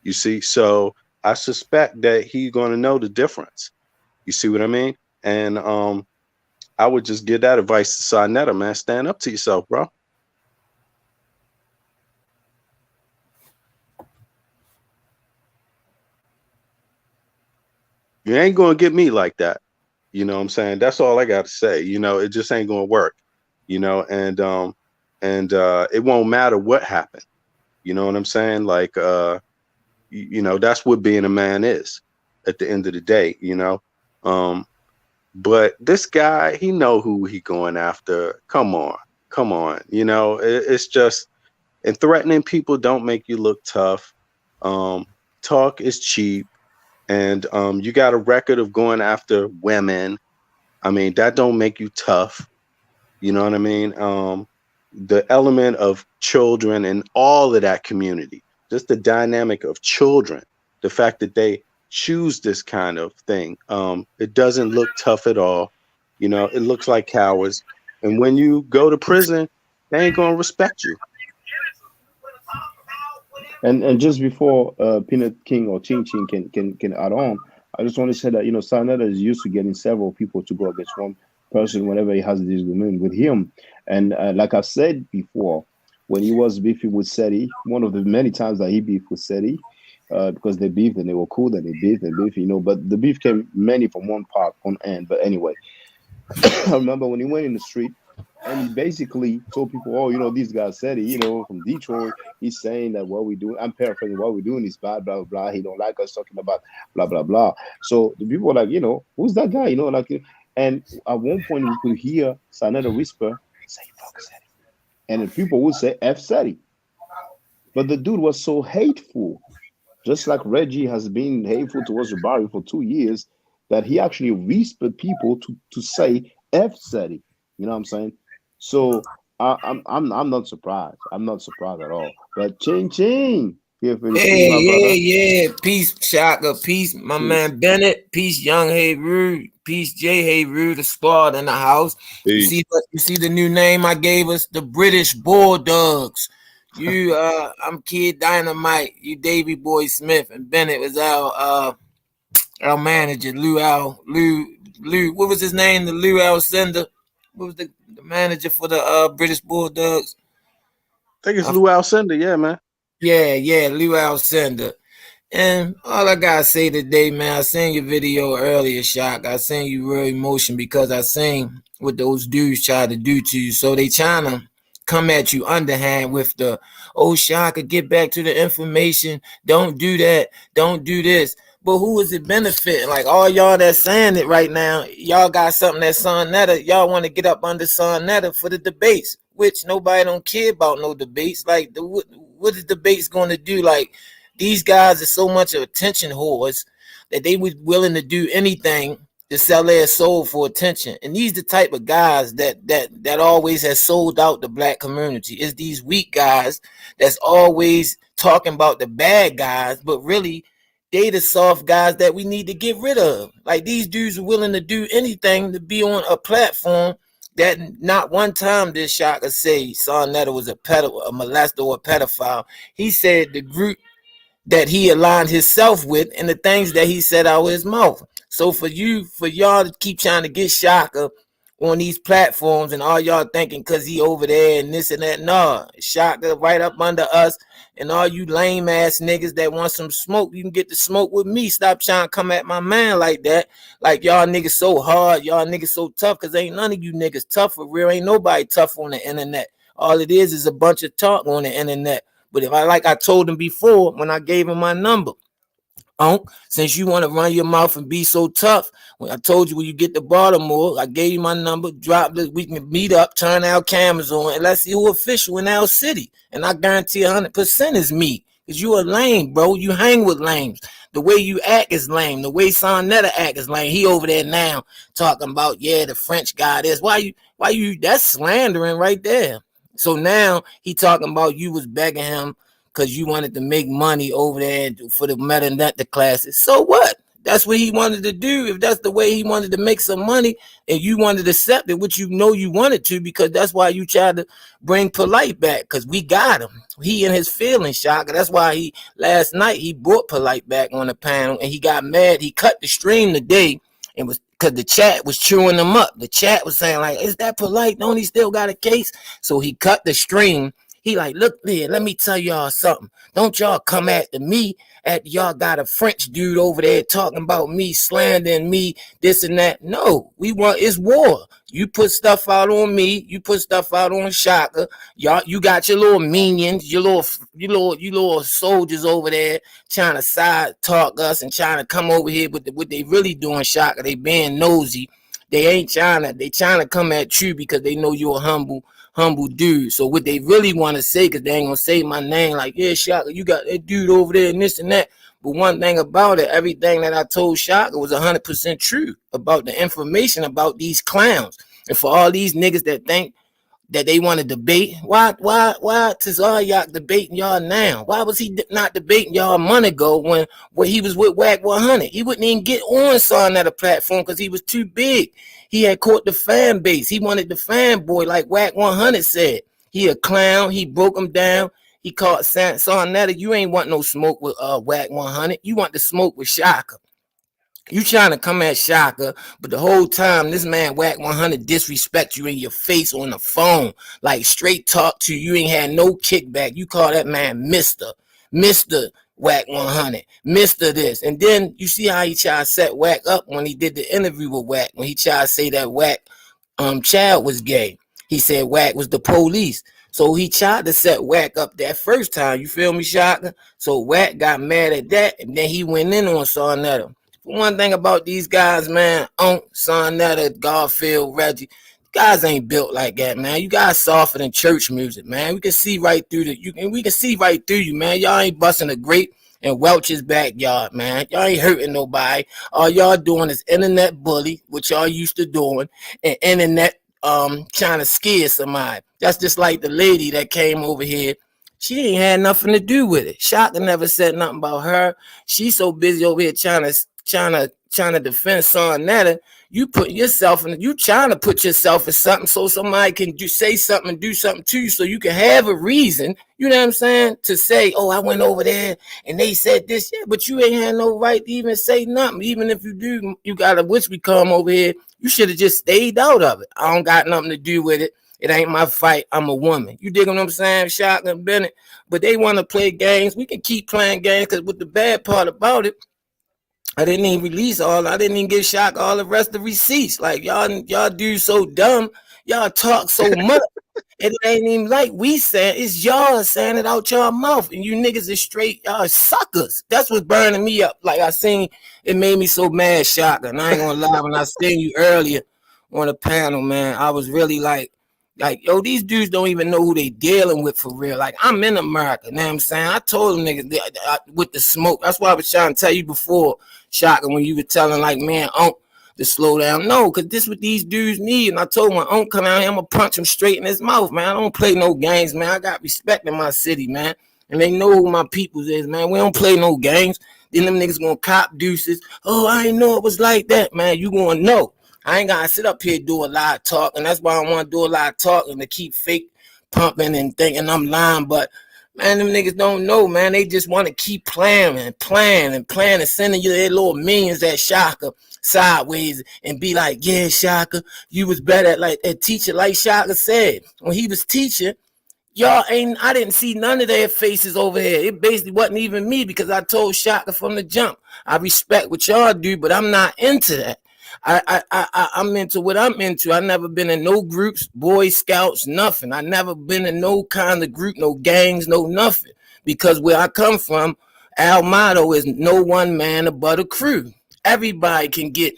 you see. So I suspect that he's going to know the difference. You see what I mean? And I would just give that advice to Sarnetta, man. Stand up to yourself, bro. You ain't going to get me like that. You know what I'm saying? That's all I got to say. You know, it just ain't going to work, you know, and it won't matter what happened. You know what I'm saying? Like, you know, that's what being a man is at the end of the day, you know. But this guy, he know who he going after. Come on. You know, it's just, and threatening people don't make you look tough. Talk is cheap. And you got a record of going after women. I mean, that don't make you tough. You know what I mean? The element of children and all of that community, just the dynamic of children, the fact that they choose this kind of thing. It doesn't look tough at all. You know, it looks like cowards. And when you go to prison, they ain't gonna respect you. And just before Peanut King or Ching Ching can add on, I just want to say that, you know, Sarnetta is used to getting several people to go against person whenever he has a disagreement with him. And like I said before, when he was beefing with Seti, one of the many times that he beefed with Seti, because they beefed and they were cool, and they beefed and beefed, you know, but the beef came mainly from one end. But anyway, I remember when he went in the street and he basically told people, oh, you know, these guys said it, you know, from Detroit, he's saying that what we do, I'm paraphrasing, what we're doing is bad, blah, blah, blah. He don't like us talking about blah, blah, blah. So the people were like, you know, who's that guy? You know, like, and at one point we could hear Sanetta whisper, say fuck Seti. And the people would say F Seti. But the dude was so hateful, just like Reggie has been hateful towards Jabari for 2 years, that he actually whispered people to say F Seti. You know what I'm saying? So I'm not surprised. I'm not surprised at all. But Ching Ching. Yeah. Peace, Shaka. Peace, my man Bennett. Peace, Young Hey Rude. Peace, J Hey Rude, the squad in the house. You see the new name I gave us, the British Bulldogs. You I'm Kid Dynamite, you Davey Boy Smith, and Bennett was our manager, Lou, what was his name? The Lou Alcindor. What was the manager for the British Bulldogs? I think it's Lou Alcindor, yeah, man. Yeah, Lou Alcindor. And all I gotta say today, man, I seen your video earlier, Shock. I seen you real emotion because I seen what those dudes try to do to you. So they trying to come at you underhand with the, oh, Shaka, get back to the information. Don't do that. Don't do this. But who is it benefiting? Like all y'all that's saying it right now, y'all got something that Son Netta, y'all want to get up under Son Netta for the debates, which nobody don't care about no debates. Like what is debates going to do? Like these guys are so much of attention whores that they was willing to do anything to sell their soul for attention. And these the type of guys that always has sold out the black community. It's these weak guys that's always talking about the bad guys, but really they the soft guys that we need to get rid of. Like these dudes are willing to do anything to be on a platform that not one time did Shaka say Son Netta was a molester or a pedophile. He said the group that he aligned himself with and the things that he said out of his mouth. So for y'all to keep trying to get Shaka on these platforms and all y'all thinking because he over there and this and that, no, Shaka right up under us. And all you lame ass niggas that want some smoke, you can get the smoke with me. Stop trying to come at my man like that. Like y'all niggas so hard, y'all niggas so tough, because ain't none of you niggas tough for real. Ain't nobody tough on the internet. All it is a bunch of talk on the internet. But if I told him before when I gave him my number, since you want to run your mouth and be so tough, when I told you when you get to Baltimore, I gave you my number, drop it, we can meet up, turn our cameras on, and let's see who official in our city. And I guarantee 100% is me. Because you a lame, bro. You hang with lames. The way you act is lame. The way Son Netta act is lame. He over there now talking about, yeah, the French guy is. Why you that's slandering right there. So now he talking about you was begging him because you wanted to make money over there for the Meta Netta classes. So what? That's what he wanted to do. If that's the way he wanted to make some money and you wanted to accept it, which you know you wanted to, because that's why you tried to bring Polite back, because we got him. He in his feelings, Shaka. That's why last night he brought Polite back on the panel and he got mad. He cut the stream today and was because the chat was chewing him up. The chat was saying like, is that Polite? Don't he still got a case? So he cut the stream. He like, look there, let me tell y'all something. Don't y'all come after me after y'all got a French dude over there talking about me, slandering me, this and that. No, it's war. You put stuff out on me, you put stuff out on Shaka. Y'all, you got your little minions, your little soldiers over there trying to side talk us and trying to come over here with what they really doing, Shaka. They being nosy. They trying to come at you because they know you're a humble dude. So what they really want to say, because they ain't gonna say my name, like, yeah, Shaka, you got that dude over there and this and that. But one thing about it, everything that I told Shaka was 100% true about the information about these clowns. And for all these niggas that think that they want to debate, why y'all debating y'all now? Why was he not debating y'all a month ago when he was with WAC 100? He wouldn't even get on Son Netta platform because he was too big. He had caught the fan base. He wanted the fanboy, like WAC 100 said. He a clown. He broke him down. He caught Son Netta. You ain't want no smoke with WAC 100. You want the smoke with Shaka. You trying to come at Shaka, but the whole time this man Wack 100 disrespect you in your face on the phone, like straight talk to you. You ain't had no kickback. You call that man Mr. Wack 100, Mr. this. And then you see how he tried to set Wack up when he did the interview with Wack, when he tried to say that Wack child was gay. He said Wack was the police. So he tried to set Wack up that first time. You feel me, Shaka? So Wack got mad at that, and then he went in on Sarnetta. One thing about these guys, man, Sarnetta, Garfield, Reggie, guys ain't built like that, man. You guys softer than church music, man. We can see right through we can see right through you, man. Y'all ain't busting a grape in Welch's backyard, man. Y'all ain't hurting nobody. All y'all doing is internet bully, which y'all used to doing, and internet trying to scare somebody. That's just like the lady that came over here. She ain't had nothing to do with it. Shaka never said nothing about her. She's so busy over here trying to defend Sarnetta. You put yourself in. You trying to put yourself in something so somebody can say something and do something to you, so you can have a reason. You know what I'm saying? To say, oh, I went over there and they said this, yeah, but you ain't had no right to even say nothing. Even if you do, you got a witch we come over here. You should have just stayed out of it. I don't got nothing to do with it. It ain't my fight. I'm a woman. You dig what I'm saying, Shaka and Bennett? But they want to play games. We can keep playing games, because with the bad part about it, I didn't even release I didn't even give Shaka all the rest of the receipts. Like, y'all do so dumb. Y'all talk so much. And it ain't even like we saying, it's y'all saying it out your mouth. And you niggas is straight, y'all suckers. That's what's burning me up. Like I seen, it made me so mad, Shaka. And I ain't gonna lie, when I seen you earlier on the panel, man, I was really like, yo, these dudes don't even know who they dealing with for real. Like, I'm in America, you know what I'm saying? I told them niggas with the smoke. That's why I was trying to tell you before, Shaka, when you were telling, like, man, to slow down. No, because this what these dudes need. And I told my come out here, I'm going to punch him straight in his mouth, man. I don't play no games, man. I got respect in my city, man. And they know who my peoples is, man. We don't play no games. Then them niggas going to cop deuces. Oh, I didn't know it was like that, man. You going to know. I ain't gotta sit up here do a lot of talk, and that's why I want to do a lot of talking, to keep fake pumping and thinking I'm lying. But man, them niggas don't know, man. They just want to keep playing and sending you their little millions at Shaka sideways and be like, yeah, Shaka, you was better at like that teacher, like Shaka said when he was teaching. I didn't see none of their faces over here. It basically wasn't even me, because I told Shaka from the jump, I respect what y'all do, but I'm not into that. I'm into what I'm into. I never been in no groups, Boy Scouts, nothing. I never been in no kind of group, no gangs, no nothing. Because where I come from, our motto is no one man but a crew. Everybody can get,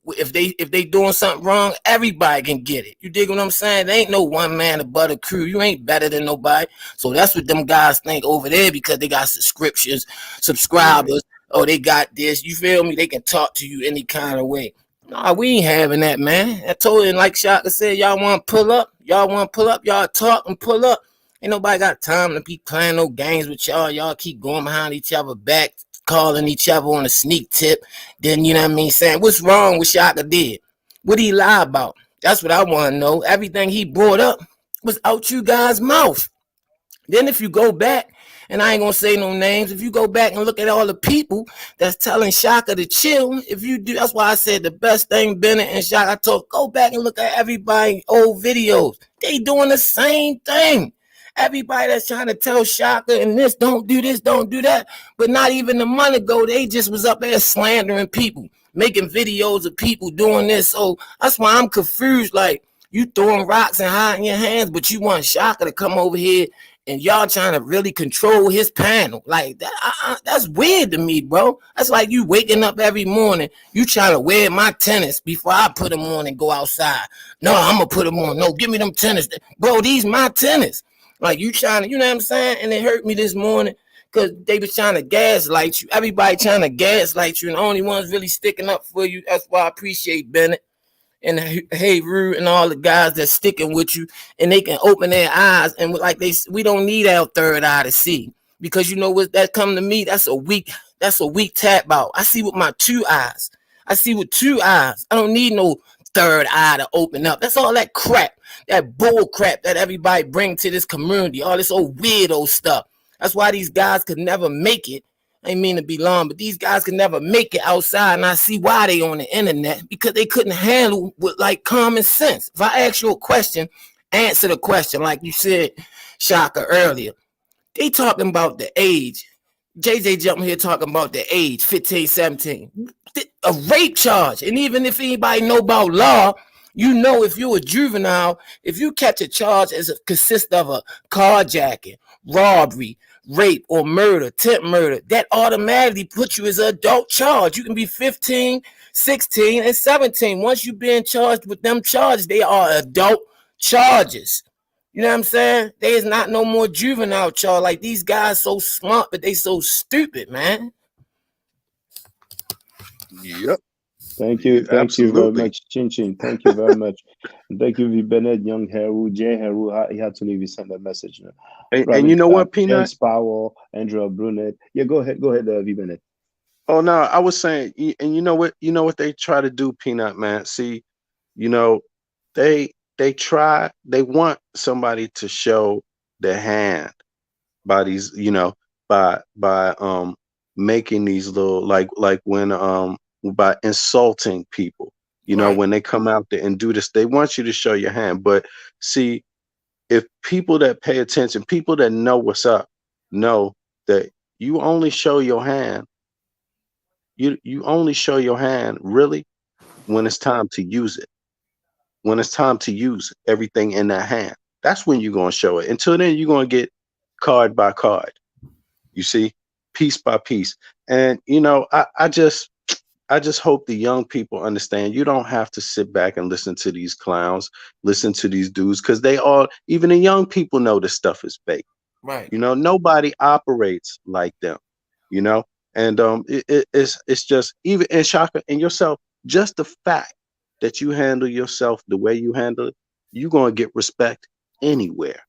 if they doing something wrong, everybody can get it. You dig what I'm saying? There ain't no one man but a crew. You ain't better than nobody. So that's what them guys think over there, because they got subscribers, or they got this. You feel me? They can talk to you any kind of way. Nah, we ain't having that, man. I told you, like Shaka said, y'all want to pull up. Y'all talk and pull up. Ain't nobody got time to be playing no games with y'all. Y'all keep going behind each other back, calling each other on a sneak tip. Then, you know what I mean, saying, what's wrong with Shaka did? What he lie about? That's what I want to know. Everything he brought up was out you guys' mouth. Then if you go back, and I ain't gonna say no names, if you go back and look at all the people that's telling Shaka to chill, if you do, that's why I said the best thing Bennett and Shaka, I told, go back and look at everybody's old videos. They doing the same thing. Everybody that's trying to tell Shaka and this, don't do that, but not even a month ago, they just was up there slandering people, making videos of people doing this. So that's why I'm confused. Like, you throwing rocks and hiding your hands, but you want Shaka to come over here and y'all trying to really control his panel. Like, that, that's weird to me, bro. That's like you waking up every morning, you trying to wear my tennis before I put them on and go outside. No, I'm going to put them on. No, give me them tennis. Bro, these my tennis. Like, you trying to, you know what I'm saying? And it hurt me this morning because they was trying to gaslight you. Everybody trying to gaslight you, and the only ones really sticking up for you. That's why I appreciate Bennett and Hey Rue and all the guys that's sticking with you, and they can open their eyes, and like we don't need our third eye to see, because you know what that come to me, that's a weak tap out. I see with my two eyes. I see with two eyes. I don't need no third eye to open up. That's all that crap, that bull crap that everybody bring to this community, all this old weirdo stuff. That's why these guys could never make it. I ain't mean to be long, but these guys can never make it outside, and I see why they on the internet, because they couldn't handle with like common sense. If I ask you a question, answer the question, like you said, Shaka, earlier. They talking about the age. JJ jumping here talking about the age, 15, 17. A rape charge. And even if anybody know about law, you know if you're a juvenile, if you catch a charge as it consists of a carjacking, robbery, rape, or murder, attempt murder, that automatically puts you as an adult charge. You can be 15, 16, and 17. Once you've been charged with them charges, they are adult charges. You know what I'm saying? There is not no more juvenile charge. Like, these guys so smart, but they so stupid, man. Yep. Thank you very Absolutely. much, Chin Chin. Thank you very much. And thank you, V. Bennett, Young Heru, Jay Heru. He had to leave. He sent that message. And you know what, Peanut? James Powell, Andrew Brunet. Yeah, go ahead, V. Bennett. Oh no, I was saying, and you know what they try to do, Peanut, man. See, you know, they want somebody to show their hand by these, you know, by making these little like when by insulting people, you know, when they come out there and do this, they want you to show your hand. But see, if people that pay attention, people that know what's up, know that you only show your hand. You only show your hand really when it's time to use it. When it's time to use everything in that hand, that's when you're going to show it. Until then, you're going to get card by card. You see, piece by piece. And, you know, I just hope the young people understand you don't have to sit back and listen to these clowns, listen to these dudes, because even the young people know this stuff is fake. Right. You know, nobody operates like them, you know, and it's just, even in Shaka and yourself, just the fact that you handle yourself the way you handle it, you're going to get respect anywhere.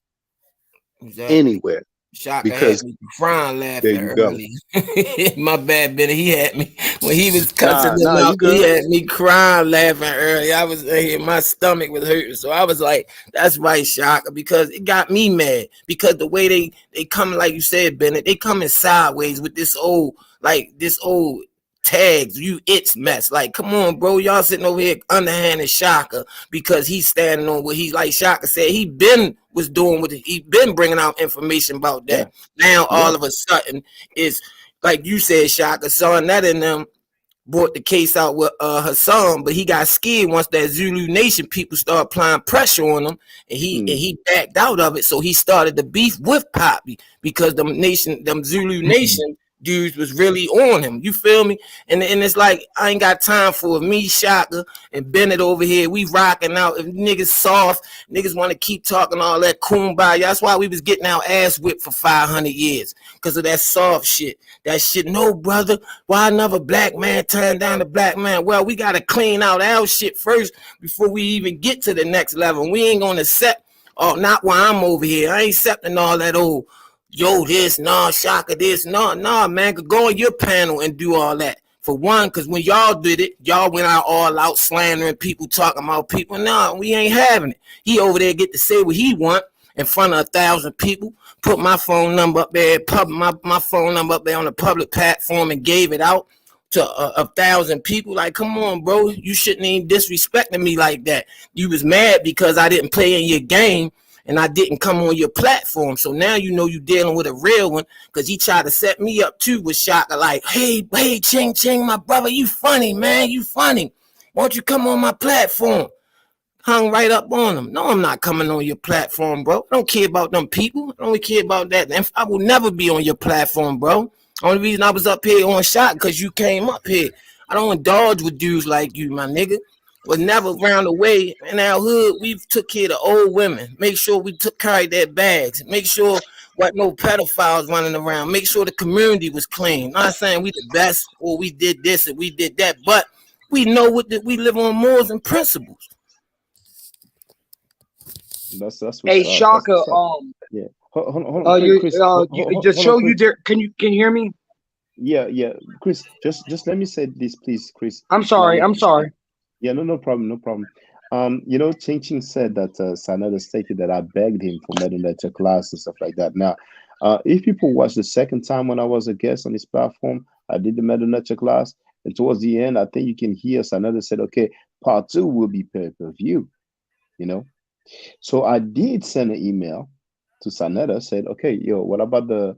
Exactly. Anywhere. Shaka Because had me crying laughing there you go. earlier. My bad, Benny. He had me when he was cussing them you out. He good. had me crying laughing earlier. I was here, my stomach was hurting, so I was like, "That's right, Shaka," because it got me mad. Because the way they come, like you said, Bennett, they coming sideways with this old tags, you it's mess. Like, come on, bro. Y'all sitting over here underhanding Shaka because he's standing on what he's, like Shaka said, he been bringing out information about that. Now all of a sudden is like you said, Shaka, Son that and them brought the case out with Hassan, but he got scared once that Zulu Nation people started applying pressure on him, and he backed out of it. So he started the beef with Poppy because them Zulu Nation dudes was really on him. You feel me? And it's like, I ain't got time for me, Shaka, and Bennett over here. We rocking out. If niggas soft, niggas want to keep talking all that kumbaya. That's why we was getting our ass whipped for 500 years. Because of that soft shit. That shit, no, brother. Why another black man turn down a black man? Well, we got to clean out our shit first before we even get to the next level. We ain't going to accept, not while I'm over here. I ain't accepting all that old, yo, this, nah, Shaka, this, nah, man, go on your panel and do all that. For one, because when y'all did it, y'all went out all out slandering people, talking about people. Nah, we ain't having it. He over there get to say what he want in front of 1,000 people, put my phone number up there, my phone number up there on the public platform and gave it out to 1,000 people. Like, come on, bro, you shouldn't even disrespecting me like that. You was mad because I didn't play in your game and I didn't come on your platform. So now you know you dealing with a real one, because he tried to set me up too with Shaka, like, hey, Ching Ching, my brother, you funny, man, you funny. Why don't you come on my platform? Hung right up on him. No, I'm not coming on your platform, bro. I don't care about them people. I don't care about that. And I will never be on your platform, bro. Only reason I was up here on Shot because you came up here. I don't indulge with dudes like you, my nigga. Was never round the way in our hood. We took care of the old women. Make sure we carried their bags. Make sure what no pedophiles running around. Make sure the community was clean. Not saying we the best or we did this and we did that, but we know we live on morals and principles. That's hey, Shaka. Yeah. Hold on, Chris. Just show you there. Can you hear me? Yeah, Chris. Just let me say this, please, Chris. I'm sorry. Yeah, no problem. You know, Ching Ching said that Sanada stated that I begged him for medical class and stuff like that. Now, If people watch the second time when I was a guest on this platform, I did the Meta Nurture class, and towards the end, I think you can hear Sanetta said, okay, part 2 will be pay-per-view, you know. So I did send an email to Sanetta, said, okay, yo, what about the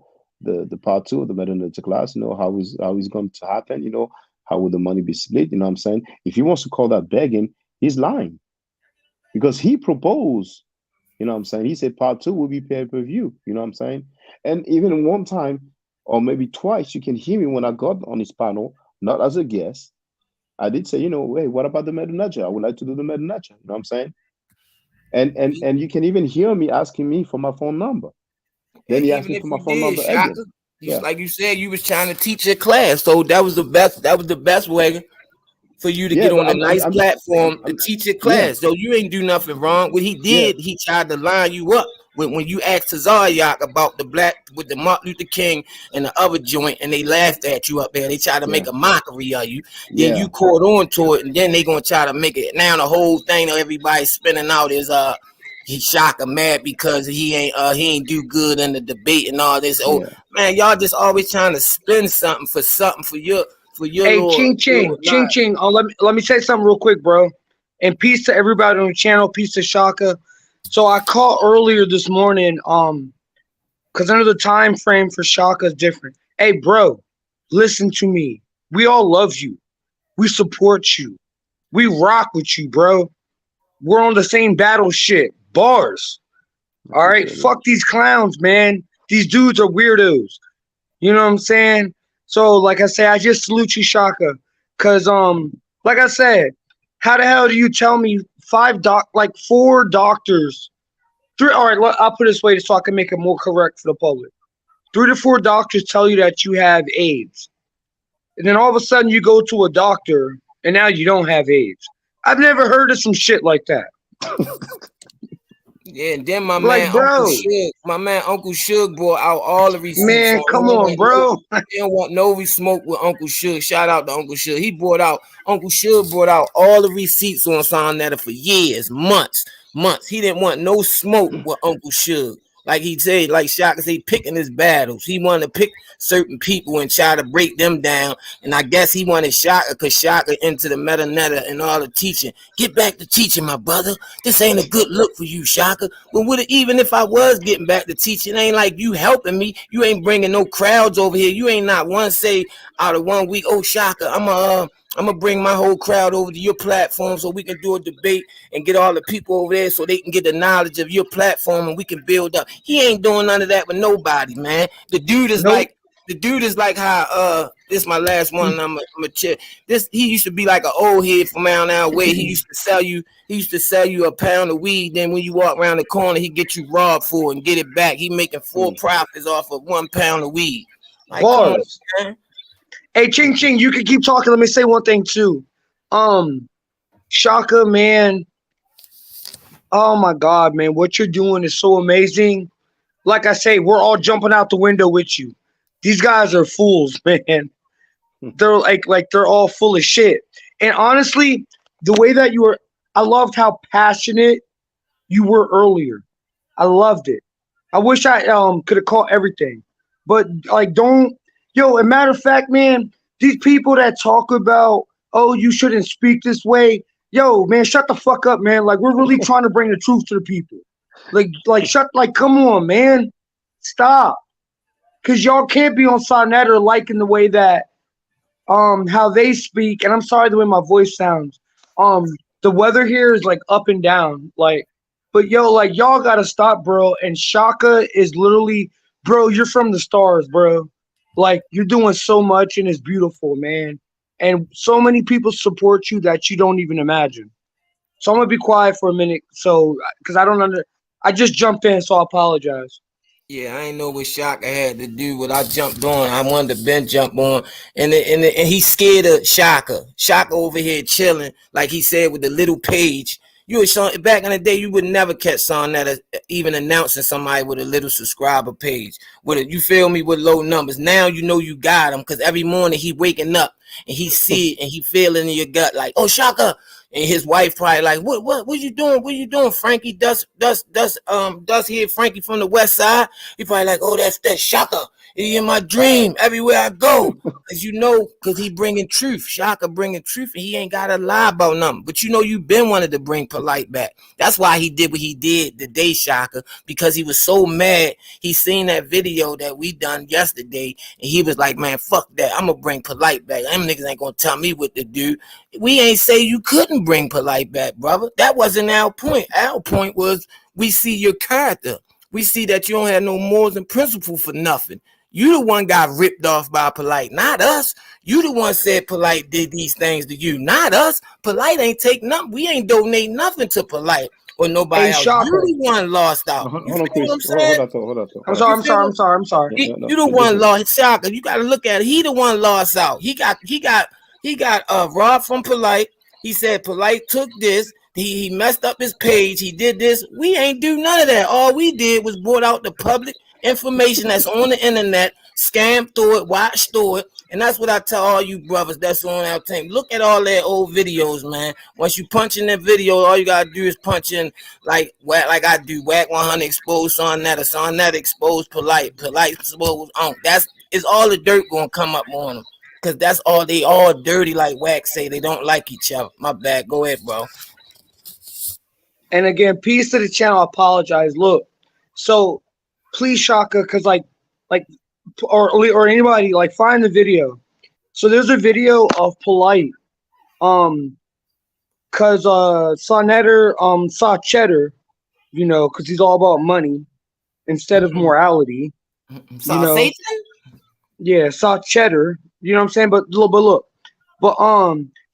part 2 of the Meta Nurture class? You know, how is going to happen? You know, how will the money be split? You know what I'm saying? If he wants to call that begging, he's lying, because he proposed. You know what I'm saying? He said part 2 will be pay-per-view. You know what I'm saying? And even one time, or maybe twice, you can hear me when I got on his panel, not as a guest. I did say, you know, hey, what about the Meta Nurture? I would like to do the Meta Nurture. You know what I'm saying? And you can even hear me asking me for my phone number. Then he asked me for my phone number again. Like you said, you was trying to teach a class, so that was the best way for you to get on a nice platform to teach a class. So you ain't do nothing wrong. What he did, he tried to line you up when you asked Tazaryak about the black with the Martin Luther King and the other joint, and they laughed at you up there. They tried to make a mockery of you. Then you caught on to it, and then they gonna try to make it. Now the whole thing that everybody's spinning out is he Shaka mad because he ain't do good in the debate and all this. Oh man, y'all just always trying to spin something for your Hey, Ching Ching. Oh, let me say something real quick, bro. And peace to everybody on the channel. Peace to Shaka. So I called earlier this morning, because I know the time frame for Shaka is different. Hey, bro, listen to me. We all love you. We support you. We rock with you, bro. We're on the same battle shit. Bars. All right. Fuck these clowns, man. These dudes are weirdos. You know what I'm saying? So, like I say, I just salute you, Shaka, because like I said, how the hell do you tell me 4 doctors, 3? All right, I'll put it this way so I can make it more correct for the public. 3 to 4 doctors tell you that you have AIDS, and then all of a sudden you go to a doctor and now you don't have AIDS. I've never heard of some shit like that. Yeah, and then my man Uncle Suge brought out all the receipts. Man, come on, bro. They don't want no smoke with Uncle Suge. Shout out to Uncle Suge. Uncle Suge brought out all the receipts on Sonetta for years, months. He didn't want no smoke with Uncle Suge. Like he said, like Shaka said, picking his battles. He wanted to pick certain people and try to break them down. And I guess he wanted Shaka because Shaka into the Meta Netta and all the teaching. Get back to teaching, my brother. This ain't a good look for you, Shaka. But even if I was getting back to teaching, it ain't like you helping me. You ain't bringing no crowds over here. You ain't not one say out of 1 week, oh, Shaka, I'm gonna bring my whole crowd over to your platform so we can do a debate and get all the people over there so they can get the knowledge of your platform and we can build up. He ain't doing none of that with nobody, man. The dude is like how this is my last one. And I'm a check. He used to be like an old head from around our way. He used to sell you a pound of weed. Then when you walk around the corner, he get you robbed for it and get it back. He making full profits off of 1 pound of weed. Like, come on, man. Hey, Ching Ching, you can keep talking. Let me say one thing too. Shaka, man. Oh my God, man, what you're doing is so amazing. Like I say, we're all jumping out the window with you. These guys are fools, man. They're like they're all full of shit. And honestly, the way that you were, I loved how passionate you were earlier. I loved it. I wish I could have caught everything, but like, don't. Yo, as a matter of fact, man, these people that talk about, oh, you shouldn't speak this way. Yo, man, shut the fuck up, man. Like, we're really trying to bring the truth to the people. Come on, man. Stop. Because y'all can't be on Sonetta liking the way that, how they speak. And I'm sorry the way my voice sounds. The weather here is like up and down. But yo, like, y'all got to stop, bro. And Shaka is literally, bro, you're from the stars, bro. Like, you're doing so much and it's beautiful, man. And so many people support you that you don't even imagine. So I'm gonna be quiet for a minute, because I just jumped in, so I apologize. Yeah, I ain't know what Shaka had to do. What I jumped on, I wanted to Ben jump on, and he's scared of Shaka. Shaka over here chilling, like he said with the little page. Back in the day, you would never catch Sonetta even announcing somebody with a little subscriber page. You feel me, with low numbers. Now you know you got him, because every morning he waking up and he see it and he feel it in your gut like, oh, Shaka, And his wife probably like, what you doing? What you doing, Frankie? Does hear Frankie from the West Side? He probably like, oh, that's Shaka. He in my dream everywhere I go. Cause you know, cause he bringing truth. Shaka bringing truth, and he ain't gotta lie about nothing. But you know, you been wanted to bring Polite back. That's why he did what he did today, Shaka, because he was so mad. He seen that video that we done yesterday, and he was like, man, fuck that. I'm gonna bring Polite back. Them niggas ain't gonna tell me what to do. We ain't say you couldn't bring Polite back, brother. That wasn't our point. Our point was we see your character. We see that you don't have no morals and principle for nothing. You the one got ripped off by Polite, not us. You the one said Polite did these things to you, not us. Polite ain't take nothing. We ain't donate nothing to Polite or nobody else. Shaka. You the one lost out. Hold You on, feel Chris. what I'm saying? Hold on. I'm sorry. You the one lost, Shaka. You gotta look at it. He the one lost out. He got robbed from Polite. He said Polite took this. He messed up his page. He did this. We ain't do none of that. All we did was brought out the public information that's on the internet, scam through it, watch through it, and that's what I tell all you brothers that's on our team. Look at all their old videos, man. Once you punch in that video, all you gotta do is punch in like I do, Whack 100 exposed Sonetta exposed Polite exposed that's all the dirt gonna come up on them, because that's all they all dirty, like Whack say. They don't like each other. My bad. Go ahead, bro. And again, peace to the channel. I apologize. Look, so please, Shaka, because or anybody, like, find the video. So there's a video of Polite, cause Sonetta saw Cheddar, you know, cause he's all about money instead of morality. Saw Satan? Yeah, saw Cheddar. You know what I'm saying? But look,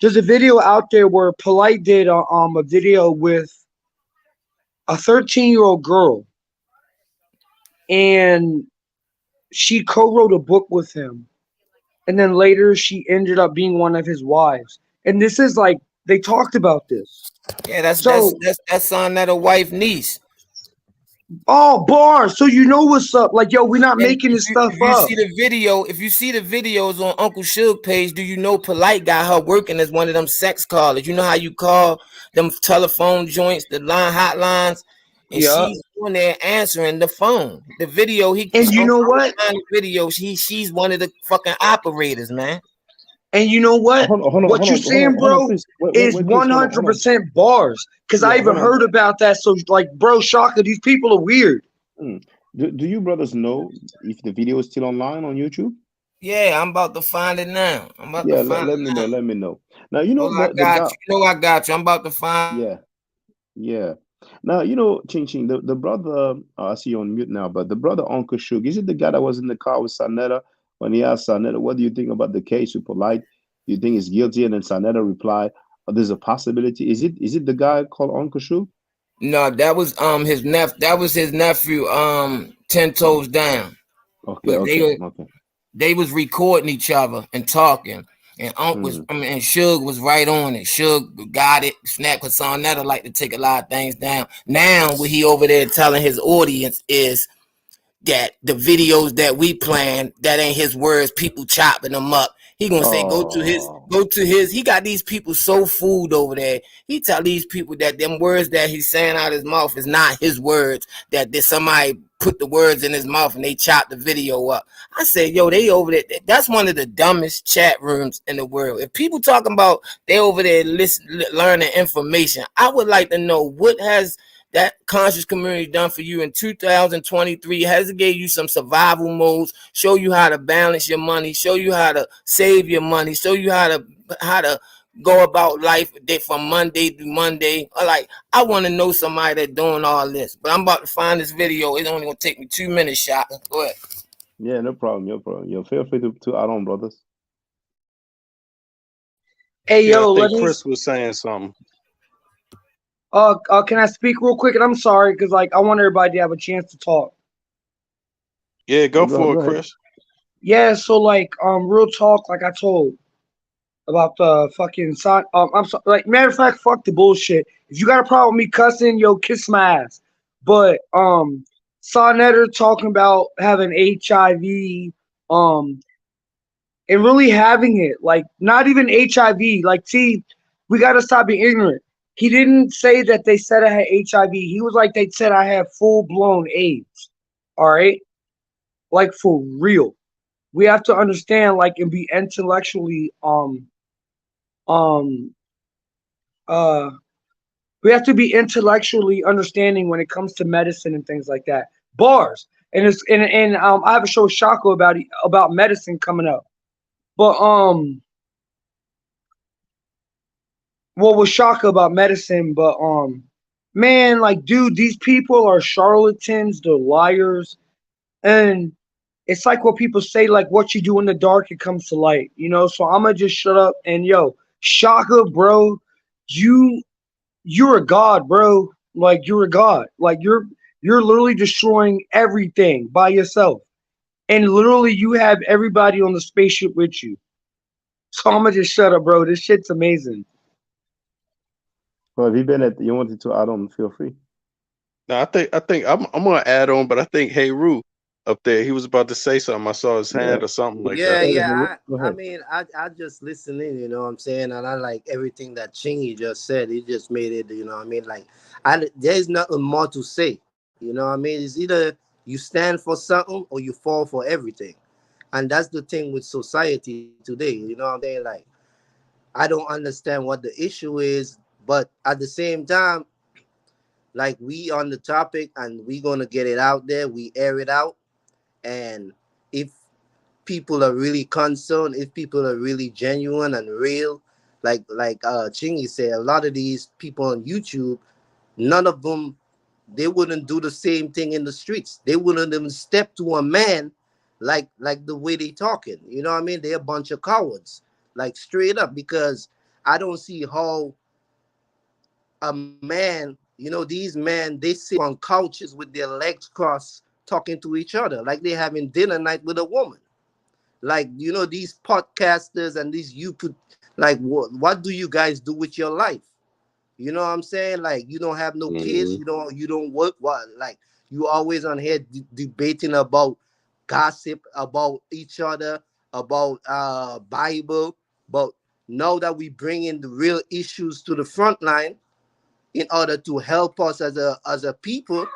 there's a video out there where Polite did a video with a 13-year-old girl, and she co-wrote a book with him, and then later she ended up being one of his wives. And this is like, they talked about this. Yeah, that's Sonetta wife niece. Oh, bars. So you know what's up. Like, yo, we're not making this stuff up. If you see the videos on Uncle Suge page, do you know Polite got her working as one of them sex callers? You know how you call them telephone joints, the line hotlines? And she's on there answering the phone. The video and you know what? The video, she's one of the fucking operators, man. And you know what? What you're saying, bro, is 100% bars. Because I even heard about that. So, like, bro, Shaka, these people are weird. Do you brothers know if the video is still online on YouTube? Yeah, I'm about to find it now. Let me know. Now, you know, I got you. I'm about to find. Yeah. Now, you know, Ching, the brother, I see you on mute now, but the brother Uncle Suge, is it the guy that was in the car with Sonetta? When he asked Sonetta, what do you think about the case with Polite? Do you think he's guilty? And then Sonetta replied, there's a possibility. Is it the guy called Uncle Suge? No, that was his nephew, 10 Toes Down. Okay. They was recording each other and talking. And and Suge was right on it. Suge got it, snapped, because Sonetta like to take a lot of things down. Now, what he over there telling his audience is that the videos that we plan, that ain't his words, people chopping them up. He gonna say, go to his. He got these people so fooled over there. He tell these people that them words that he's saying out his mouth is not his words, that there's somebody put the words in his mouth and they chop the video up. I said, yo, they over there. That's one of the dumbest chat rooms in the world. If people talking about they over there learning information, I would like to know, what has that conscious community done for you in 2023? Has it gave you some survival modes, show you how to balance your money, show you how to save your money, show you how to go about life from Monday to Monday? Like, I want to know somebody that's doing all this. But I'm about to find this video. It's only gonna take me 2 minutes, Shaka. Go ahead. Yeah, no problem. Yo, feel free to add on, brothers. Hey, yo, I think Chris was saying something. Can I speak real quick? And I'm sorry, because like I want everybody to have a chance to talk. Yeah, go for it, Chris. Yeah, so like real talk, like I told about the fucking son. I'm sorry, like, matter of fact, fuck the bullshit. If you got a problem with me cussing, yo, kiss my ass. But Sonetta talking about having HIV, and really having it, like, not even HIV. Like, see, We got to stop being ignorant. He didn't say that they said I had HIV. He was like, they said I had full-blown AIDS. All right? Like, for real. We have to understand, like, and be intellectually, we have to be intellectually understanding when it comes to medicine and things like that. Bars. And I have a show Shaka about medicine coming up. But what was Shaka about medicine? But man, like, dude, these people are charlatans, they're liars. And it's like what people say, like, what you do in the dark, it comes to light, you know? So I'm gonna just shut up and yo, Shaka, bro, you're a god, bro. Like, you're a god. Like, you're literally destroying everything by yourself. And literally you have everybody on the spaceship with you. So I'm gonna just shut up, bro. This shit's amazing. Well, if you wanted to add on, feel free. No, I think I'm gonna add on, but I think Hey Roo up there, he was about to say something. I saw his hand or something like that. I mean, I just listen in, you know what I'm saying? And I like everything that Chingy just said. He just made it, you know what I mean? Like, there's nothing more to say. You know what I mean? It's either you stand for something or you fall for everything. And that's the thing with society today. You know what I'm saying? Like, I don't understand what the issue is, but at the same time, like, we on the topic and we gonna get it out there. We air it out. And if people are really concerned, if people are really genuine and real, like Chingy said, a lot of these people on YouTube, none of them, they wouldn't do the same thing in the streets. They wouldn't even step to a man like the way they talking. You know what I mean? They're a bunch of cowards, like, straight up, because I don't see how a man, you know, these men, they sit on couches with their legs crossed talking to each other like they having dinner night with a woman. Like, you know, these podcasters and these YouTube, like, what do you guys do with your life? You know what I'm saying? Like, you don't have no kids, you don't work. What, like, you always on here debating about gossip about each other, about Bible. But now that we bring in the real issues to the front line in order to help us as a people,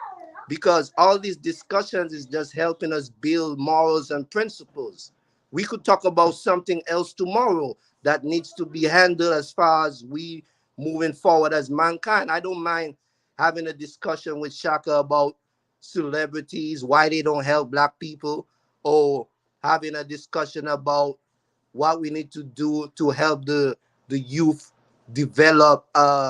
because all these discussions is just helping us build morals and principles. We could talk about something else tomorrow that needs to be handled as far as we moving forward as mankind. I don't mind having a discussion with Shaka about celebrities, why they don't help black people, or having a discussion about what we need to do to help the youth develop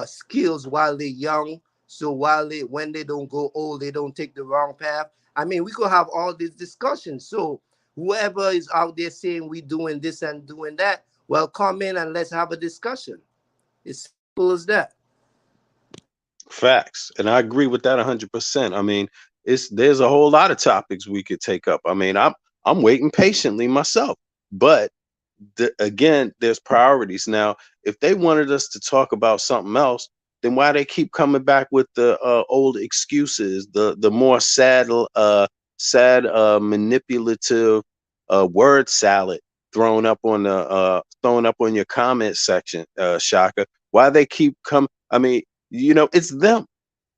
skills while they're young. So when they don't go old, they don't take the wrong path. I mean, we could have all these discussions. So whoever is out there saying we doing this and doing that, well, come in and let's have a discussion. It's simple as that. Facts. And I agree with that 100%. I mean, there's a whole lot of topics we could take up. I mean, I'm waiting patiently myself, but again, there's priorities. Now, if they wanted us to talk about something else, then why they keep coming back with the old excuses, the more sad manipulative word salad thrown up on your comment section, Shaka? Why they keep coming? I mean, you know, it's them.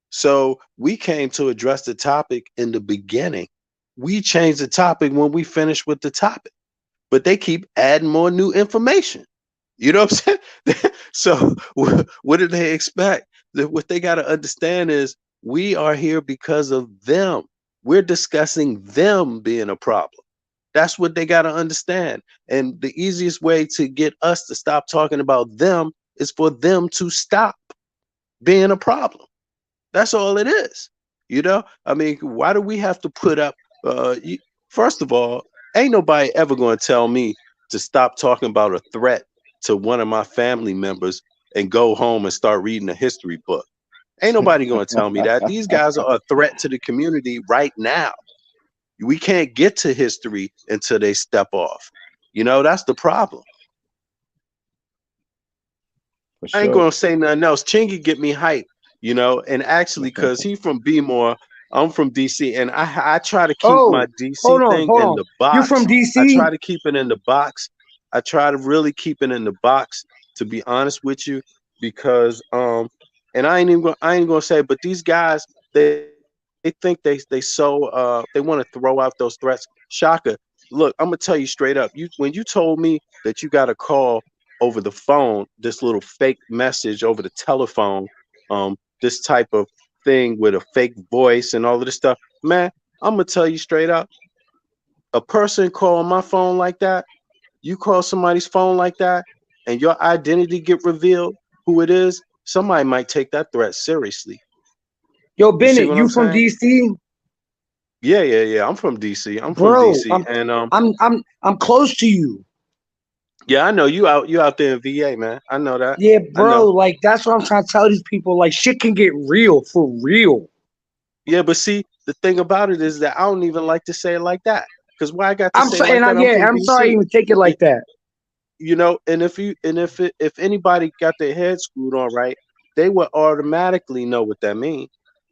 So we came to address the topic in the beginning. We changed the topic when we finished with the topic, but they keep adding more new information. You know what I'm saying? So what do they expect? What they got to understand is we are here because of them. We're discussing them being a problem. That's what they got to understand. And the easiest way to get us to stop talking about them is for them to stop being a problem. That's all it is. You know, I mean, why do we have to put up? First of all, ain't nobody ever going to tell me to stop talking about a threat to one of my family members and go home and start reading a history book. Ain't nobody going to tell me that. These guys are a threat to the community right now. We can't get to history until they step off. You know, that's the problem. Sure. I ain't going to say nothing else. Chingy get me hyped, you know, and actually, because he from B-more, I'm from DC, and I try to keep my DC thing in the box. You're from DC? I try to keep it in the box. I try to really keep it in the box, to be honest with you, because and I ain't gonna say, but these guys, they think they want to throw out those threats. Shaka, look, I'm gonna tell you straight up. When you told me that you got a call over the phone, this little fake message over the telephone, this type of thing with a fake voice and all of this stuff, man, I'm gonna tell you straight up. A person calling my phone like that, you call somebody's phone like that, and your identity get revealed, who it is, somebody might take that threat seriously. Yo, Bennett, you from DC? Yeah. I'm from DC. I'm Bro, from DC, I'm close to you. Yeah, I know you out there in VA, man. I know that. Yeah, bro, like that's what I'm trying to tell these people. Like shit can get real for real. Yeah, but see, the thing about it is that I don't even like to say it like that. Because why I got to say I'm sorry you even take it like that. You know, and if anybody got their head screwed on right, they would automatically know what that means.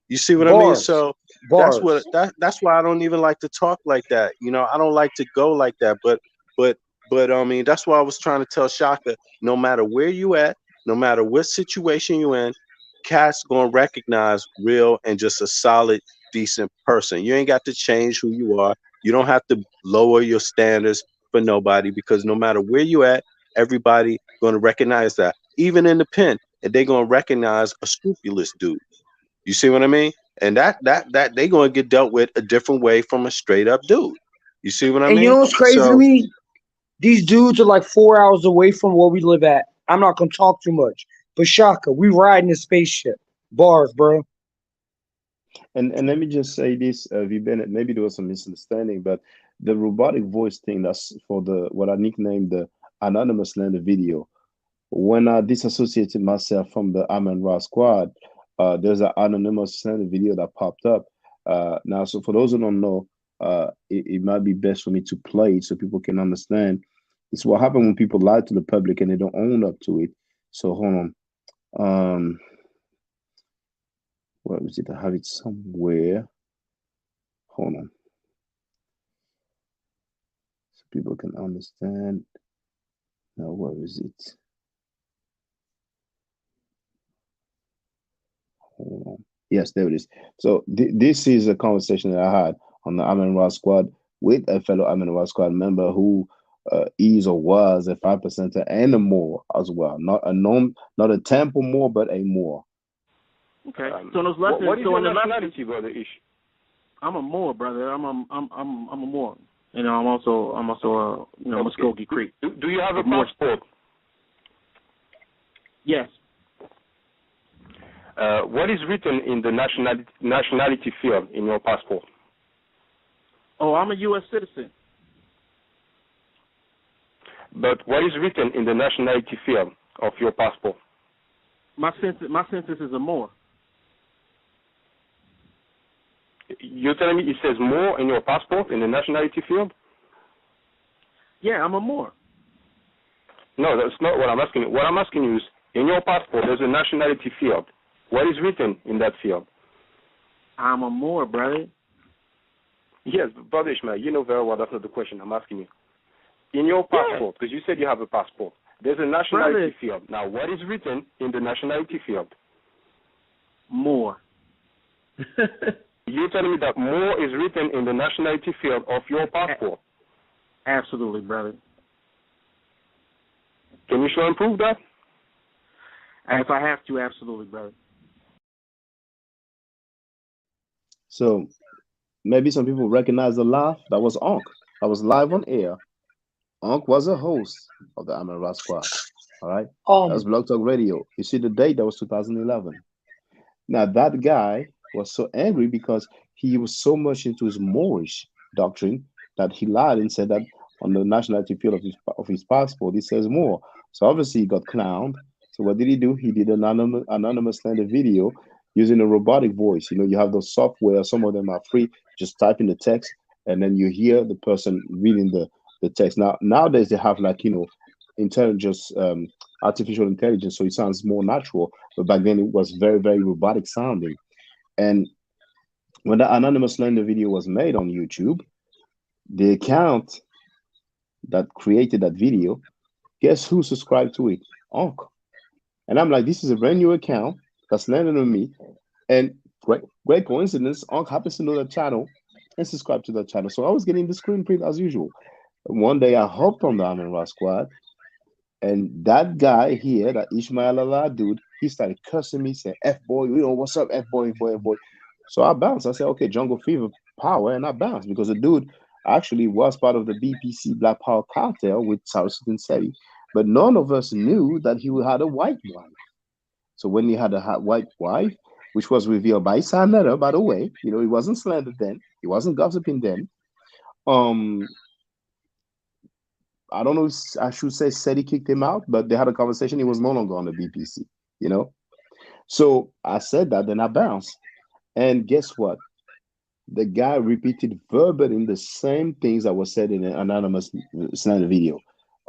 You see what I mean? So that's why I don't even like to talk like that. You know, I don't like to go like that. But I mean, that's why I was trying to tell Shaka, no matter where you at, no matter what situation you in, cats gonna recognize real and just a solid, decent person. You ain't got to change who you are. You don't have to lower your standards for nobody, because no matter where you at, everybody gonna recognize that. Even in the pen, and they gonna recognize a scrupulous dude. You see what I mean? And that they gonna get dealt with a different way from a straight up dude. You see what I mean? And you know what's crazy to me? These dudes are like 4 hours away from where we live at. I'm not gonna talk too much, but Shaka, we riding a spaceship. Bars, bro. And let me just say this, V Bennett, maybe there was some misunderstanding, but the robotic voice thing, that's for the what I nicknamed the Anonymous Lander video. When I disassociated myself from the Amen Ra squad, there's an Anonymous Lander video that popped up. Now, so for those who don't know, it might be best for me to play it so people can understand. It's what happened when people lie to the public and they don't own up to it. So hold on. Where is it? I have it somewhere. Hold on. So people can understand. Now, where is it? Hold on. Yes, there it is. So this is a conversation that I had on the Amen Ra squad with a fellow Amen Ra squad member who is or was a 5% and a more as well. Not a temple more, but a more. Okay. So those lessons. What is your nationality, brother Ish? I'm a Moor, brother. I'm a Moor. You know, I'm also Muskogee Creek. Do you have a passport? Yes. What is written in the nationality field in your passport? Oh, I'm a U.S. citizen. But what is written in the nationality field of your passport? My census is a Moor. You're telling me it says Moor in your passport in the nationality field? Yeah, I'm a Moor. No, that's not what I'm asking you. What I'm asking you is, in your passport, there's a nationality field. What is written in that field? I'm a Moor, brother. Yes, brother Ishmael, you know very well that's not the question I'm asking you. In your passport, because you said you have a passport, there's a nationality field. Now, what is written in the nationality field? Moor. You're telling me that Moor is written in the nationality field of your passport? Absolutely, brother. Can you show and prove that? If I have to, absolutely, brother. So maybe some people recognize the laugh. That was Ankh. That was live on air. Ankh was a host of the Amen Ra squad. All right. That was Blog Talk Radio. You see the date, that was 2011. Now that guy was so angry because he was so much into his Moorish doctrine that he lied and said that on the nationality field of his passport it says Moor. So obviously he got clowned. So what did he do? He did an anonymous Lander video using a robotic voice. You know, you have those software, some of them are free. Just type in the text and then you hear the person reading the text. Now nowadays they have like, you know, intelligence, artificial intelligence, so it sounds more natural. But back then it was very, very robotic sounding. And when the anonymous Lander video was made on YouTube, the account that created that video, guess who subscribed to it? Ankh. And I'm like, this is a brand new account that's landed on me. And great coincidence, Unc happens to know that channel and subscribe to that channel. So I was getting the screen print as usual. One day I hopped on the Amin Ra squad, and that guy here, that Ishmael Allah dude, he started cursing me, saying, F boy, you know, what's up, F boy, boy, boy. So I bounced. I said, okay, Jungle Fever power, and I bounced because the dude actually was part of the BPC Black Power cartel with Southern Seti. But none of us knew that he had a white wife. So when he had a white wife, which was revealed by Sanetta, by the way, you know, he wasn't slandered then, he wasn't gossiping then. I don't know if I should say Seti kicked him out, but they had a conversation. He was no longer on the BPC, you know. So I said that, then I bounced. And guess what? The guy repeated verbatim the same things that was said in an anonymous slander video.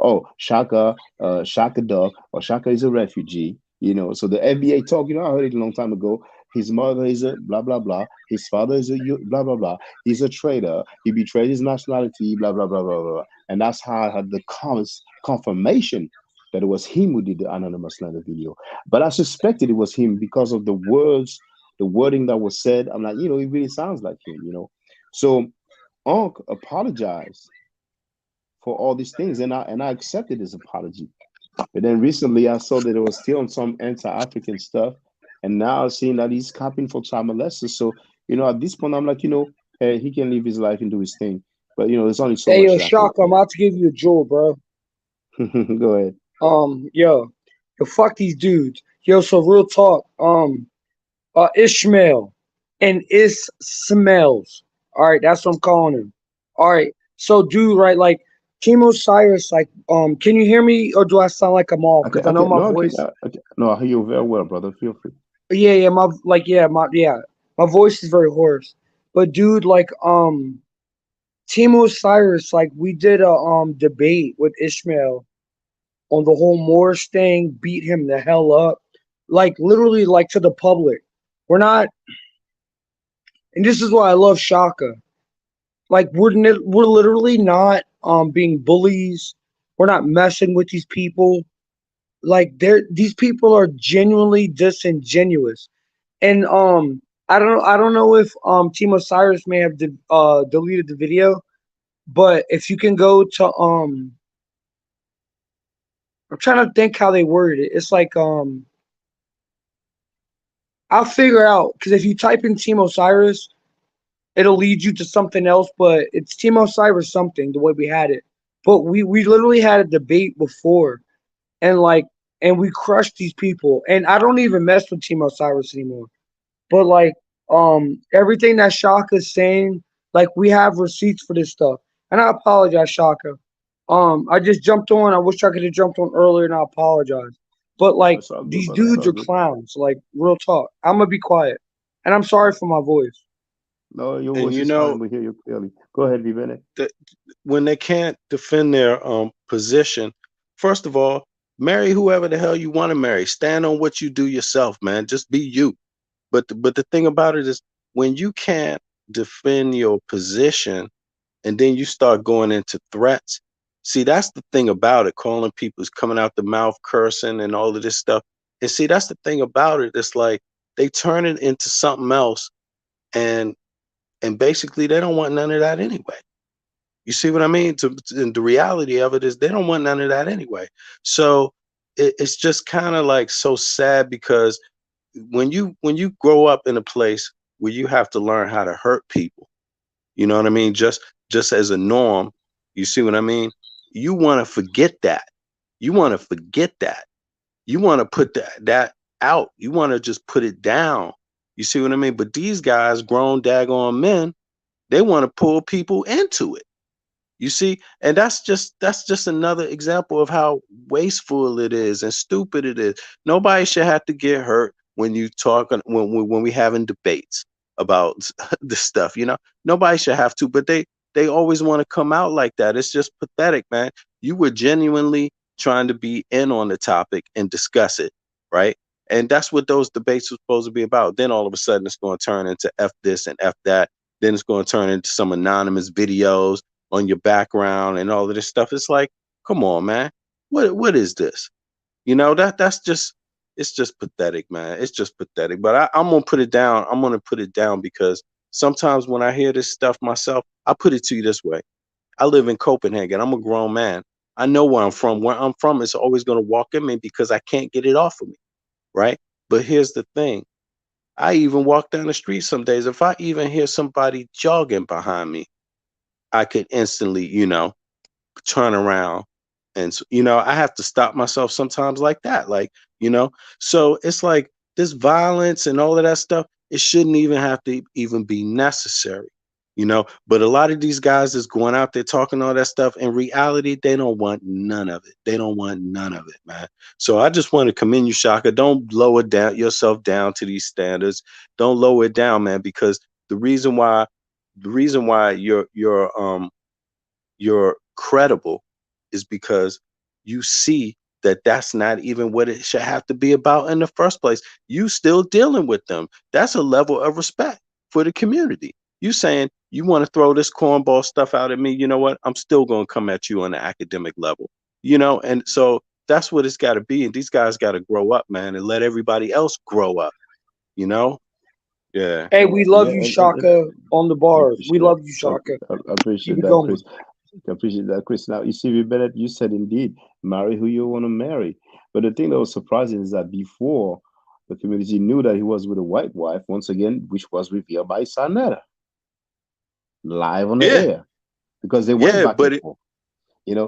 Oh, Shaka Dog, or Shaka is a refugee, you know. So the NBA talk, you know, I heard it a long time ago. His mother is a blah, blah, blah. His father is a blah, blah, blah. He's a traitor. He betrayed his nationality, blah, blah, blah, blah, blah. And that's how I had the confirmation that it was him who did the anonymous slander video. But I suspected it was him because of the words, the wording that was said. I'm like, you know, it really sounds like him, you know. So Unc apologized for all these things, and I accepted his apology. But then recently I saw that it was still on some anti-African stuff, and now I've seen that he's copying for child molesters. So, you know, at this point I'm like, you know, hey, he can live his life and do his thing. But you know, there's only so Hey, yo, much. Shock, I'm about to give you a jewel, bro. Go ahead. Yo, fuck these dudes. Yo, so real talk. Ishmael and Ismails. All right, that's what I'm calling him. All right, so dude, right, like Team Osiris, like, can you hear me, or do I sound like I'm off? Because I know my voice. No, I hear you very well, brother. Feel free. Yeah, my voice is very hoarse. But dude, like, Team Osiris, like, we did a debate with Ishmael on the whole Moorish thing, beat him the hell up, like literally, like, to the public. We're not, and this is why I love Shaka. Like, we're literally not being bullies. We're not messing with these people. Like, these people are genuinely disingenuous. And I don't know if Team Osiris may have deleted the video, but if you can go to I'm trying to think how they worded it. It's like I'll figure out, because if you type in Team Osiris, it'll lead you to something else, but it's Team Osiris something, the way we had it. But we literally had a debate before, and we crushed these people. And I don't even mess with Team Osiris anymore. But like everything that Shaka's saying, like, we have receipts for this stuff. And I apologize, Shaka. I just jumped on. I wish I could have jumped on earlier, and I apologize. But like, these dudes are clowns, like, real talk. I'm gonna be quiet. And I'm sorry for my voice. No, your And voice you is know, fine. We hear you clearly. Go ahead, V. Bennett. when they can't defend their position, first of all, marry whoever the hell you want to marry. Stand on what you do yourself, man. Just be you. But the thing about it is, when you can't defend your position and then you start going into threats, see, that's the thing about it. Calling people's coming out the mouth, cursing and all of this stuff. And see, that's the thing about it. It's like they turn it into something else, and basically they don't want none of that anyway. You see what I mean? And the reality of it is they don't want none of that anyway. So it's just kind of like so sad, because when you grow up in a place where you have to learn how to hurt people, you know what I mean? Just as a norm, you see what I mean? You want to forget that. You want to forget that. You want to put that out. You want to just put it down. You see what I mean? But these guys, grown daggone men, they want to pull people into it. You see, and that's just another example of how wasteful it is and stupid it is. Nobody should have to get hurt when you talking when we having debates about this stuff. You know, nobody should have to, but they always want to come out like that. It's just pathetic, man. You were genuinely trying to be in on the topic and discuss it, right? And that's what those debates were supposed to be about. Then all of a sudden it's going to turn into F this and F that. Then it's going to turn into some anonymous videos on your background and all of this stuff. It's like, come on, man. What is this? You know, that's just it's just pathetic, man. It's just pathetic. But I'm gonna put it down. I'm gonna put it down because sometimes when I hear this stuff myself, I put it to you this way. I live in Copenhagen. I'm a grown man. I know where I'm from. Where I'm from is always gonna walk in me because I can't get it off of me, right? But here's the thing. I even walk down the street some days. If I even hear somebody jogging behind me, I could instantly, turn around. And, I have to stop myself sometimes like that. Like, so it's like this violence and all of that stuff, it shouldn't even have to even be necessary, but a lot of these guys that's going out there talking all that stuff, in reality, they don't want none of it. They don't want none of it, man. So I just want to commend you, Shaka. Don't lower down yourself down to these standards. Don't lower it down, man, because the reason why you're credible is because you see that that's not even what it should have to be about in the first place. You still dealing with them. That's a level of respect for the community. You saying you want to throw this cornball stuff out at me, you know what? I'm still going to come at you on the academic level, and so that's what it's got to be. And these guys got to grow up, man, and let everybody else grow up, Yeah. Hey, we love you, and Shaka, on the I bars. We appreciate love you, Shaka. I appreciate Keep it that, going. Chris. I appreciate that, Chris. Now, you see, Bennett, you said indeed, marry who you want to marry. But the thing that was surprising is that before the community knew that he was with a white wife, once again, which was revealed by Sanetta, live on the Yeah. air, because they went Yeah, back but and forth,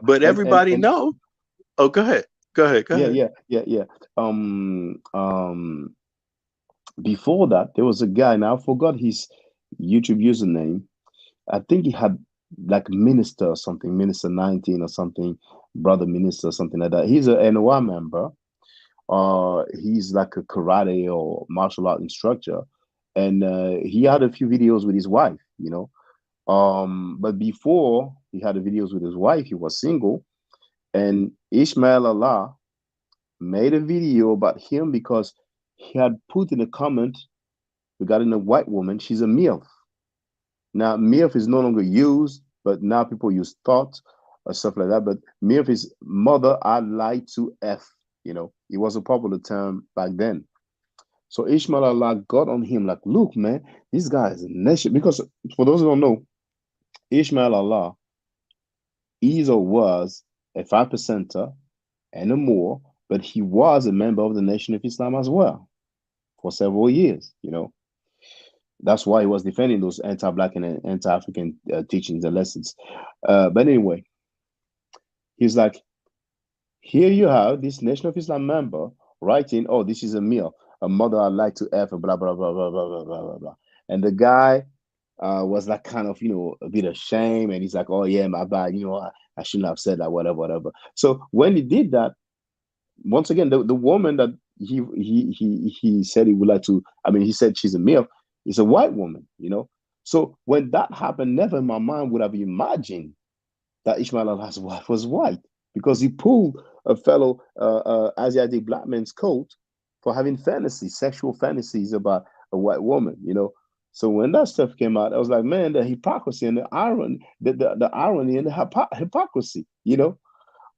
but and everybody know. Oh, go ahead. Go ahead. yeah. Before that, there was a guy. Now I forgot his YouTube username. I think he had like Minister or something, Minister 19 or something, Brother Minister or something like that. He's a NOI member. He's like a karate or martial art instructor, and he had a few videos with his wife, But before he had the videos with his wife, he was single, and Ishmael Allah made a video about him because he had put in a comment regarding a white woman. She's a MILF. Now, MILF is no longer used, but now people use thought or stuff like that. But MILF is mother I like to F. It was a popular term back then. So Ishmael Allah got on him like, look, man, this guy is a nation. Because for those who don't know, Ishmael Allah is or was a 5%er and a more, but he was a member of the Nation of Islam as well for several years, That's why he was defending those anti-Black and anti-African teachings and lessons. But anyway, he's like, here you have this Nation of Islam member writing, oh, this is a meal, a mother I'd like to F, and blah, blah, blah, blah, blah, blah, blah, blah. And the guy was like kind of, a bit ashamed. And he's like, oh, yeah, my bad. I shouldn't have said that, whatever. So when he did that, once again, the woman that he said he would like to, he said she's a male, is a white woman, So when that happened, never in my mind would have imagined that Ishmael Allah's wife was white, because he pulled a fellow Asiatic black man's coat for having sexual fantasies about a white woman, So when that stuff came out, I was like, man, the hypocrisy and the irony, the irony and the hypocrisy,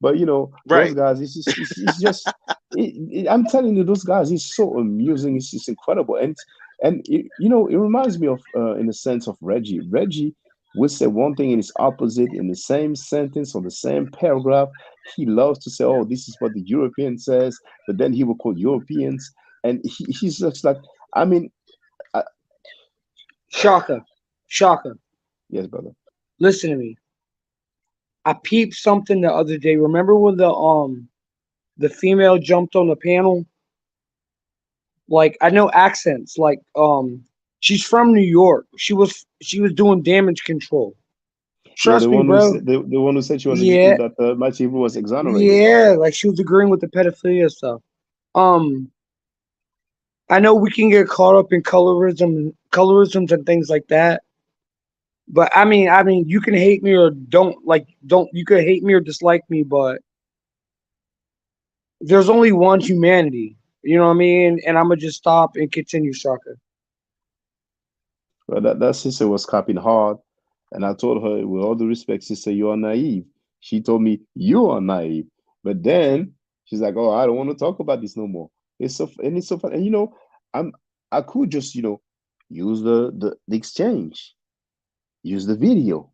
But Right. those guys, it's just, I'm telling you, those guys, it's so amusing. It's just incredible, and it reminds me of, in the sense of Reggie. Reggie would say one thing in its opposite in the same sentence or the same paragraph. He loves to say, "Oh, this is what the European says," but then he will quote Europeans, and he's just like, Shaka. Yes, brother. Listen to me. I peeped something the other day. Remember when the female jumped on the panel? Like, I know accents. Like, she's from New York. She was doing damage control. Trust me, bro. The one who said she was Yeah. that Machi Hebrew was exonerated. Yeah, like she was agreeing with the pedophilia stuff. I know we can get caught up in colorisms and things like that. But I mean, you can hate me or you could hate me or dislike me, but there's only one humanity. You know what I mean? And I'm gonna just stop and continue, Shaka. Well, that sister was copying hard, and I told her, with all due respect, sister, you are naive. She told me, you are naive. But then she's like, oh, I don't want to talk about this no more. It's so fun. And you know, I could just, you know, use the exchange, use the video,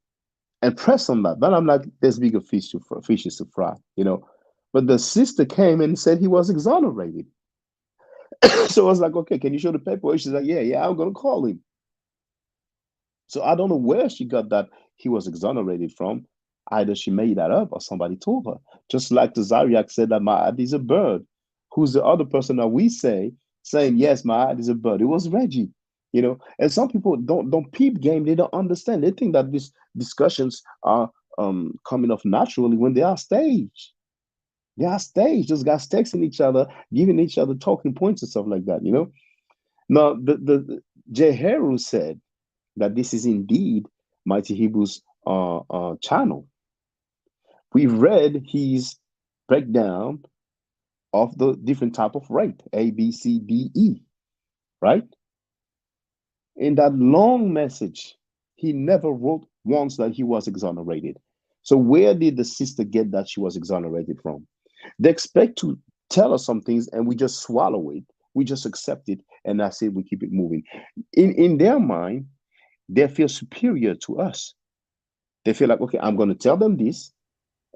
and press on that. But I'm like, there's bigger fishes to fry, you know. But the sister came and said he was exonerated. So I was like, okay, can you show the paperwork? She's like, yeah, I'm gonna call him. So I don't know where she got that he was exonerated from. Either she made that up or somebody told her. Just like the Zariak said that Ma'ad is a bird. Who's the other person that we saying, yes, Ma'ad is a bird? It was Reggie, you know. And some people don't peep game. They don't understand. They think that these discussions are coming off naturally when they are staged. They are staged. Those guys texting each other, giving each other talking points and stuff like that, you know. Now, the Jeheru said that this is indeed Mighty Hebrew's channel. We've read his breakdown of the different type of rape, A, B, C, D, E, right? In that long message, he never wrote once that he was exonerated. So where did the sister get that she was exonerated from? They expect to tell us some things and we just swallow it. We just accept it and that's it. We keep it moving. In their mind, they feel superior to us. They feel like, okay, I'm going to tell them this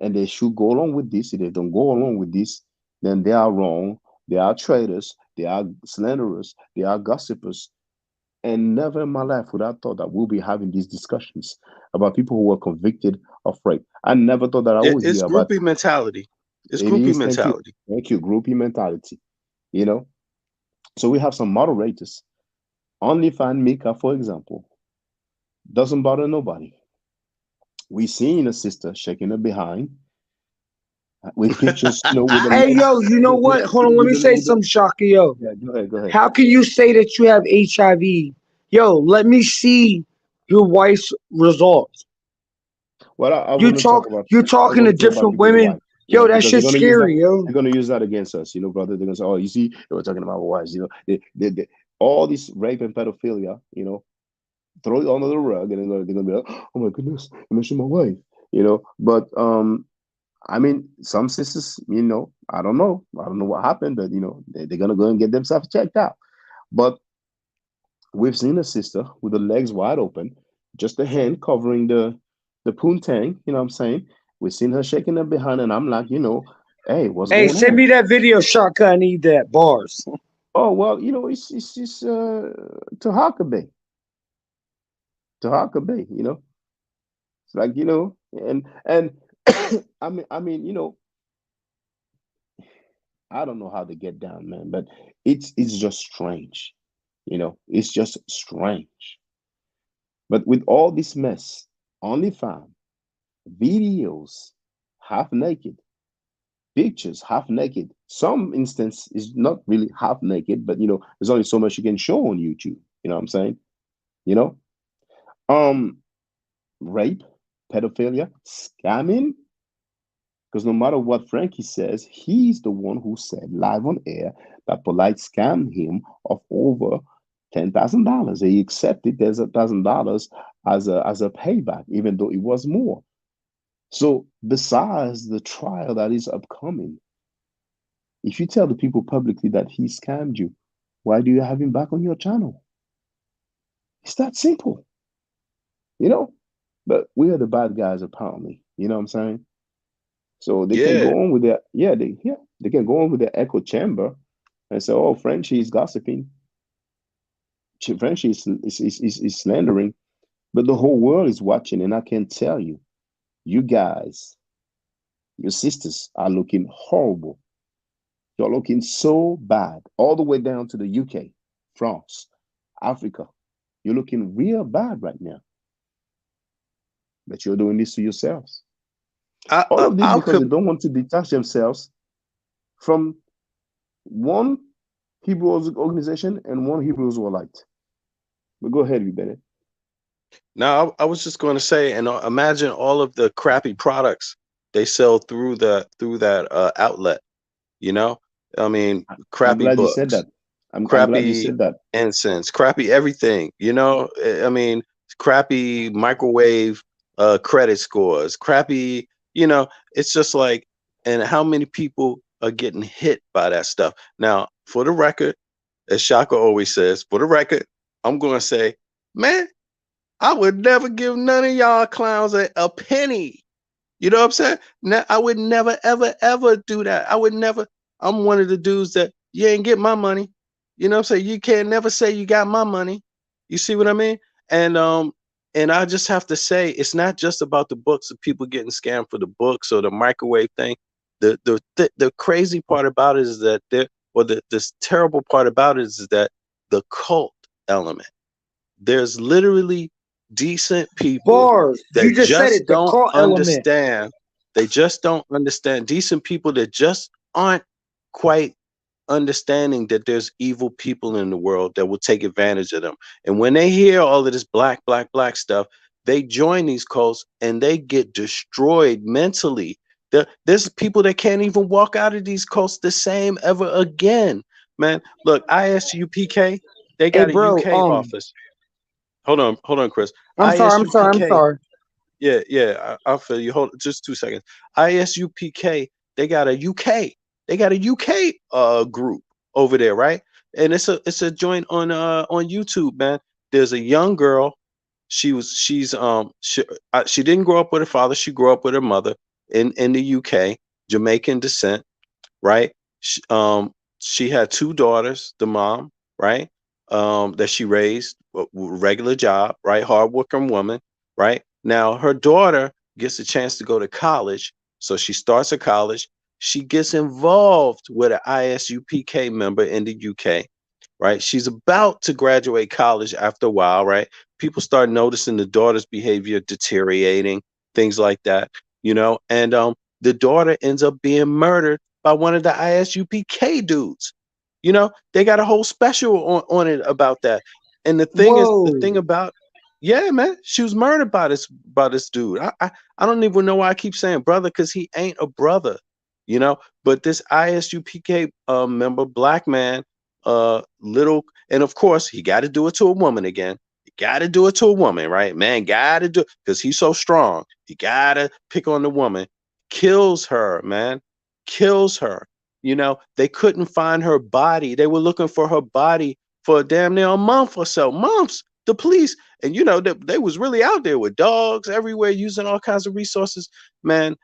and they should go along with this. If they don't go along with this, then they are wrong. They are traitors. They are slanderers. They are gossipers. And never in my life would I thought that we'll be having these discussions about people who were convicted of rape. I never thought that I would It's hear about groupie mentality. It's it groupie is, mentality. thank you, groupie mentality. You know, so we have some moderators. OnlyFans Mika, for example, doesn't bother nobody. We seen a sister shaking her behind with pictures, you know, with the Hey, legs. yo, you know what? Hold on, let me say something, Shaka, yo. Yeah, go ahead. How can you say that you have HIV? Yo, let me see your wife's results. Well, I You want to talk talk, about. you're I talking want to to talk about different people's women. wives, you Yo, know, that because they're shit's gonna use that. scary, yo. They're gonna use that against us, you know, brother. They're gonna say, "Oh, you see, they were talking about wives." You know, they all this rape and pedophilia, you know, throw it under the rug, and they're gonna be like, "Oh my goodness, I mentioned my wife," you know. But I mean, some sisters, you know, I don't know what happened, but you know, they're gonna go and get themselves checked out. But we've seen a sister with the legs wide open, just a hand covering the poontang, you know what I'm saying? We've seen her shaking her behind, and I'm like, you know, hey, what's Hey, going send on? me that video, Shaka. I need that bars. Oh well, you know, it's to Huckabee, you know. It's like, you know, and I mean, you know, I don't know how to get down, man, but it's just strange, you know, it's just strange. But with all this mess, OnlyFans, videos, half naked, pictures, half naked. Some instance is not really half naked, but you know, there's only so much you can show on YouTube. You know what I'm saying? You know, rape, pedophilia, scamming. Because no matter what Frankie says, he's the one who said live on air that Polite scammed him of over $10,000. He accepted there's $1,000 as a payback, even though it was more. So besides the trial that is upcoming, if you tell the people publicly that he scammed you, why do you have him back on your channel? It's that simple, you know. But we are the bad guys apparently. You know what I'm saying? So they can Yeah. go on with their they can go on with their echo chamber and say, oh, Frenchie is gossiping, Frenchie is slandering, but the whole world is watching, and I can tell you, you guys, your sisters are looking horrible. You're looking so bad, all the way down to the UK, France, Africa. You're looking real bad right now. But you're doing this to yourselves. All of this because they don't want to detach themselves from one Hebrew organization and one Hebrew Israelite. But go ahead, Bennett. Now, I was just going to say, and imagine all of the crappy products they sell through that outlet. You know, I mean, crappy I'm glad books, you said that. I'm crappy glad you said that. incense, crappy everything. You know, I mean, crappy microwave credit scores, crappy. You know, it's just like, and how many people are getting hit by that stuff. Now, for the record, as Shaka always says, for the record, I'm going to say, man, I would never give none of y'all clowns a penny. You know what I'm saying? I would never, ever, ever do that. I would never. I'm one of the dudes that you ain't get my money. You know what I'm saying? You can't never say you got my money. You see what I mean? And I just have to say, it's not just about the books of people getting scammed for the books or the microwave thing. The crazy part about it is that this terrible part about it is that the cult element. There's literally decent people that you just said it, the don't cult element. understand. They just don't understand. Decent people that just aren't quite understanding that there's evil people in the world that will take advantage of them. And when they hear all of this black stuff, they join these cults and they get destroyed mentally. There's people that can't even walk out of these cults the same ever again. Man, look, ISUPK, they got a UK office. Hold on, Chris. I'm sorry. Yeah, I'll feel you. Hold just 2 seconds. ISUPK, they got a UK group over there, right? And it's a joint on YouTube, man. There's a young girl. She didn't grow up with her father. She grew up with her mother in the UK, Jamaican descent, right? She had 2 daughters, the mom, right? That she raised, regular job, right? Hardworking woman, right? Now her daughter gets a chance to go to college, so she starts at college. She gets involved with an ISUPK member in the UK, right? She's about to graduate college after a while, right? People start noticing the daughter's behavior deteriorating, things like that, you know, and the daughter ends up being murdered by one of the ISUPK dudes. You know, they got a whole special on it about that. And the thing about, yeah, man, she was murdered by this dude. I don't even know why I keep saying brother, because he ain't a brother, you know. But this ISUPK member, black man, and of course he got to do it to a woman again. He got to do it to a woman, right? Man, got to do it because he's so strong. He got to pick on the woman. Kills her, man. Kills her. You know, they couldn't find her body. They were looking for her body for damn near a month or so. Months. The police, and you know, they was really out there with dogs everywhere, using all kinds of resources. Man,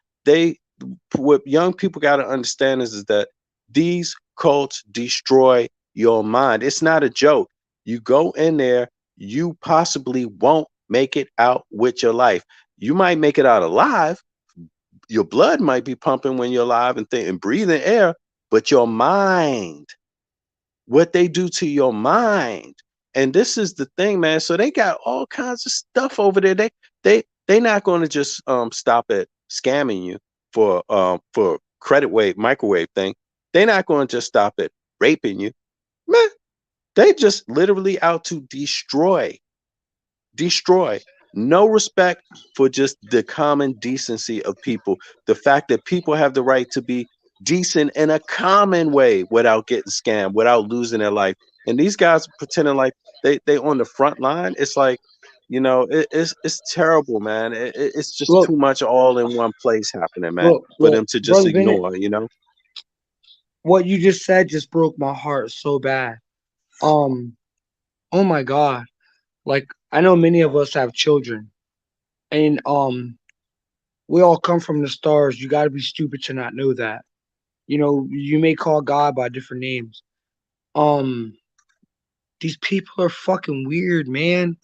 what young people got to understand is that these cults destroy your mind. It's not a joke. You go in there, you possibly won't make it out with your life. You might make it out alive. Your blood might be pumping when you're alive and breathing air, but your mind, what they do to your mind. And this is the thing, man. So they got all kinds of stuff over there. They not going to just stop at scamming you for microwave thing. They're not going to just stop at raping you, man. They just literally out to destroy. No respect for just the common decency of people. The fact that people have the right to be decent in a common way without getting scammed, without losing their life. And these guys pretending like they on the front line. It's like, you know, it's terrible, man. It's just too much all in one place happening, man, for them to just ignore, Bennett, you know. What you just said just broke my heart so bad. Oh my God. Like, I know many of us have children, and we all come from the stars. You got to be stupid to not know that. You know, you may call God by different names. These people are fucking weird, man.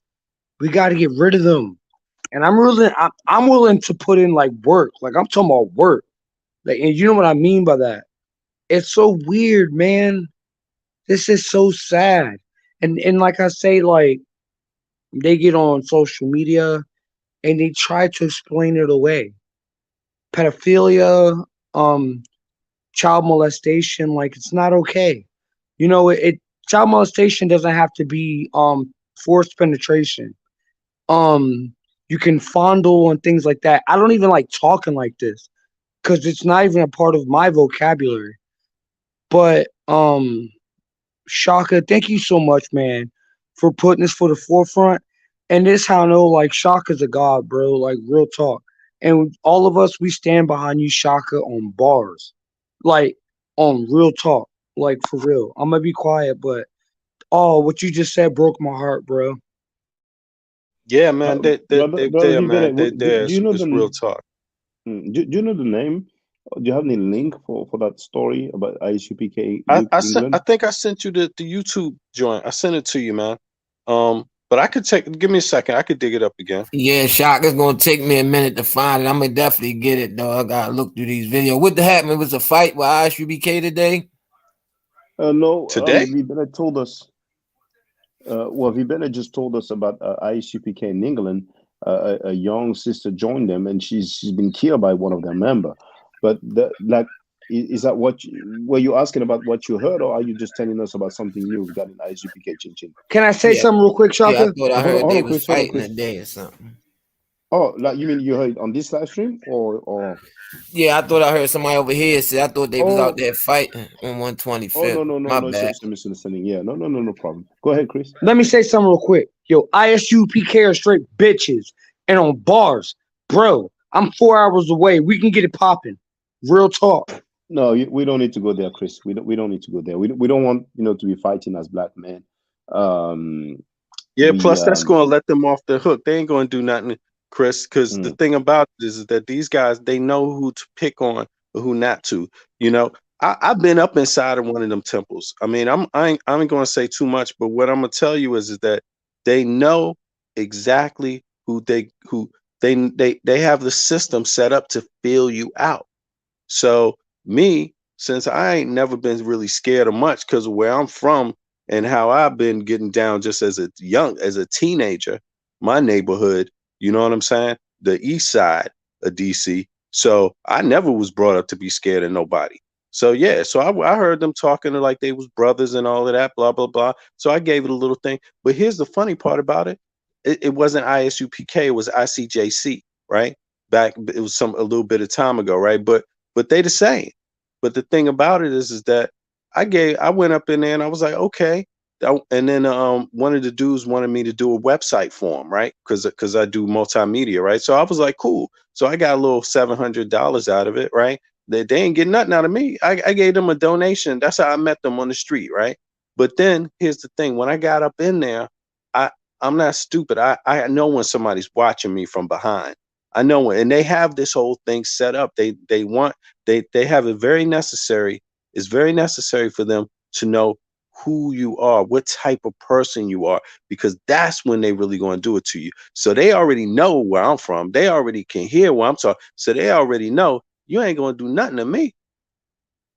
We got to get rid of them. And I'm willing to put in like work. Like, I'm talking about work. Like, and you know what I mean by that? It's so weird, man. This is so sad. And like I say, like, they get on social media and they try to explain it away. Pedophilia, child molestation, like, it's not okay. You know, child molestation doesn't have to be forced penetration. You can fondle and things like that. I don't even like talking like this because it's not even a part of my vocabulary. But Shaka, thank you so much, man, for putting this for the forefront. And this how I know, like, Shaka's a god, bro. Like, real talk. And all of us, we stand behind you, Shaka, on bars. Like, Real talk, like for real. I'm gonna be quiet, but what you just said broke my heart, bro. Yeah, man, they brother there, V man. Bennett, There, do you know it's real the talk. do you know the name? Do you have any link for that story about ISUPK I England? think I sent you the YouTube joint. I sent it to you, man. But I could give me a second. I could dig it up again. Yeah, Shock, it's gonna take me a minute to find it. I'm gonna definitely get it though. I gotta look through these videos. What happened? It was a fight with ISUPK today? No, Today? V Bennett told us. Well, V Bennett just told us about ISUPK in England. A young sister joined them, and she's been killed by one of their members. But is that were you asking about what you heard, or are you just telling us about something new regarding ISUPK Chin Chin? Can I say something real quick, Shaka? Yeah, I thought I heard Hold they on, was Chris, hold on, fighting Chris. today or something. Oh, like you mean you heard on this live stream or? Yeah, I thought I heard somebody over here say I thought they was out Oh. there fighting on 125th. Oh no, My it's bad. just a misunderstanding. Yeah, no problem. Go ahead, Chris. Let me say something real quick. Yo, ISUPK are straight bitches. And on bars, bro, I'm 4 hours away. We can get it popping. Real talk. No, we don't need to go there, Chris. We don't need to go there. We don't want to be fighting as black men. Yeah, plus that's going to let them off the hook. They ain't going to do nothing, Chris, because the thing about it is that these guys, they know who to pick on or who not to. You know, I've been up inside of one of them temples. I mean, I ain't going to say too much, but what I'm going to tell you is that they know exactly who they have the system set up to fill you out. So me, since I ain't never been really scared of much because of where I'm from and how I've been getting down just as a teenager, my neighborhood, you know what I'm saying? The east side of DC. So I never was brought up to be scared of nobody. So yeah, so I heard them talking like they was brothers and all of that, blah, blah, blah. So I gave it a little thing. But here's the funny part about it. It wasn't ISUPK, it was ICJC, right? Back, it was a little bit of time ago, right? But they the same. But the thing about it is that I went up in there and I was like, okay. And then one of the dudes wanted me to do a website for him, right? Because I do multimedia, right? So I was like, cool. So I got a little $700 out of it, right? They ain't getting nothing out of me. I gave them a donation. That's how I met them on the street, right? But then here's the thing. When I got up in there, I'm not stupid. I know when somebody's watching me from behind. I know when, and they have this whole thing set up. They have it very necessary. It's very necessary for them to know who you are, what type of person you are, because that's when they really going to do it to you. So they already know where I'm from. They already can hear where I'm talking. So they already know you ain't going to do nothing to me.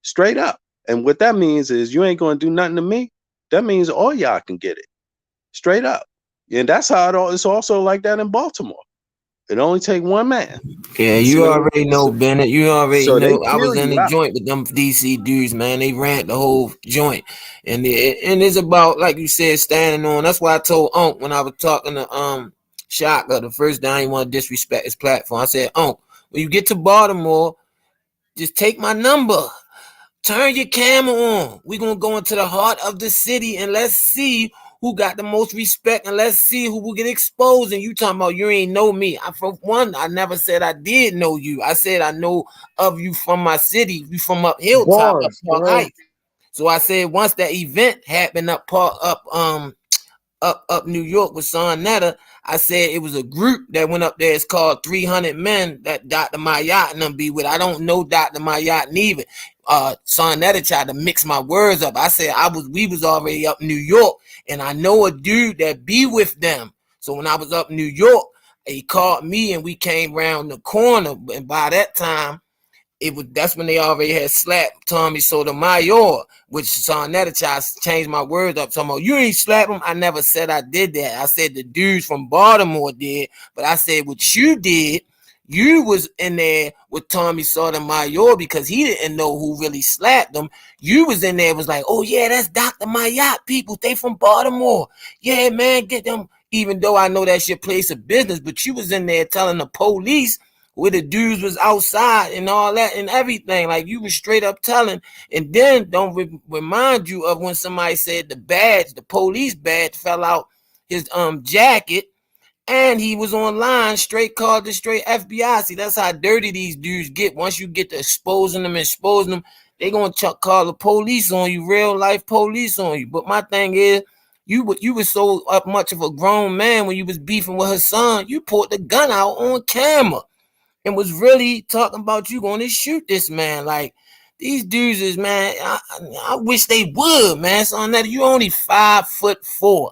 Straight up. And what that means is you ain't going to do nothing to me. That means all y'all can get it. Straight up. And that's how it's also like that in Baltimore. It only take one man. Yeah, you already know, Bennett. You already know. I was in the out. joint with them DC dudes, man. They ran the whole joint, and it's about, like you said, standing on. That's why I told Unc when I was talking to Shaka the first day, I didn't want to disrespect his platform. I said, Unc, when you get to Baltimore, just take my number. Turn your camera on. We're gonna go into the heart of the city and let's see who got the most respect, and let's see who will get exposed. And you talking about you ain't know me. I never said I did know you. I said I know of you from my city. You from up Hilltop, up Park Heights. So I said once that event happened up New York with Son Netta, I said it was a group that went up there. It's called 300 Men that Dr. Mayat and them be with. I don't know Dr. Mayat neither. Son Netta tried to mix my words up. I said we was already up New York, and I know a dude that be with them. So when I was up New York, he called me and we came around the corner. And by that time, that's when they already had slapped Tommy Sotomayor, which Son Netta tried to change my words up. Talking about you ain't slap him. I never said I did that. I said the dudes from Baltimore did, but I said what you did. You was in there with Tommy Sotomayor because he didn't know who really slapped him. You was in there, was like, oh yeah, that's Dr. Mayat people. They from Baltimore. Yeah, man, get them. Even though I know that's your place of business, but you was in there telling the police where the dudes was outside and all that and everything. Like you was straight up telling. And then don't remind you of when somebody said the police badge fell out his jacket. And he was online, straight called the straight FBI. See, that's how dirty these dudes get. Once you get to exposing them, they gonna call the police on you, real life police on you. But my thing is, you was so up much of a grown man when you was beefing with her son. You pulled the gun out on camera and was really talking about you going to shoot this man. Like, these dudes is, man, I wish they would, man. So on that, you only 5'4".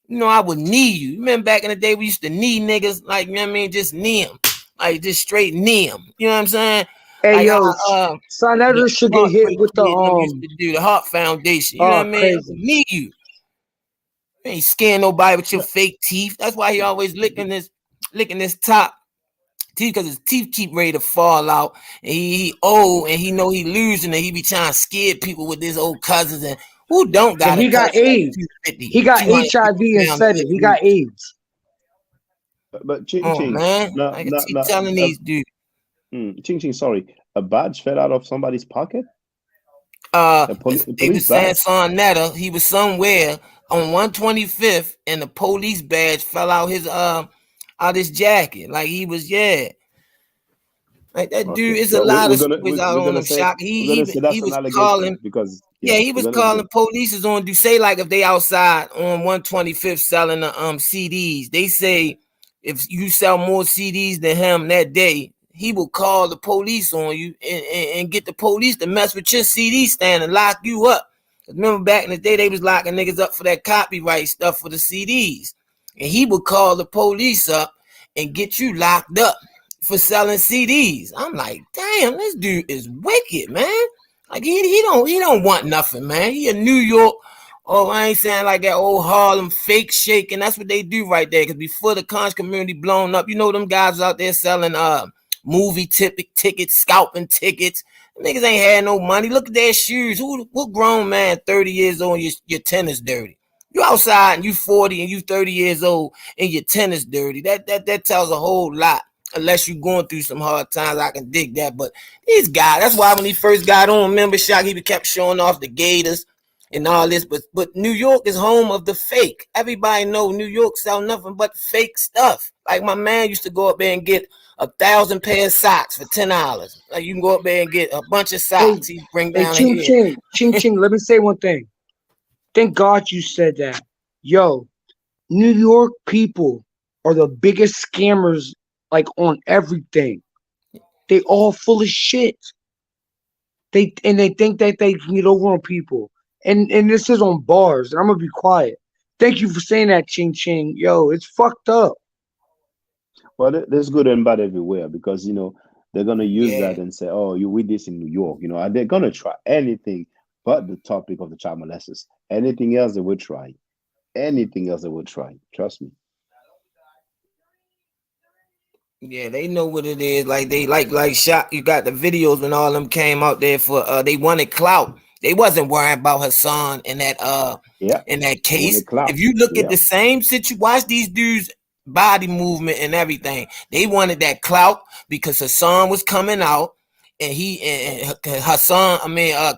You know, I would knee you. Remember back in the day we used to knee niggas, like, you know what I mean, just knee them, like just straight knee them. You know what I'm saying? Hey, Like, yo, son, that the should get hit with the used to do the Heart Foundation. You know what I mean? crazy. Knee you. You ain't scaring nobody with your fake teeth. That's why he always licking this top teeth, because his teeth keep ready to fall out. And he old and he know he losing, and he be trying to scare people with his old cousins. And who don't got And he got AIDS. He got HIV and said it. He got AIDS. But Ching Oh, Ching, man. no, I no, keep no, telling these dudes. Ching Ching, sorry, a badge fell out of somebody's pocket. They Police was saying badge. Son Netta, he was somewhere on 125th, and the police badge fell out his jacket. Like, he was, like that dude. It's a Well, lot we're of gonna stories out on him. Shock. we're gonna say that's He an was allegation calling. because He we're was gonna calling police is on. Do say like if they outside on 125th selling the CDs. They say if you sell more CDs than him that day, he will call the police on you and get the police to mess with your CD stand and lock you up. Remember back in the day, they was locking niggas up for that copyright stuff for the CDs. And he would call the police up and get you locked up for selling CDs. I'm like, damn, this dude is wicked, man. Like, he don't want nothing, man. He in New York. Oh, I ain't saying like that old Harlem fake shaking. That's what they do right there. Because before the conscious community blown up, you know them guys out there selling movie tickets, scalping tickets. Niggas ain't had no money. Look at their shoes. What grown man 30 years old and your tennis dirty? You outside and you 40 and you 30 years old and your tennis dirty. That tells a whole lot. Unless you're going through some hard times, I can dig that. But these guys, that's why when he first got on, remember, Shock, he kept showing off the Gators and all this. But New York is home of the fake. Everybody know New York sell nothing but fake stuff. Like my man used to go up there and get 1,000 pair of socks for $10. Like you can go up there and get a bunch of socks. He bring down Ching Ching, let me say one thing. Thank God you said that. Yo, New York people are the biggest scammers, like on everything. They all full of shit. They think that they can get over on people. And this is on bars, and I'm gonna be quiet. Thank you for saying that, Ching Ching. Yo, it's fucked up. Well, there's good and bad everywhere because they're gonna use that and say, "Oh, you with this in New York," and they're gonna try anything but the topic of the child molesters. Anything else they would try. Anything else they would try. Trust me. Yeah, they know what it is. Like they like Shot. You got the videos when all them came out there for they wanted clout. They wasn't worrying about Hassan in that in that case. If you look at the same situation, watch these dudes body movement and everything. They wanted that clout because Hassan was coming out and Hassan,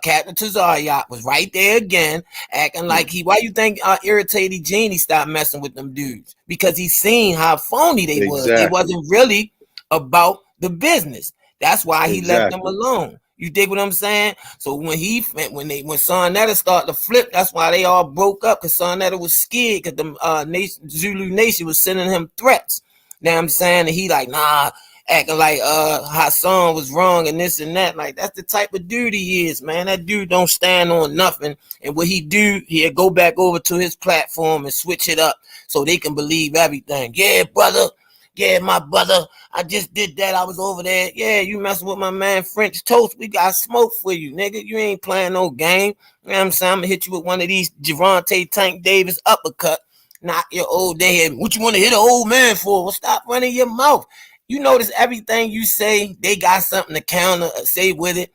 Captain Tazariot was right there again, acting like why you think Irritated Genie stopped messing with them dudes? Because he seen how phony they was. It wasn't really about the business. That's why he left them alone. You dig what I'm saying? So when Son Netta started to flip, that's why they all broke up, because Son Netta was scared because the Zulu Nation was sending him threats. Now I'm saying, and he like, nah, acting like Hassan was wrong and this and that. Like, that's the type of dude he is, man. That dude don't stand on nothing. And what he do, he'll go back over to his platform and switch it up so they can believe everything. Yeah, brother. Yeah, my brother, I just did that. I was over there. Yeah, you messing with my man French Toast. We got smoke for you, nigga. You ain't playing no game. You know what I'm saying? I'm going to hit you with one of these Javante Tank Davis uppercut. Knock your old head. What you want to hit an old man for? Well, stop running your mouth. You notice everything you say, they got something to counter, say with it.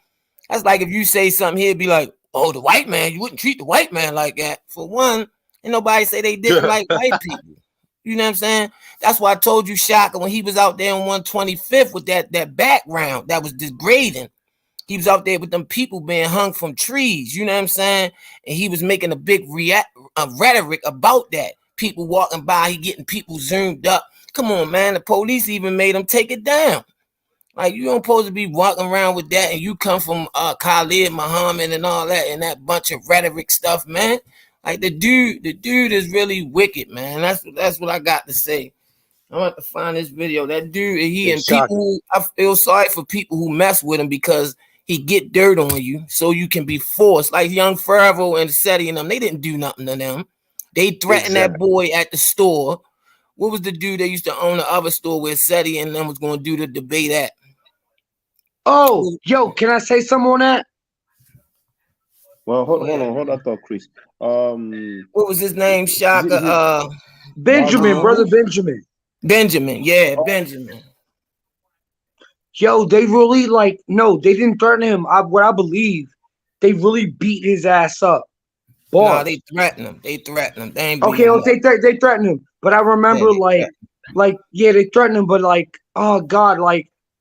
That's like if you say something, he'll be like, oh, the white man, you wouldn't treat the white man like that. For one, ain't nobody say they didn't like white people. You know what I'm saying? That's why I told you, Shaka, when he was out there on 125th with that background that was degrading. He was out there with them people being hung from trees. You know what I'm saying? And he was making a big rhetoric about that. People walking by, he getting people zoomed up. Come on, man. The police even made him take it down. Like, you don't supposed to be walking around with that, and you come from Khalid Muhammad and all that, and that bunch of rhetoric stuff, man. Like, the dude is really wicked, man. That's what I got to say. I'm about to find this video. That dude, and people who, I feel sorry for people who mess with him because he get dirt on you so you can be forced. Like Young Fervo and Seti and them, they didn't do nothing to them. They threatened that boy at the store. What was the dude that used to own the other store where Seti and them was going to do the debate at? Oh, yo, can I say something on that? Well, hold on, thought, Chris. What was his name? Shaka. Benjamin, brother Benjamin. Benjamin, yeah, Benjamin. Yo, they really no, they didn't threaten him. What I believe, they really beat his ass up. No, they threatened him. They ain't okay, they threatened him. But I remember they threatened him, but oh God,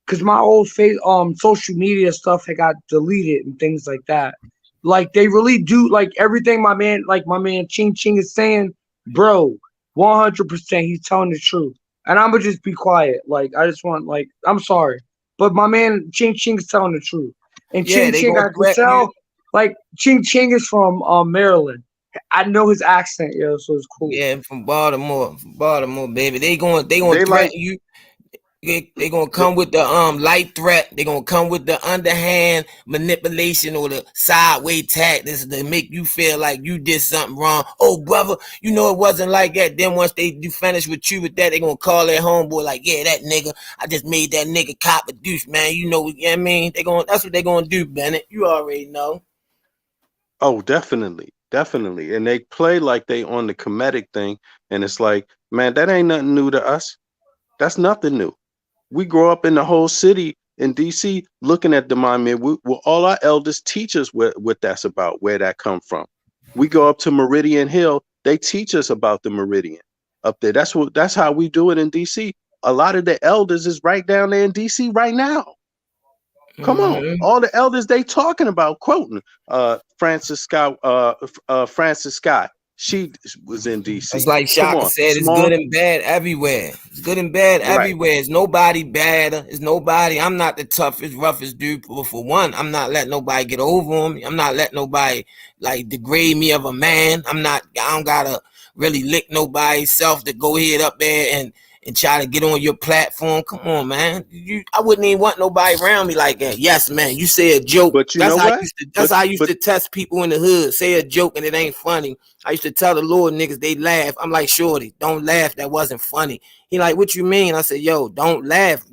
cause my old social media stuff had got deleted and things like that. Like they really do everything my man Ching Ching is saying, bro, 100% he's telling the truth. And I'm gonna just be quiet. I just want I'm sorry. But my man Ching Ching is telling the truth. And Ching Ching, I can tell, Ching Ching is from Maryland. I know his accent, so it's cool. Yeah, from Baltimore, baby. They gonna threaten you. They gonna come with the light threat. They gonna come with the underhand manipulation or the sideways tactics to make you feel like you did something wrong. Oh, brother, you know it wasn't like that. Then once they do finish with you with that, they gonna call their homeboy yeah, that nigga. I just made that nigga cop a douche, man. You know what I mean? That's what they gonna do, Bennett. You already know. Oh, definitely. And they play like they on the comedic thing, and it's like, man, that ain't nothing new to us. That's nothing new. We grow up in the whole city in DC looking at the monument. All our elders teach us what that's about, where that come from. We go up to Meridian Hill, they teach us about the Meridian up there. That's how we do it in DC. A lot of the elders is right down there in DC right now. Come on, all the elders they talking about, quoting Francis Scott. She was in DC. It's like Shaka said, it's good and bad everywhere. It's good and bad everywhere. It's nobody bad. It's nobody. I'm not the toughest, roughest dude. But for one, I'm not letting nobody get over on me. I'm not letting nobody degrade me of a man. I don't gotta really lick nobody's self to go ahead up there and try to get on your platform. Come on, man. I wouldn't even want nobody around me like that. Yes, man. You say a joke. But that's how I used to test people in the hood. Say a joke and it ain't funny. I used to tell the Lord niggas, they laugh. I'm like, shorty, don't laugh. That wasn't funny. He like, what you mean? I said, yo, don't laugh.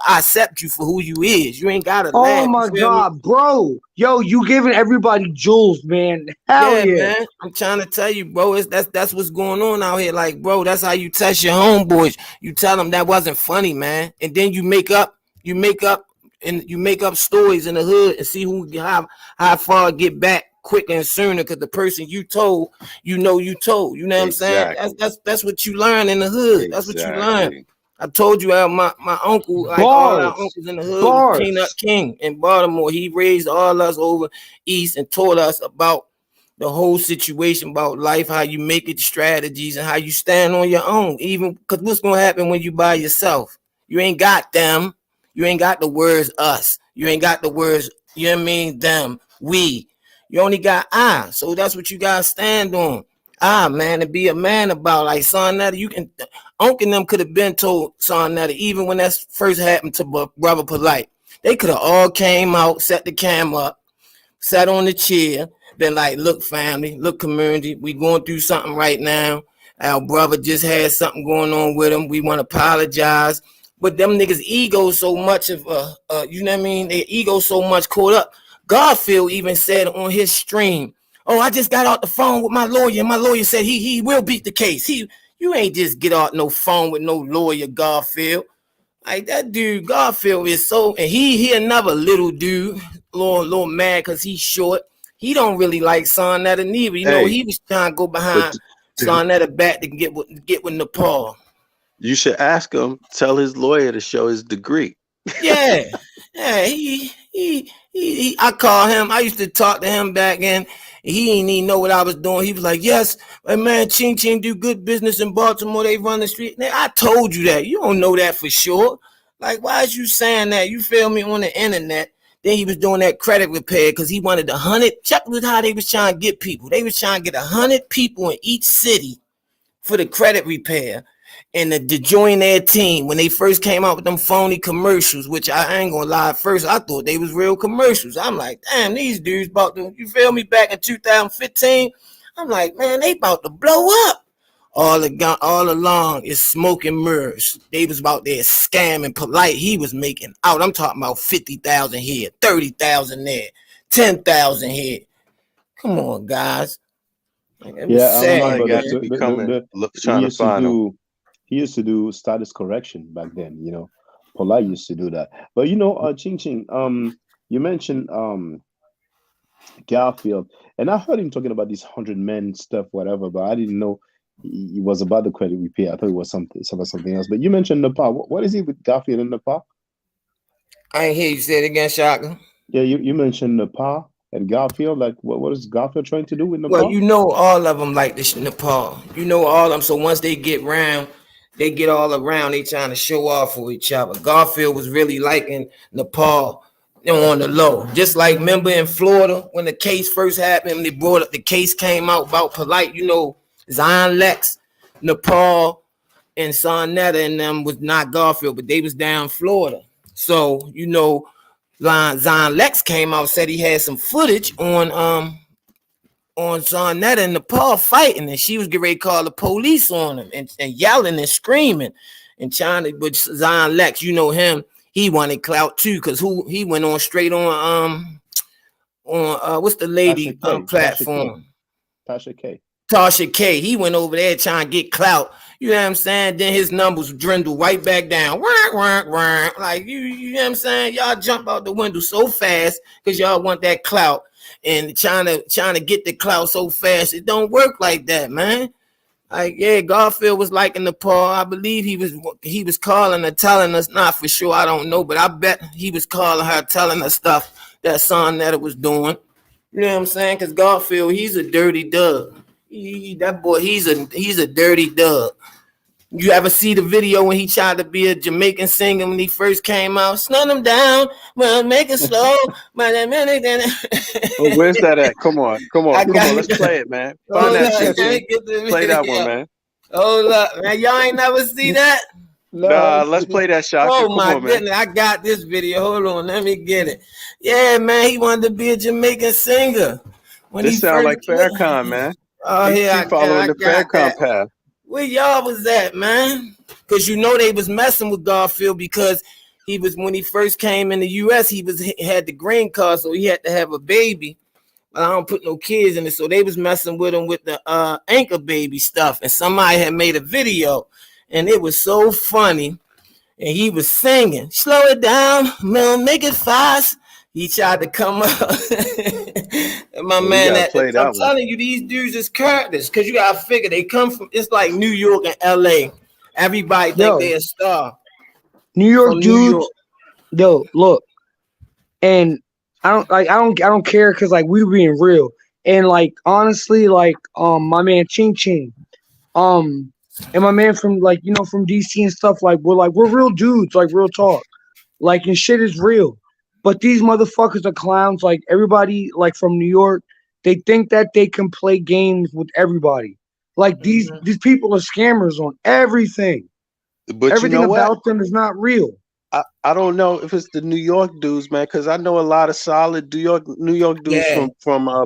I accept you for who you is. You ain't gotta laugh. Oh my God, bro. Yo, you giving everybody jewels, man. Hell yeah. Man. I'm trying to tell you, bro. That's what's going on out here. Like, bro, that's how you test your homeboys. You tell them that wasn't funny, man. And then you make up stories in the hood and see how far get back quicker and sooner, because the person you told, you know what I'm saying? That's what you learn in the hood. That's what you learn. I told you my uncle, all our uncles in the hood was Peanut King in Baltimore. He raised all us over east and taught us about the whole situation, about life, how you make it, strategies, and how you stand on your own. Even because what's gonna happen when you by yourself? You ain't got them. You ain't got the words us. You ain't got the words, you know what I mean, them, we. You only got I. So that's what you gotta stand on. Man, to be a man about, like Son Netta, you can, Unc and them could have been told Son Netta, even when that first happened to Brother Polite. They could have all came out, set the camera up, sat on the chair, been like, look, family, look, community, we going through something right now. Our brother just had something going on with him. We want to apologize. But them niggas' ego so much of, you know what I mean? Their ego so much caught up. Garfield even said on his stream, oh, I just got off the phone with my lawyer. My lawyer said he will beat the case. You ain't just get out no phone with no lawyer, Garfield. Like that dude, Garfield is so, and he another little dude, little mad because he's short. He don't really like Son Netta neither. You know, he was trying to go behind Son Netta back to get with Nepal. You should ask him, tell his lawyer to show his degree. Yeah. I call him. I used to talk to him back in. He didn't even know what I was doing. He was like, yes, man, Ching Ching do good business in Baltimore. They run the street. I told you that. You don't know that for sure. Like, why is you saying that? You feel me, on the internet? Then he was doing that credit repair because he wanted 100. Check with how they was trying to get people. They was trying to get 100 people in each city for the credit repair and to join their team. When they first came out with them phony commercials, which I ain't gonna lie, at first I thought they was real commercials. I'm like, damn, these dudes about to, you feel me, back in 2015, I'm like, man, they about to blow up. All along is smoke and mirrors. They was about there scamming Polite. He was making out. I'm talking about 50,000 here, 30,000 there, 10,000 here. Come on, guys. Like, it was sad, somebody got man. to be coming, trying to find him. He used to do status correction back then, you know. Polite used to do that. But you know, Ching Ching, you mentioned Garfield, and I heard him talking about these 100 men stuff, whatever, but I didn't know it was about the credit repair. I thought it was something else. But you mentioned Nepal. What is it with Garfield in Nepal? I ain't hear you say it again, Shaka. Yeah, you mentioned Nepal and Garfield. Like, what is Garfield trying to do with Nepal? Well, you know all of them like this Nepal. You know all of them. So once they get round, they get all around. They trying to show off for each other. Garfield was really liking Nepal on the low. Just like, remember in Florida when the case first happened, they brought up the case came out about Polite. You know, Zion Lex, Nepal, and Sonetta and them was not Garfield, but they was down in Florida. So, you know, Zion Lex came out, said he had some footage on Sonetta and Nepal fighting, and she was getting ready to call the police on him and yelling and screaming and trying to, but Zion Lex, you know him, he wanted clout too, because he went on straight on what's the lady platform? Tasha K. Tasha K. He went over there trying to get clout. You know what I'm saying? Then his numbers dwindled right back down. Like, you know what I'm saying? Y'all jump out the window so fast because y'all want that clout and trying to get the clout so fast. It don't work like that, man. Like, yeah, Garfield was liking Nepal. I believe he was calling her, telling us, not for sure, I don't know, but I bet he was calling her, telling her stuff that Sonetta was doing. You know what I'm saying? Because Garfield, he's a dirty dog. That boy, he's a dirty dog. You ever see the video when he tried to be a Jamaican singer when he first came out? Slow him down, well, make it slow. Where's that at? Come on. Let's play it, man. Find that shit. Play that one, man. Hold up, man. Y'all ain't never see that? Nah, let's play that shot. Oh my goodness, I got this video. Hold on, let me get it. Yeah, man, he wanted to be a Jamaican singer. This sound like Farrakhan, man. Oh, yeah, following the Farrakhan path. Where y'all was at, man? Because you know they was messing with Garfield because he was, when he first came in the U.S., he had the green card, so he had to have a baby. But I don't put no kids in it, so they was messing with him with the anchor baby stuff. And somebody had made a video, and it was so funny. And he was singing, slow it down, man, make it fast. He tried to come up. And my man, I'm telling you, these dudes is characters because you gotta figure they come from. It's like New York and L.A. Everybody think they're a star. New York dudes, yo, look, and I don't care because like we being real and like honestly, like my man Ching Ching, and my man from like from DC and stuff, like we're real dudes, like real talk, like and shit is real. But these motherfuckers are clowns. Like everybody, like from New York, they think that they can play games with everybody. Like these people are scammers on everything. But everything you know about them is not real. I don't know if it's the New York dudes, man, because I know a lot of solid New York dudes from No,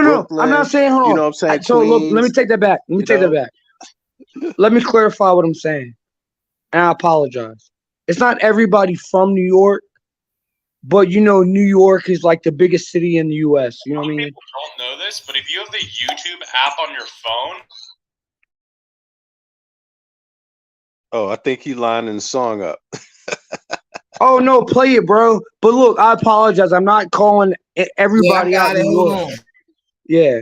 Brooklyn. I'm not saying. Hold on. You know what I'm saying? So look, let me take that back. Let me clarify what I'm saying, and I apologize. It's not everybody from New York. But New York is like the biggest city in the U.S. You know what I mean? People don't know this, but if you have the YouTube app on your phone. Oh, I think he lining the song up. Oh no, play it, bro. But look, I apologize. I'm not calling everybody out in New York. Yeah.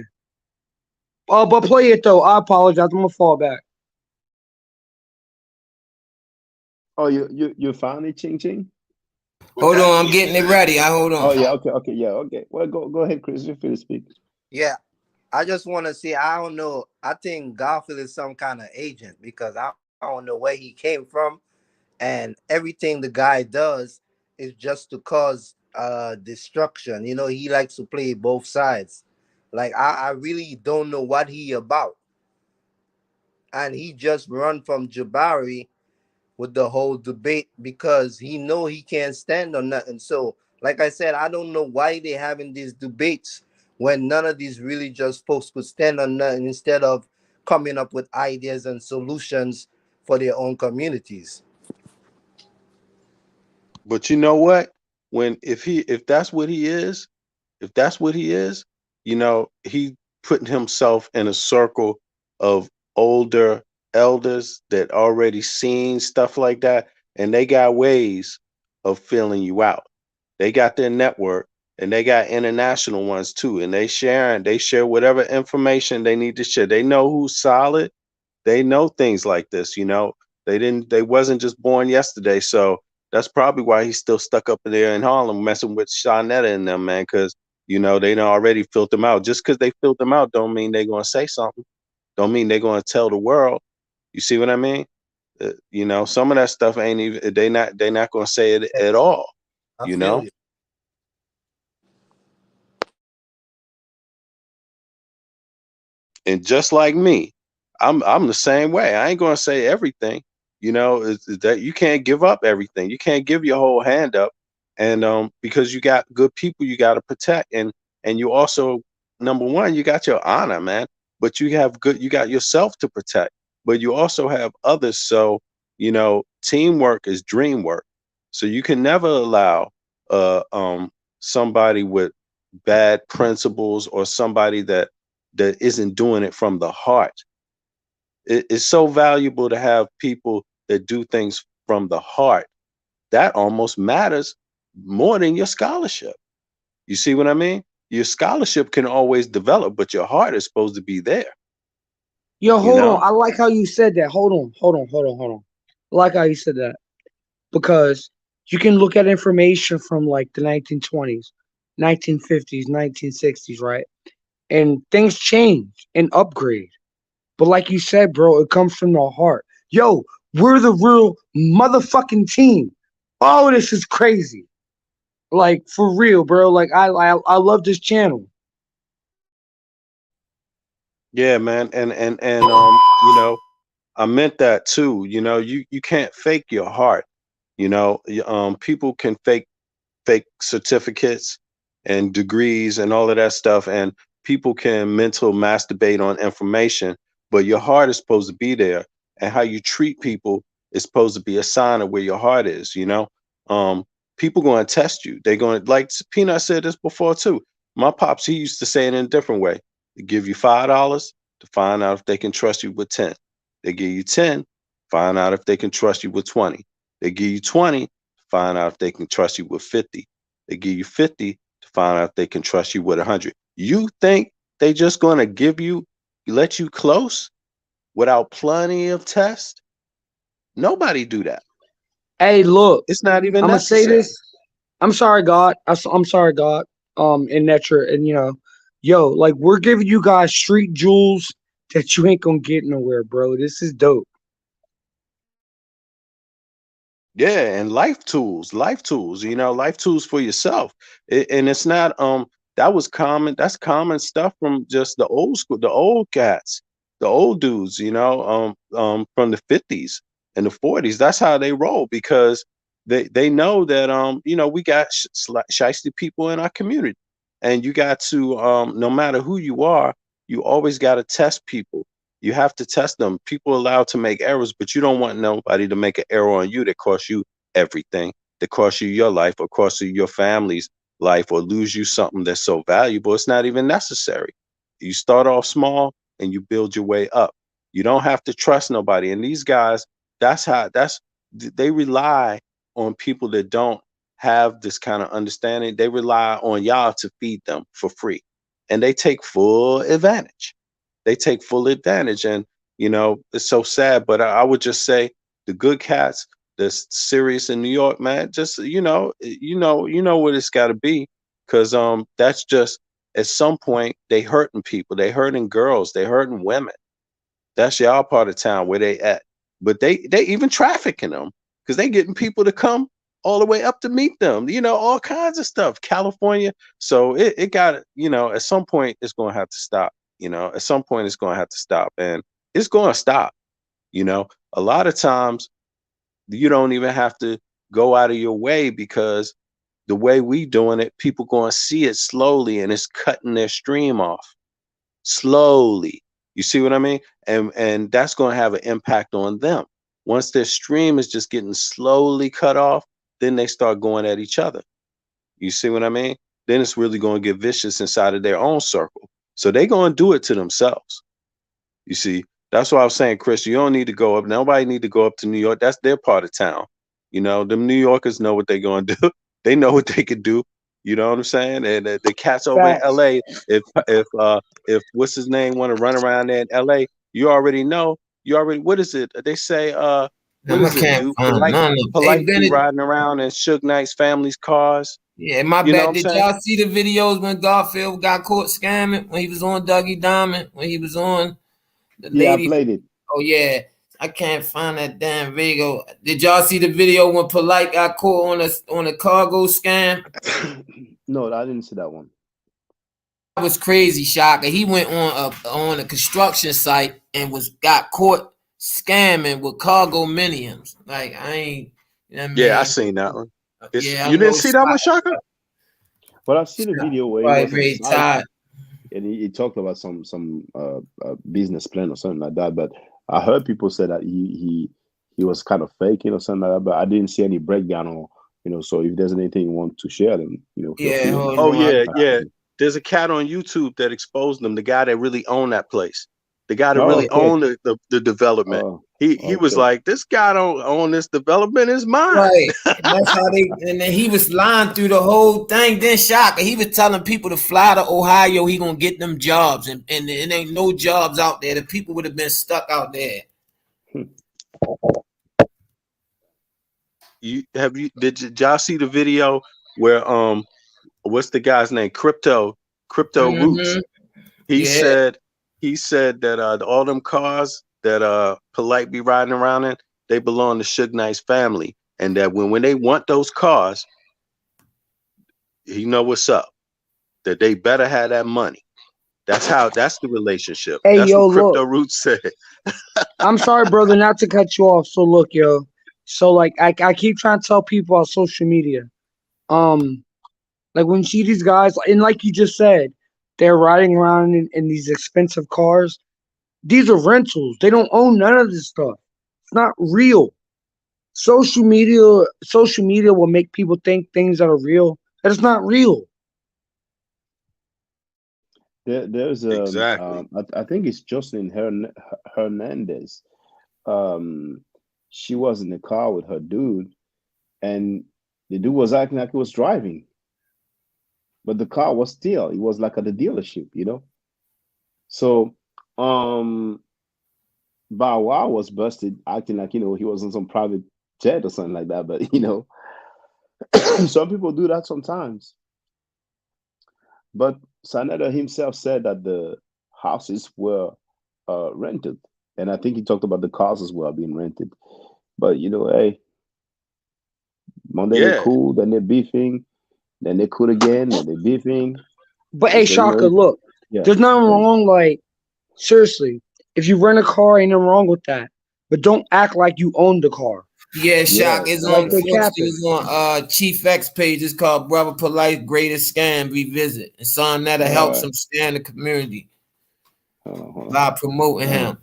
But play it though. I apologize. I'm gonna fall back. Oh, you found it, Ching Ching? Hold on, I'm getting it ready. Hold on. Oh yeah, okay, yeah, okay. Well, go ahead, Chris. You feel speak. Yeah, I just want to see. I don't know. I think Garfield is some kind of agent because I don't know where he came from, and everything the guy does is just to cause destruction. You know, he likes to play both sides. Like I really don't know what he about, and he just run from Jabari with the whole debate because he know he can't stand on nothing. So, like I said, I don't know why they having these debates when none of these religious folks could stand on nothing instead of coming up with ideas and solutions for their own communities. But you know what? If that's what he is, you know, he putting himself in a circle of older elders that already seen stuff like that, and they got ways of feeling you out. They got their network, and they got international ones too, and they share whatever information they need to share. They know who's solid. They know things like this, you know. They wasn't just born yesterday, so that's probably why he's still stuck up in there in Harlem messing with Shawnetta and them, man, because you know they done already filled them out. Just because they filled them out don't mean they're gonna say something. Don't mean they're gonna tell the world. You see what I mean? You know, some of that stuff ain't even they not gonna say it at all. I You feel know? you. And just like me, I'm the same way. I ain't gonna say everything. You know, is that you can't give up everything. You can't give your whole hand up, and because you got good people you got to protect, and you also, number one, you got your honor, man. But you got yourself to protect, but you also have others. So you know, teamwork is dream work. So you can never allow somebody with bad principles or somebody that isn't doing it from the heart. It's so valuable to have people that do things from the heart. That almost matters more than your scholarship. You see what I mean? Your scholarship can always develop, but your heart is supposed to be there. Yo, You hold know? on. I like how you said that. Hold on. I like how you said that because you can look at information from like the 1920s, 1950s, 1960s, right? And things change and upgrade. But like you said, bro, it comes from the heart. Yo, we're the real motherfucking team. Oh, this is crazy. Like for real, bro. Like I love this channel. Yeah, man. And you know, I meant that too. You know, you can't fake your heart. You know, people can fake certificates and degrees and all of that stuff, and people can mental masturbate on information, but your heart is supposed to be there, and how you treat people is supposed to be a sign of where your heart is. You know, people going to test you. They're going to, like Peanut said this before too. My pops, he used to say it in a different way. They give you $5 to find out if they can trust you with 10. They give you 10, find out if they can trust you with 20. They give you 20, find out if they can trust you with 50. They give you 50 to find out if they can trust you with 100. You think they just going to let you close without plenty of tests? Nobody do that. Hey, look, It's not even I'm gonna say necessary. this. I'm sorry, God. I'm sorry, God. In that and you know, yo, like we're giving you guys street jewels that you ain't gonna get nowhere, bro. This is dope. Yeah, and life tools, you know, life tools for yourself. And it's not that's common stuff from just the old school, the old cats, the old dudes, you know, from the 50s and the 40s. That's how they roll because they know that you know, we got shiesty people in our community. And you got to no matter who you are, you always got to test people. You have to test them. People are allowed to make errors, but you don't want nobody to make an error on you that costs you everything, that costs you your life or costs you your family's life or lose you something that's so valuable. It's not even necessary. You start off small and you build your way up. You don't have to trust nobody. And these guys, they rely on people that don't have this kind of understanding. They rely on y'all to feed them for free. And they take full advantage. And you know, it's so sad, but I would just say the good cats that's serious in New York, man, just you know what it's got to be, because that's just at some point they hurting people, they hurting girls, they hurting women. That's y'all part of town where they at, but they even trafficking them. because they getting people to come all the way up to meet them, you know, all kinds of stuff. California. So it got, you know, at some point it's going to have to stop, you know, at some point it's going to have to stop, and it's going to stop. You know, a lot of times you don't even have to go out of your way, because the way we doing it, people going to see it slowly, and it's cutting their stream off slowly. You see what I mean? And that's going to have an impact on them. Once their stream is just getting slowly cut off, then they start going at each other. You see what I mean? Then it's really going to get vicious inside of their own circle. So they're going to do it to themselves. You see, that's why I was saying, Chris, you don't need to go up. Nobody need to go up to New York. That's their part of town. You know, them New Yorkers know what they're going to do. They know what they could do. You know what I'm saying? And the cats over in LA, if what's his name want to run around there in LA, you already know. You already, what is it? They say, what is it, dude? Polite be riding around in Suge Knight's family's cars. Yeah, my You know bad. what Did I'm saying? y'all see the videos when Garfield got caught scamming when he was on Dougie Diamond, when he was on the Yeah, I lady? played it. Oh yeah, I can't find that damn video. Did y'all see the video when Polite got caught on a cargo scam? No, I didn't see that one. That was crazy, Shaka. He went on a construction site and got caught scamming with cargo miniums. Like I ain't. You know what I mean? Yeah, I seen that one. Yeah, You didn't see that one, Shaka? But I've seen a video where Right, he was on very site, tired. and he talked about some business plan or something like that. But I heard people say that he was kind of faking or something like that. But I didn't see any breakdown or, you know. So if there's anything you want to share, then, you know, feel free. Oh yeah, yeah. There's a cat on YouTube that exposed them. The guy that really owned that place. The guy that really owned the development. He was like, this guy don't own this development, it's mine. Right. That's how and then he was lying through the whole thing. Then Shaka, he was telling people to fly to Ohio, he gonna get them jobs, and it ain't no jobs out there. The people would have been stuck out there. Did y'all see the video where what's the guy's name? Crypto Roots. He said that all them cars that Polite be riding around in, they belong to Suge Knight's family, and that when they want those cars, he know what's up. That they better have that money. That's the relationship. Hey, That's yo, what Crypto look. Roots said. I'm sorry, brother, not to cut you off. So look, yo. So like I keep trying to tell people on social media. Like when you see these guys, and like you just said, they're riding around in these expensive cars. These are rentals. They don't own none of this stuff. It's not real. Social media will make people think things that are real. That is not real. There's Exactly. I think it's Jocelyn Hernandez. She was in the car with her dude, and the dude was acting like he was driving, but the car was still. It was like at the dealership, you know. So, Bow Wow was busted acting like, you know, he was on some private jet or something like that. But you know, some people do that sometimes. But Sanada himself said that the houses were rented, and I think he talked about the cars as well being rented. But you know, hey, Monday they're cool, then they're beefing, then they're cool again, then they're beefing. But hey, So, you know, Shaka, look, there's nothing wrong. Like seriously, if you rent a car, ain't nothing wrong with that. But don't act like you own the car. Yeah, Shock is like on they Fox capping. News on Chief X page. It's called Brother Polite Greatest Scam Revisit. And something that'll help Alright. some stay in the community Hold on. by promoting him.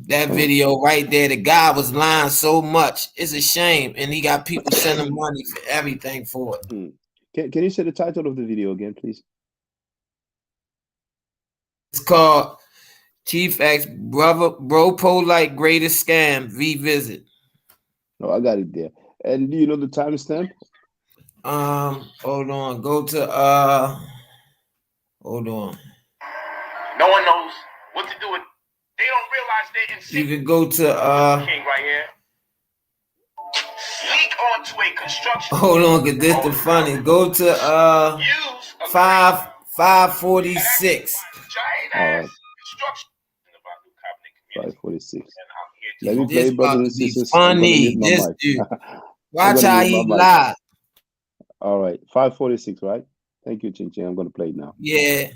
That video right there, the guy was lying so much. It's a shame. And he got people sending money for everything for it. Can you say the title of the video again, please? It's called Chief X Bro Polite Greatest Scam Revisit. No, I got it there. And do you know the timestamp? Hold on. Go to hold on. No one knows what to do with. They don't realize they're in You can go to King right here. Leak onto a construction. hold on, cause this the funny. Go to 546. All right. 546. Let me This play, brothers about and to be sisters. I'm gonna funny. mute my This mic. dude. I'm Watch gonna how mute he my mic. lie. All right, 546, right? Thank you, Chin Chin. I'm gonna play it now. Yeah.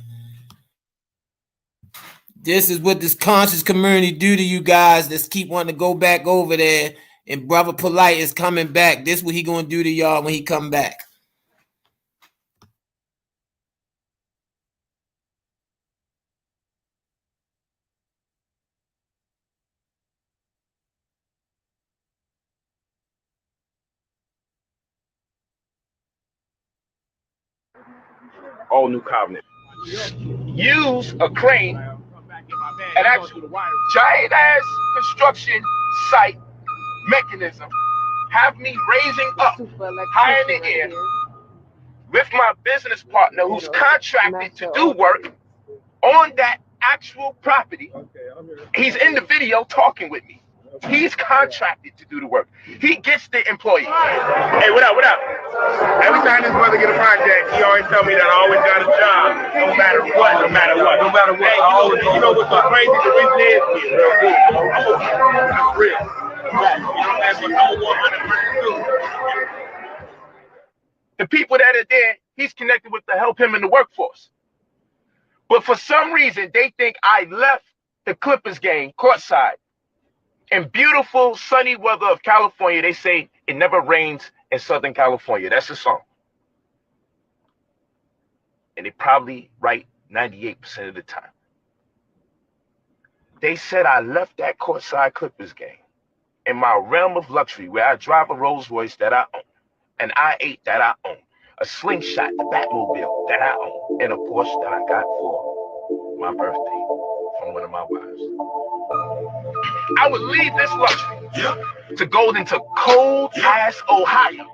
This is what this conscious community do to you guys that keep wanting to go back over there. And Brother Polite is coming back. This what he gonna do to y'all when he come back. All new covenant. Use a crane, an actual giant ass construction site mechanism. Have me raising up high in the air with my business partner who's contracted to do work on that actual property. He's in the video talking with me. He's contracted to do the work. He gets the employee. Hey, what up, what up? Every time this brother get a project, he always tell me that I always got a job, no matter what, no matter what. No matter what. Hey, you know what's so crazy? The reason is real good. That's real. That's what I'm 100%. The people that are there, he's connected with to help him in the workforce. But for some reason, they think I left the Clippers game courtside. In beautiful sunny weather of California, they say it never rains in Southern California. That's the song. And they probably right 98% of the time. They said I left that courtside Clippers game in my realm of luxury where I drive a Rolls Royce that I own, an I-8 that I own, a slingshot, the Batmobile that I own, and a Porsche that I got for my birthday from one of my wives. I would leave this luxury to go into cold-ass Ohio,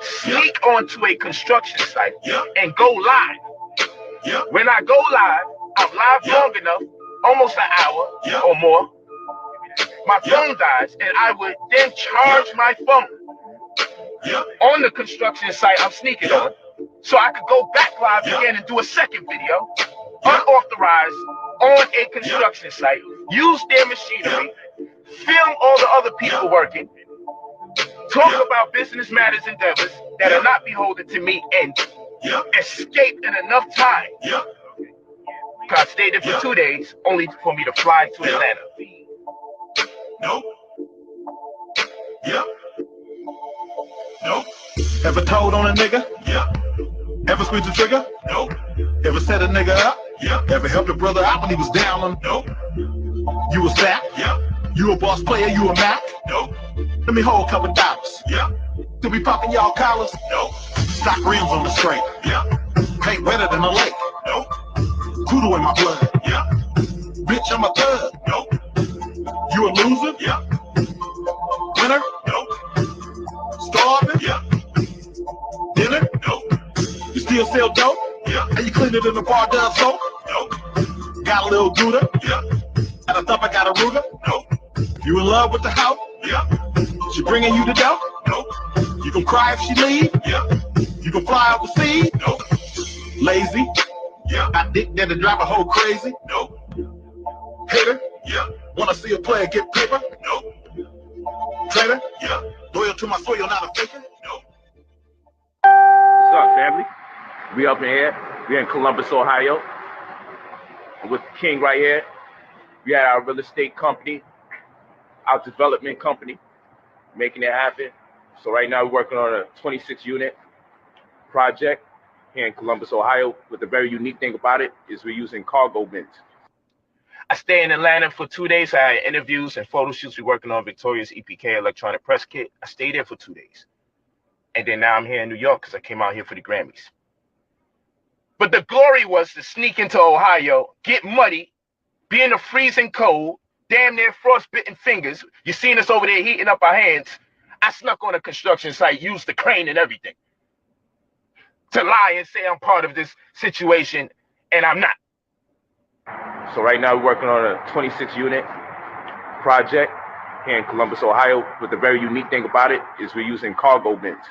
sneak onto a construction site, and go live. When I go live, I'm live long enough, almost an hour or more. My phone dies, and I would then charge my phone on the construction site I'm sneaking on, so I could go back live again and do a second video, unauthorized, on a construction site, use their machinery, film all the other people working, talk about business matters endeavors that are not beholden to me, and escape in enough time. I stayed there for 2 days, only for me to fly to Atlanta. Nope. Nope. Ever told on a nigga? Ever squeezed the trigger? Nope. Ever set a nigga up? Ever helped a brother out when he was down on? Nope. You a sap? You a boss player? You a Mac? Nope. Let me hold a couple dollars. Do we popping y'all collars? Nope. Stock rims on the straight. Paint wetter than a lake. Nope. Kudu in my blood. Bitch, I'm a thug. Nope. You a loser? Winner? Nope. Starving? Dinner? Nope. You still sell dope? And you clean it in the bar down soap? Nope. Got a little Gouda? And I thought I got a Ruger? Nope. You in love with the house? She bringing you the dough? Nope. You gon' cry if she leave? You gon' fly overseas? Nope. Lazy? Got dick that'll drive a hoe crazy? Nope. Hater? Wanna see a player get paper? Nope. Traitor? Loyal to my soil, not a faker? Nope. What's up, family? We up in here. We're in Columbus, Ohio. I'm with the king right here. We had our real estate company, our development company, making it happen. So right now we're working on a 26-unit project here in Columbus, Ohio. But the very unique thing about it is we're using cargo bins. I stay in Atlanta for 2 days. I had interviews and photo shoots. We're working on Victoria's EPK electronic press kit. I stayed there for 2 days. And then now I'm here in New York because I came out here for the Grammys. But the glory was to sneak into Ohio, get muddy, be in the freezing cold, damn near frostbitten fingers. You seen us over there heating up our hands. I snuck on a construction site, used the crane and everything to lie and say I'm part of this situation, and I'm not. So right now we're working on a 26-unit project here in Columbus, Ohio. But the very unique thing about it is we're using cargo bins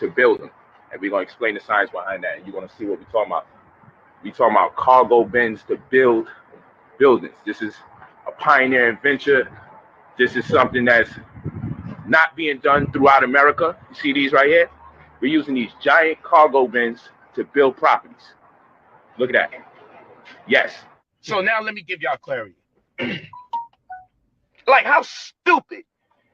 to build them. And we're going to explain the science behind that. And you're going to see what we're talking about. We're talking about cargo bins to build buildings. This is a pioneering venture This is something that's not being done throughout America. You see these right here? We're using these giant cargo bins to build properties. Look at that. Yes. So now let me give y'all clarity. Like, how stupid.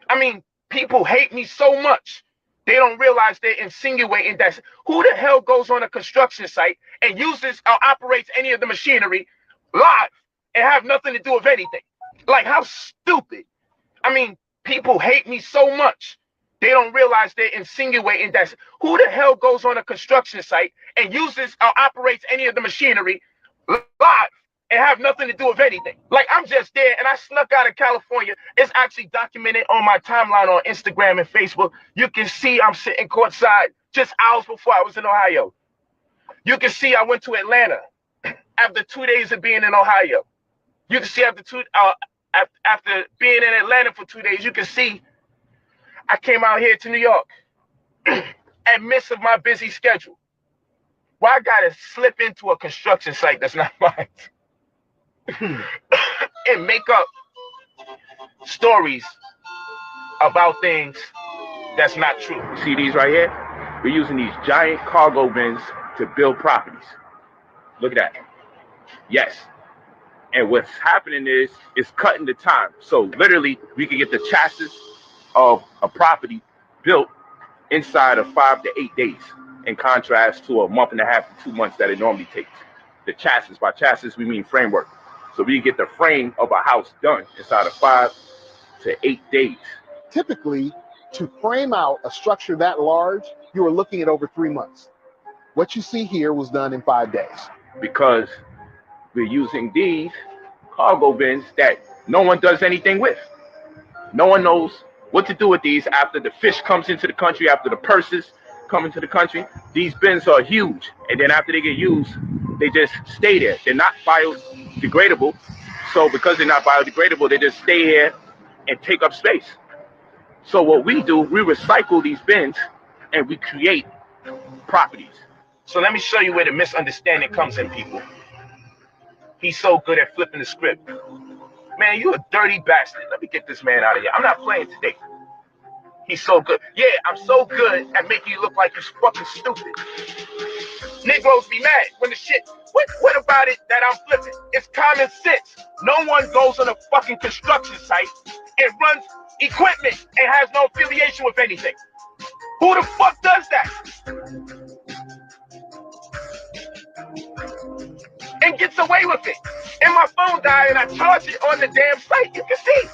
I mean, people hate me so much. They don't realize they're insinuating that who the hell goes on a construction site and uses or operates any of the machinery live and have nothing to do with anything? Like, how stupid. I mean, people hate me so much. They don't realize they're insinuating that who the hell goes on a construction site and uses or operates any of the machinery live and have nothing to do with anything. Like, I'm just there and I snuck out of California. It's actually documented on my timeline on Instagram and Facebook. You can see I'm sitting courtside just hours before I was in Ohio. You can see I went to Atlanta after 2 days of being in Ohio. You can see after being in Atlanta for 2 days, you can see I came out here to New York at midst of my busy schedule. Why I gotta slip into a construction site that's not mine and make up stories about things that's not true. You see these right here? We're using these giant cargo bins to build properties. Look at that. Yes. And what's happening is it's cutting the time. So literally, we can get the chassis of a property built inside of 5 to 8 days, in contrast to a month and a half to 2 months that it normally takes. The chassis, by chassis, we mean framework. So we get the frame of a house done inside of 5 to 8 days. Typically, to frame out a structure that large, you are looking at over 3 months. What you see here was done in 5 days. Because we're using these cargo bins that no one does anything with. No one knows what to do with these after the fish comes into the country, after the purses come into the country. These bins are huge. And then after they get used, they just stay there. They're not biodegradable. So because they're not biodegradable, they just stay here and take up space. So what we do, we recycle these bins and we create properties. So let me show you where the misunderstanding comes in, people. He's so good at flipping the script. Man, you a dirty bastard. Let me get this man out of here. I'm not playing today. He's so good. Yeah, I'm so good at making you look like you're fucking stupid. Negroes be mad when the shit, what about it that I'm flipping? It's common sense. No one goes on a fucking construction site and runs equipment and has no affiliation with anything. Who the fuck does that? And gets away with it. And my phone died and I charge it on the damn site. You can see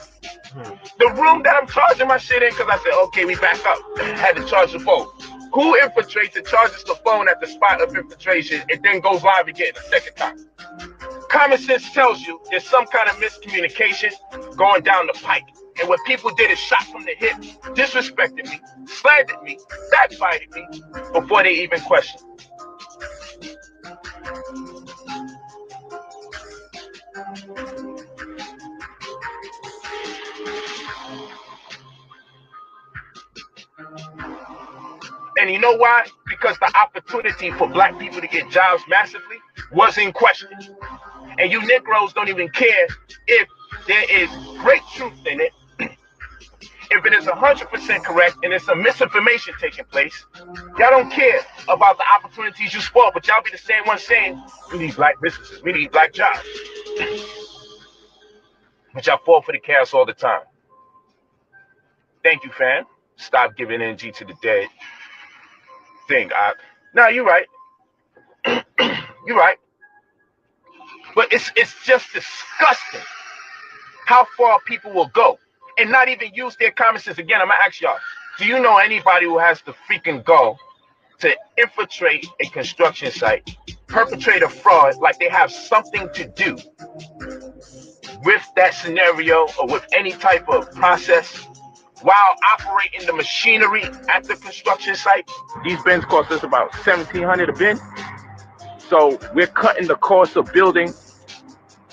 the room that I'm charging my shit in, because I said, okay, we back up. Had to charge the phone. Who infiltrates and charges the phone at the spot of infiltration and then goes live again a second time? Common sense tells you there's some kind of miscommunication going down the pike. And what people did is shot from the hip, disrespected me, slandered me, backbited me before they even questioned. And you know why? Because the opportunity for black people to get jobs massively was in question. And you Negroes don't even care if there is great truth in it. If it is 100% correct and it's a misinformation taking place, y'all don't care about the opportunities you spoil, but y'all be the same one saying, we need black businesses, we need black jobs. But y'all fall for the chaos all the time. Thank you, fam. Stop giving energy to the dead thing. No, you're right. You're right. But it's just disgusting how far people will go and not even use their common sense. Again, I'm gonna ask y'all, do you know anybody who has the freaking go to infiltrate a construction site, perpetrate a fraud, like they have something to do with that scenario or with any type of process while operating the machinery at the construction site? These bins cost us about $1,700 a bin. So we're cutting the cost of building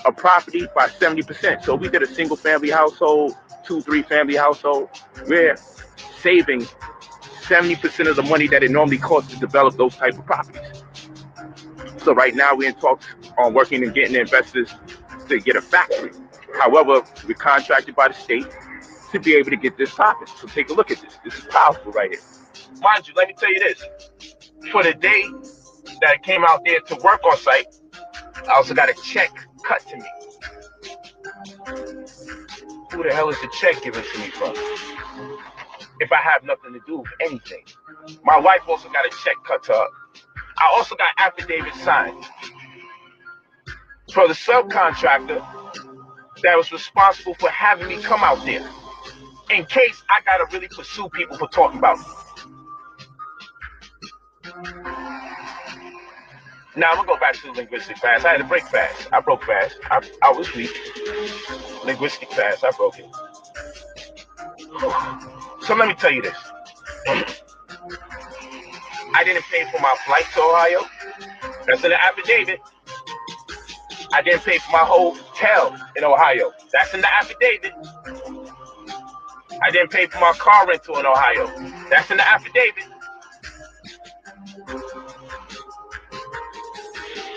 a property by 70%. So we did a single family household, 2-3 family household, we're saving 70% of the money that it normally costs to develop those type of properties. So right now we're in talks on working and getting investors to get a factory. However, we're contracted by the state. to be able to get this popping. So take a look at this. This is powerful right here. Mind you, let me tell you this. For the day that I came out there to work on site, I also got a check cut to me. Who the hell is the check given to me from? If I have nothing to do with anything. My wife also got a check cut to her. I also got affidavit signed for the subcontractor that was responsible for having me come out there, in case I gotta really pursue people for talking about me. Now I'm gonna go back to the linguistic fast. I had to break fast. I broke fast. I was weak. Linguistic fast. I broke it. So let me tell you this. I didn't pay for my flight to Ohio. That's in the affidavit. I didn't pay for my hotel in Ohio. That's in the affidavit. I didn't pay for my car rental in Ohio. That's in the affidavit.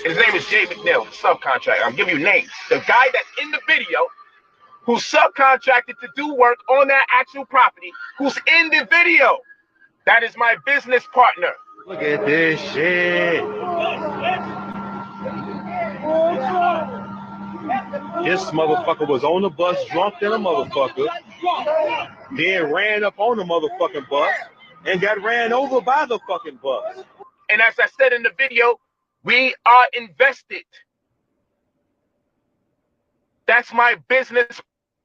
His name is Jay McNeil, the subcontractor. I'm giving you names. The guy that's in the video who subcontracted to do work on that actual property, who's in the video. That is my business partner. Look at this shit. This motherfucker was on the bus drunk than a motherfucker, then ran up on the motherfucking bus and got ran over by the fucking bus. And as I said in the video, we are invested. That's my business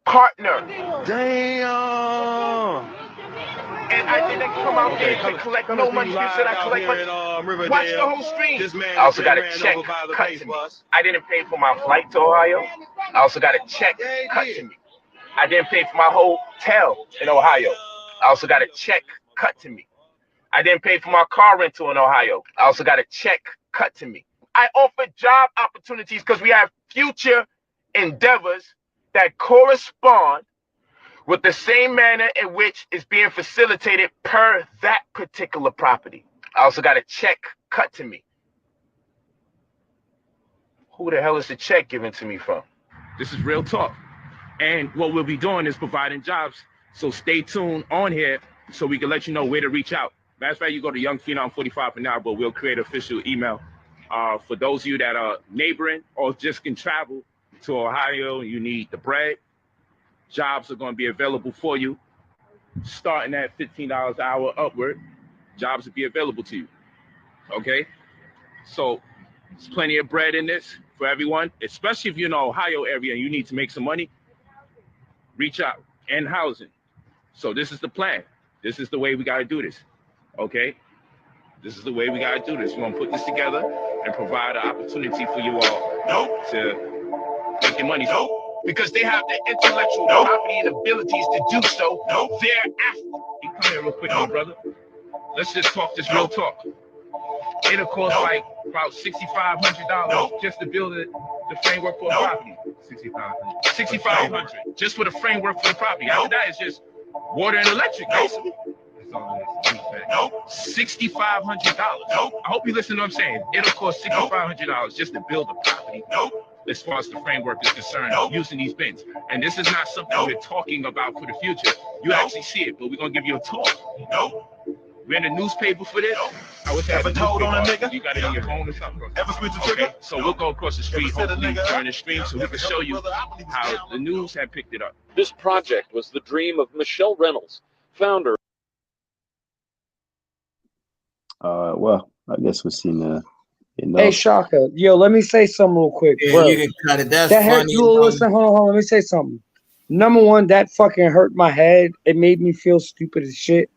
partner. Damn. And I didn't come out there to collect no money. You said I collect money. Watch the whole stream. I also got a check cut to me. I didn't pay for my flight to Ohio. I also got a check cut to me. I didn't pay for my hotel in Ohio. I also got a check cut to me. I didn't pay for my car rental in Ohio. I also got a check cut to me. I offer job opportunities because we have future endeavors that correspond with the same manner in which is being facilitated per that particular property. I also got a check cut to me. Who the hell is the check given to me from? This is real talk. And what we'll be doing is providing jobs. So stay tuned on here so we can let you know where to reach out. Matter of fact, you go to Young Phenom 45 for now, but we'll create an official email. For those of you that are neighboring or just can travel to Ohio and you need the bread, jobs are going to be available for you, starting at $15 an hour upward. Jobs will be available to you. Okay? So there's plenty of bread in this for everyone, especially if you're in the Ohio area and you need to make some money. Reach out. And housing. So this is the plan. This is the way we got to do this. Okay? This is the way we got to do this. We're going to put this together and provide an opportunity for you all to make your money. Because they have the intellectual property and abilities to do so thereafter. You come here real quick, my brother. Let's just talk this real talk. It'll cost like about $6,500 just to build the framework for a property. $6,500 just for the framework for the property. After that, it's just water and electric, basically. $6,500. I hope you listen to what I'm saying. It'll cost $6,500 just to build a property. As far as the framework is concerned, using these bins. And this is not something we're talking about for the future. You actually see it, but we're going to give you a talk. We're in the newspaper for this. I wish I had a told on a nigga. You got it in your phone or something? Ever switch the trigger? Okay, so we'll go across the street, hopefully during the stream, so we can show you how the news had picked it up. This project was the dream of Michelle Reynolds, founder. Well, I guess we've seen enough. Hey, Shaka, yo, let me say something real quick, bro. You can cut it. That's that funny. Listen, hold on, let me say something. Number one, that fucking hurt my head. It made me feel stupid as shit.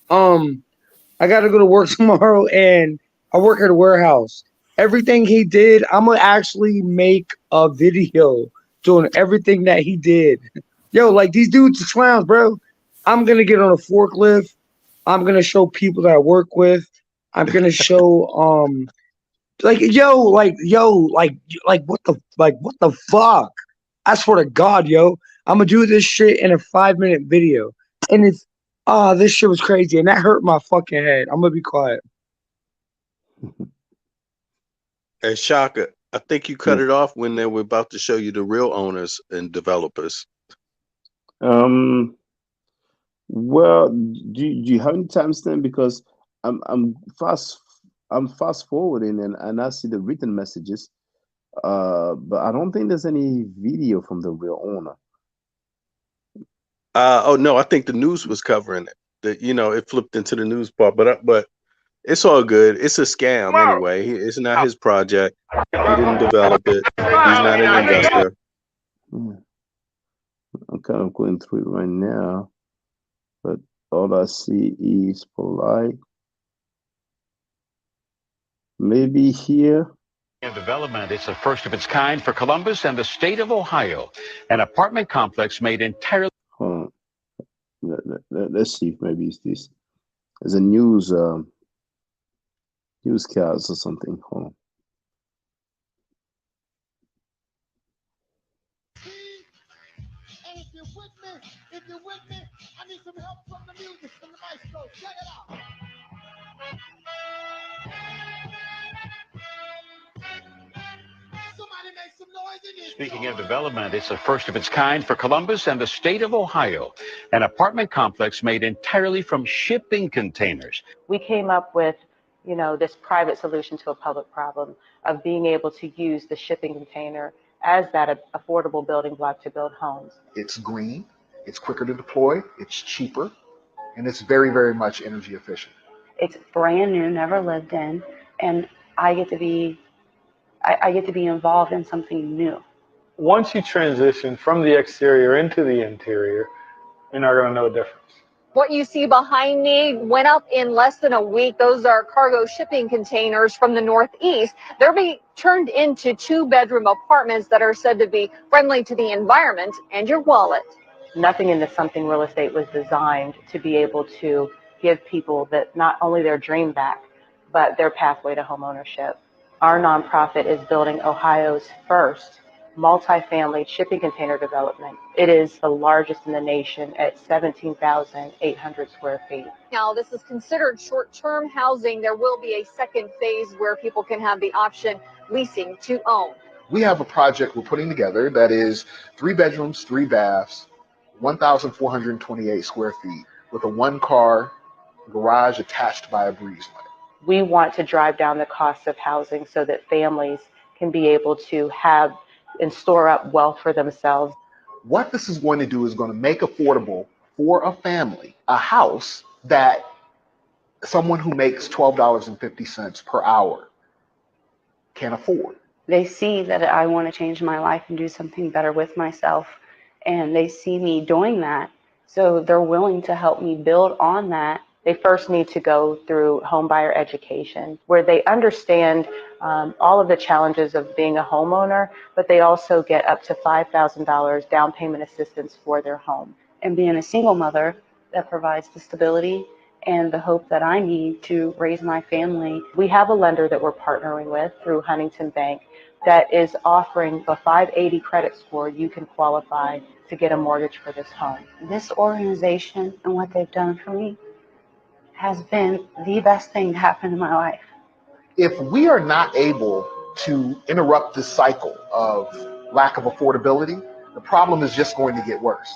I gotta go to work tomorrow, and I work at a warehouse. Everything he did, I'm gonna actually make a video doing everything that he did. Yo, like these dudes are clowns, bro. I'm gonna get on a forklift. I'm gonna show people that I work with. I'm gonna show what the fuck? I swear to God, yo, I'm gonna do this shit in a 5-minute video. And it's this shit was crazy, and that hurt my fucking head. I'm gonna be quiet. Hey, Shaka, I think you cut it off when they were about to show you the real owners and developers. Well, do you have any timestamp? Because I'm fast forwarding and I see the written messages. But I don't think there's any video from the real owner. Oh no, I think the news was covering it. It flipped into the news part, but it's all good. It's a scam anyway. It's not his project. He didn't develop it. He's not an investor. I'm kind of going through it right now, but all I see is polite. Maybe here. In development, it's the first of its kind for Columbus and the state of Ohio. An apartment complex made entirely. Hold on. Let's see if maybe it's this. There's a newscast or something. Hold on. And if you're with me, I need some help from the music, from the maestro. Check it out. Somebody make some noise in here. Speaking of development, it's the first of its kind for Columbus and the state of Ohio. An apartment complex made entirely from shipping containers. We came up with, this private solution to a public problem of being able to use the shipping container as that affordable building block to build homes. It's green, it's quicker to deploy, it's cheaper, and it's very, very much energy efficient. It's brand new, never lived in, and I get to be involved in something new. Once you transition from the exterior into the interior, you're not going to know a difference. What you see behind me went up in less than a week. Those are cargo shipping containers from the Northeast. They're being turned into 2-bedroom apartments that are said to be friendly to the environment and your wallet. Nothing in the Something Real Estate was designed to be able to give people that not only their dream back, but their pathway to homeownership. Our nonprofit is building Ohio's first multifamily shipping container development. It is the largest in the nation at 17,800 square feet. Now, this is considered short-term housing. There will be a second phase where people can have the option leasing to own. We have a project we're putting together that is 3 bedrooms, 3 baths, 1,428 square feet with a 1-car garage attached by a breezeway. We want to drive down the cost of housing so that families can be able to have and store up wealth for themselves. What this is going to do is going to make affordable for a family a house that someone who makes $12.50 per hour can afford. They see that I want to change my life and do something better with myself, and they see me doing that, so they're willing to help me build on that. They first need to go through homebuyer education, where they understand all of the challenges of being a homeowner, but they also get up to $5,000 down payment assistance for their home. And being a single mother, that provides the stability and the hope that I need to raise my family. We have a lender that we're partnering with through Huntington Bank that is offering a 580 credit score. You can qualify to get a mortgage for this home. This organization and what they've done for me has been the best thing to happen in my life. If we are not able to interrupt this cycle of lack of affordability, the problem is just going to get worse.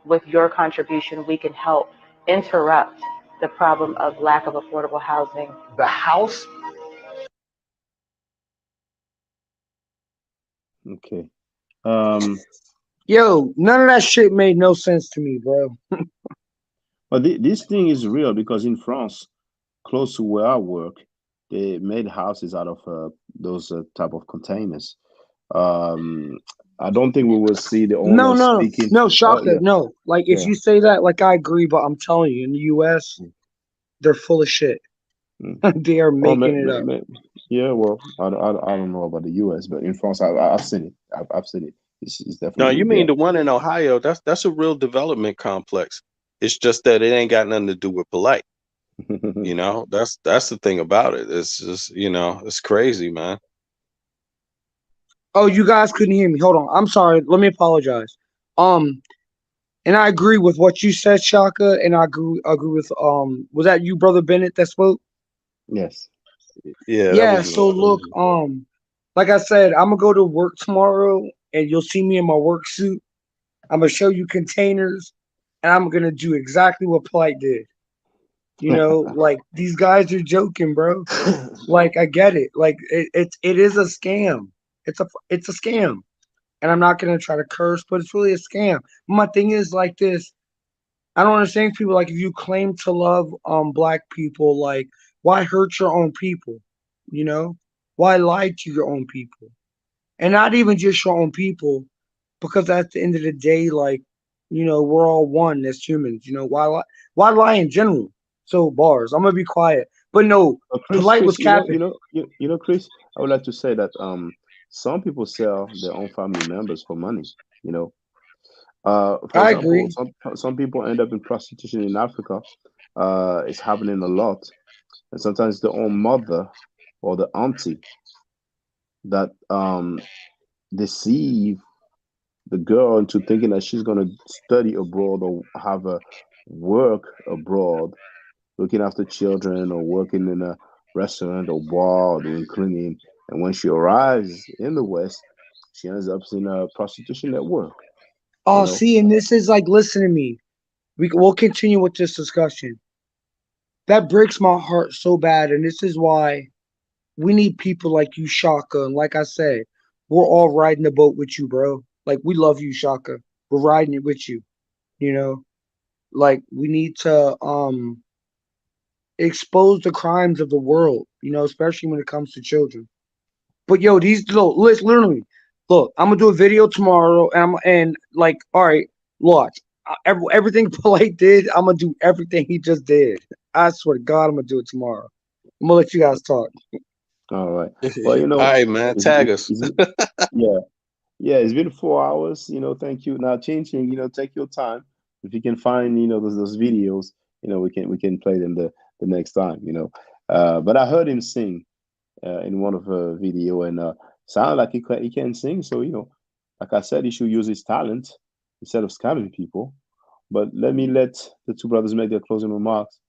With your contribution, we can help interrupt the problem of lack of affordable housing. The house. Okay. Yo, none of that shit made no sense to me, bro. But this thing is real because in France, close to where I work, they made houses out of those type of containers. I don't think we will see the owner speaking. No, Shaka, yeah. no. Like, if you say that, like, I agree, but I'm telling you, in the U.S., they're full of shit. They are making it up. Yeah, well, I don't know about the U.S., but in France, I've seen it. I've seen it. It's definitely. No, you mean the one in Ohio? That's a real development complex. It's just that it ain't got nothing to do with polite. That's the thing about it. It's just, it's crazy, man. Oh, you guys couldn't hear me. Hold on. I'm sorry. Let me apologize. And I agree with what you said, Shaka, and I agree with was that you, Brother Bennett, that spoke? Yes. Yeah. Yeah, so look, like I said, I'm gonna go to work tomorrow and you'll see me in my work suit. I'm gonna show you containers. and I'm gonna do exactly what Polite did. You know, like these guys are joking, bro. Like I get it. Like it is a scam. It's a scam, and I'm not gonna try to curse, but it's really a scam. My thing is like this. I don't understand people like if you claim to love black people, like why hurt your own people? You know, why lie to your own people, and not even just your own people, because at the end of the day, like you know, we're all one as humans. You know, why lie in general? So bars. I'm gonna be quiet, but no, Polite was Chris, capping. Chris, I would like to say that some people sell their own family members for money. You know, for I example, agree. some people end up in prostitution in Africa. It's happening a lot, and sometimes the own mother or the auntie that deceive the girl into thinking that she's going to study abroad or have a work abroad, looking after children or working in a restaurant or bar or doing cleaning. And when she arrives in the West, she ends up in a prostitution network. You Oh, know, see, and this is like, listen to me. We'll continue with this discussion. That breaks my heart so bad, and this is why we need people like you, Shaka. And like I said, we're all riding the boat with you, bro. Like we love you, Shaka. We're riding it with you. You know, like we need to expose the crimes of the world. You know, especially when it comes to children. But yo, these literally, look, I'm gonna do a video tomorrow, and like, all right, watch. Everything Polite did, I'm gonna do everything he just did. I swear to God, I'm gonna do it tomorrow. I'm gonna let you guys talk. all right. Well, All right, man. Tag us. yeah, yeah. It's been 4 hours. You know, thank you. Now, changing. You know, take your time. If you can find, you know, those videos, you know, we can play them the next time. You know, but I heard him sing in one of the video, and sounded like he can sing. So you know, like I said, he should use his talent instead of scamming people. But let the two brothers make their closing remarks.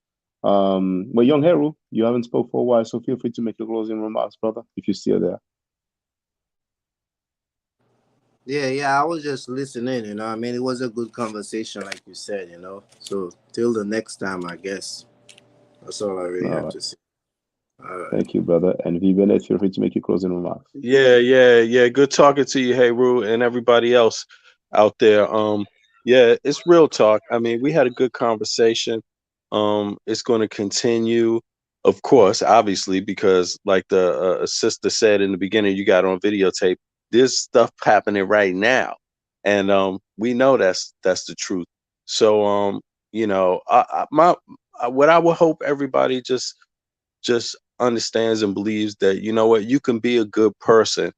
Well, Young Heru, you haven't spoke for a while, so feel free to make your closing remarks, brother, if you're still there. Yeah, I was just listening, you know. I mean, it was a good conversation, like you said, you know. So till the next time, I guess. That's all I really All have right. to say. All right. Thank you, brother. And V Bennett, feel free to make your closing remarks. Yeah. Good talking to you, Heru, and everybody else out there. Yeah, it's real talk. I mean, we had a good conversation. It's going to continue, of course, obviously, because like the sister said in the beginning, you got on videotape. There's stuff happening right now, and we know that's the truth. So, you know, what I would hope everybody just understands and believes that, you know what, you can be a good person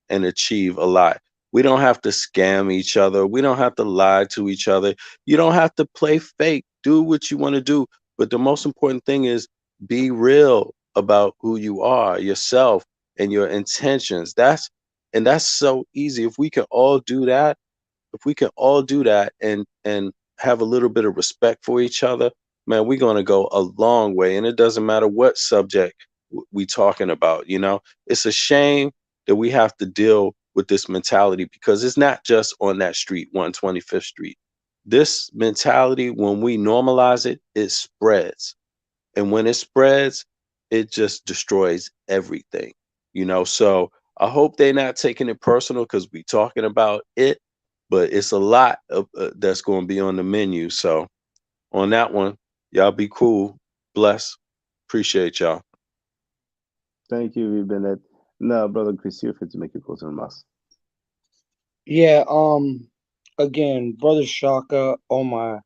and achieve a lot. We don't have to scam each other. We don't have to lie to each other. You don't have to play fake. Do what you want to do. But the most important thing is be real about who you are, yourself, and your intentions. That's so easy. If we can all do that, and have a little bit of respect for each other, man, we're going to go a long way. And it doesn't matter what subject we talking about. You know, it's a shame that we have to deal with this mentality, because it's not just on that street, 125th Street. This mentality, when we normalize it, it spreads. And when it spreads, it just destroys everything, you know? So I hope they're not taking it personal, because we talking about it, but it's a lot of that's going to be on the menu. So on that one, y'all be cool. Bless. Appreciate y'all. Thank you, V Bennett. No, brother Chris, feel free to make your closing remarks. Yeah. Again, brother Shaka, on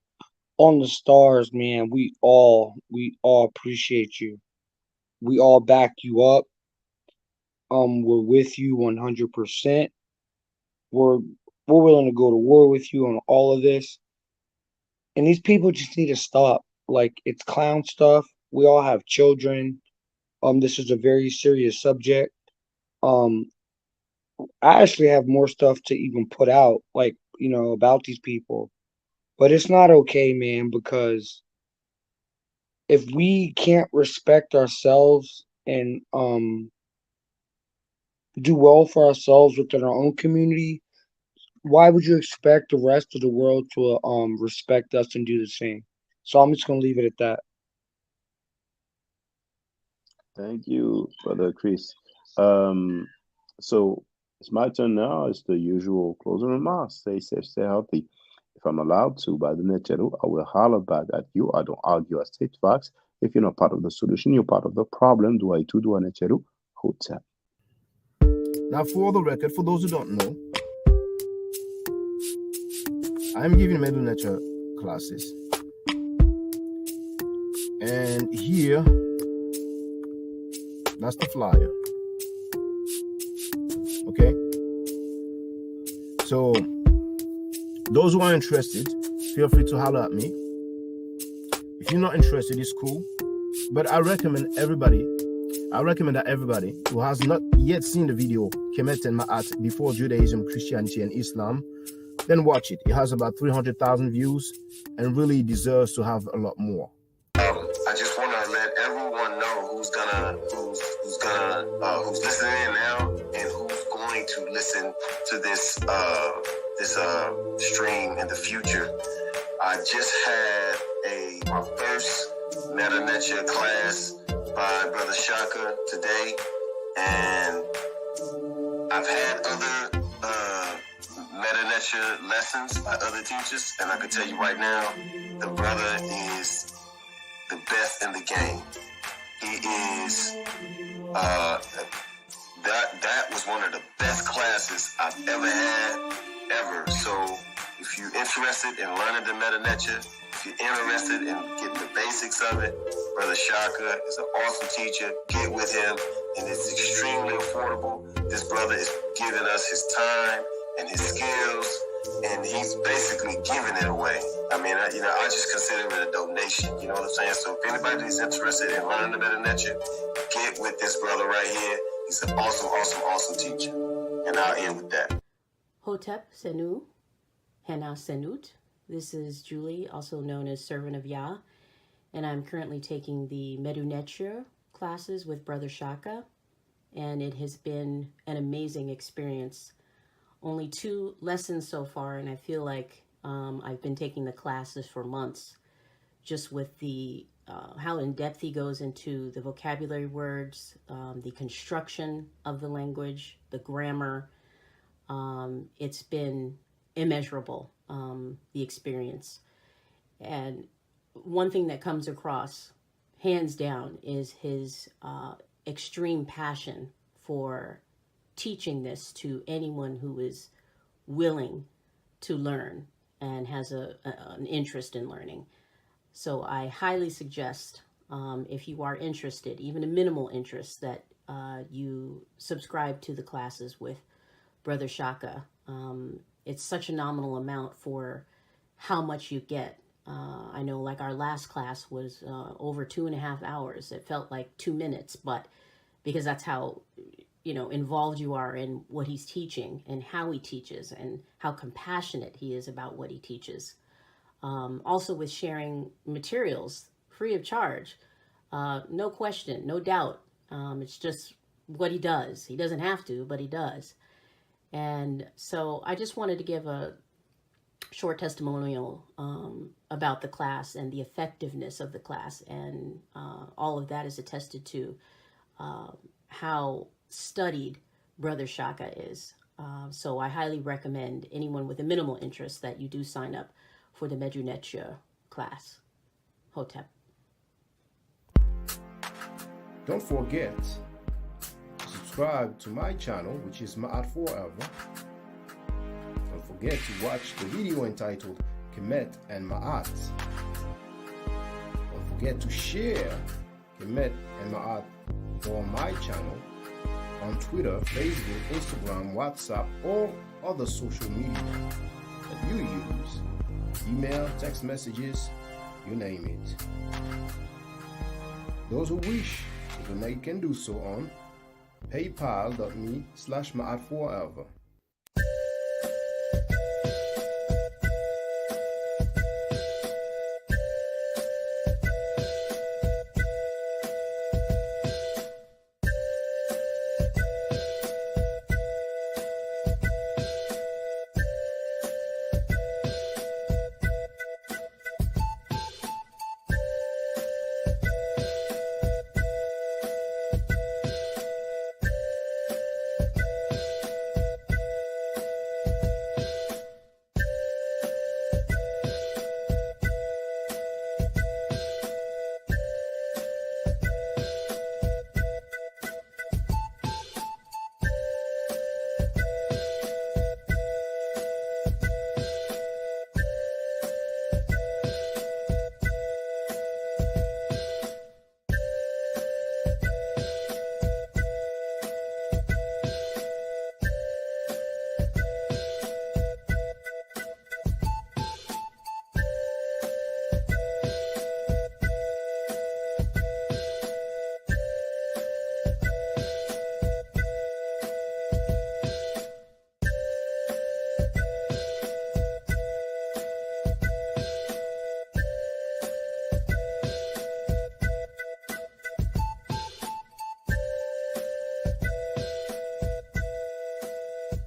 the stars, man. We all appreciate you. We all back you up. We're with you 100%. We're willing to go to war with you on all of this. And these people just need to stop. Like, it's clown stuff. We all have children. This is a very serious subject. Um, I actually have more stuff to even put out, like, you know, about these people. But it's not okay, man, because if we can't respect ourselves and do well for ourselves within our own community, why would you expect the rest of the world to respect us and do the same? So I'm just gonna leave it at that. Thank you, Brother Chris. So it's my turn now. It's the usual closing remarks. Stay safe, stay healthy. If I'm allowed to, by the Necheru, I will holler back at you. I don't argue, I state facts. If you're not part of the solution, you're part of the problem. Do I too, do I Necheru? Hotep. Now, for the record, for those who don't know, I'm giving Medu Nature classes. And here, that's the flyer. Okay? So, those who are interested, feel free to holler at me. If you're not interested, it's cool. But I recommend that everybody who has not yet seen the video, Kemet and Ma'at, Before Judaism, Christianity, and Islam, then watch it. It has about 300,000 views and really deserves to have a lot more. I just want to let everyone know who's listening in now and who's going to listen to this stream in the future. I just had my first Meta Nature class by Brother Shaka today, and I've had other Meta Nature lessons by other teachers, and I can tell you right now, the brother is the best in the game. He is that was one of the best classes I've ever had, ever. So if you're interested in learning the Meta Nature, if you're interested in getting the basics of it, Brother Shaka is an awesome teacher. Get with him, and it's extremely affordable. This brother is giving us his time and his skills, and he's basically giving it away. I mean, I just consider it a donation. You know what I'm saying? So if anybody is interested in learning the Meta Nature, get with this brother right here. He's an awesome, awesome, awesome teacher. And I'll end with that. Hotep Senu, Hena Senut. This is Julie, also known as Servant of Yah, and I'm currently taking the Medu Neture classes with Brother Shaka, and it has been an amazing experience. Only 2 lessons so far, and I feel like I've been taking the classes for months, just with the how in depth he goes into the vocabulary words, the construction of the language, the grammar. It's been immeasurable, the experience. And one thing that comes across, hands down, is his extreme passion for teaching this to anyone who is willing to learn and has an interest in learning. So I highly suggest, if you are interested, even a minimal interest, that you subscribe to the classes with Brother Shaka. It's such a nominal amount for how much you get. I know, like, our last class was over 2.5 hours. It felt like 2 minutes, but because that's how, involved you are in what he's teaching and how he teaches and how compassionate he is about what he teaches. Also with sharing materials free of charge, no question, no doubt. It's just what he does. He doesn't have to, but he does. And so I just wanted to give a short testimonial about the class and the effectiveness of the class, and all of that is attested to how studied Brother Shaka is. So I highly recommend anyone with a minimal interest that you do sign up for the Medu Neture class. Hotep. Don't forget to subscribe to my channel, which is Ma'at Forever. Don't forget to watch the video entitled Kemet and Ma'at. Don't forget to share Kemet and Ma'at on my channel on Twitter, Facebook, Instagram, WhatsApp, or other social media that you use. Email, text messages, you name it. Those who wish to donate can do so on paypal.me/Ma'at Forever.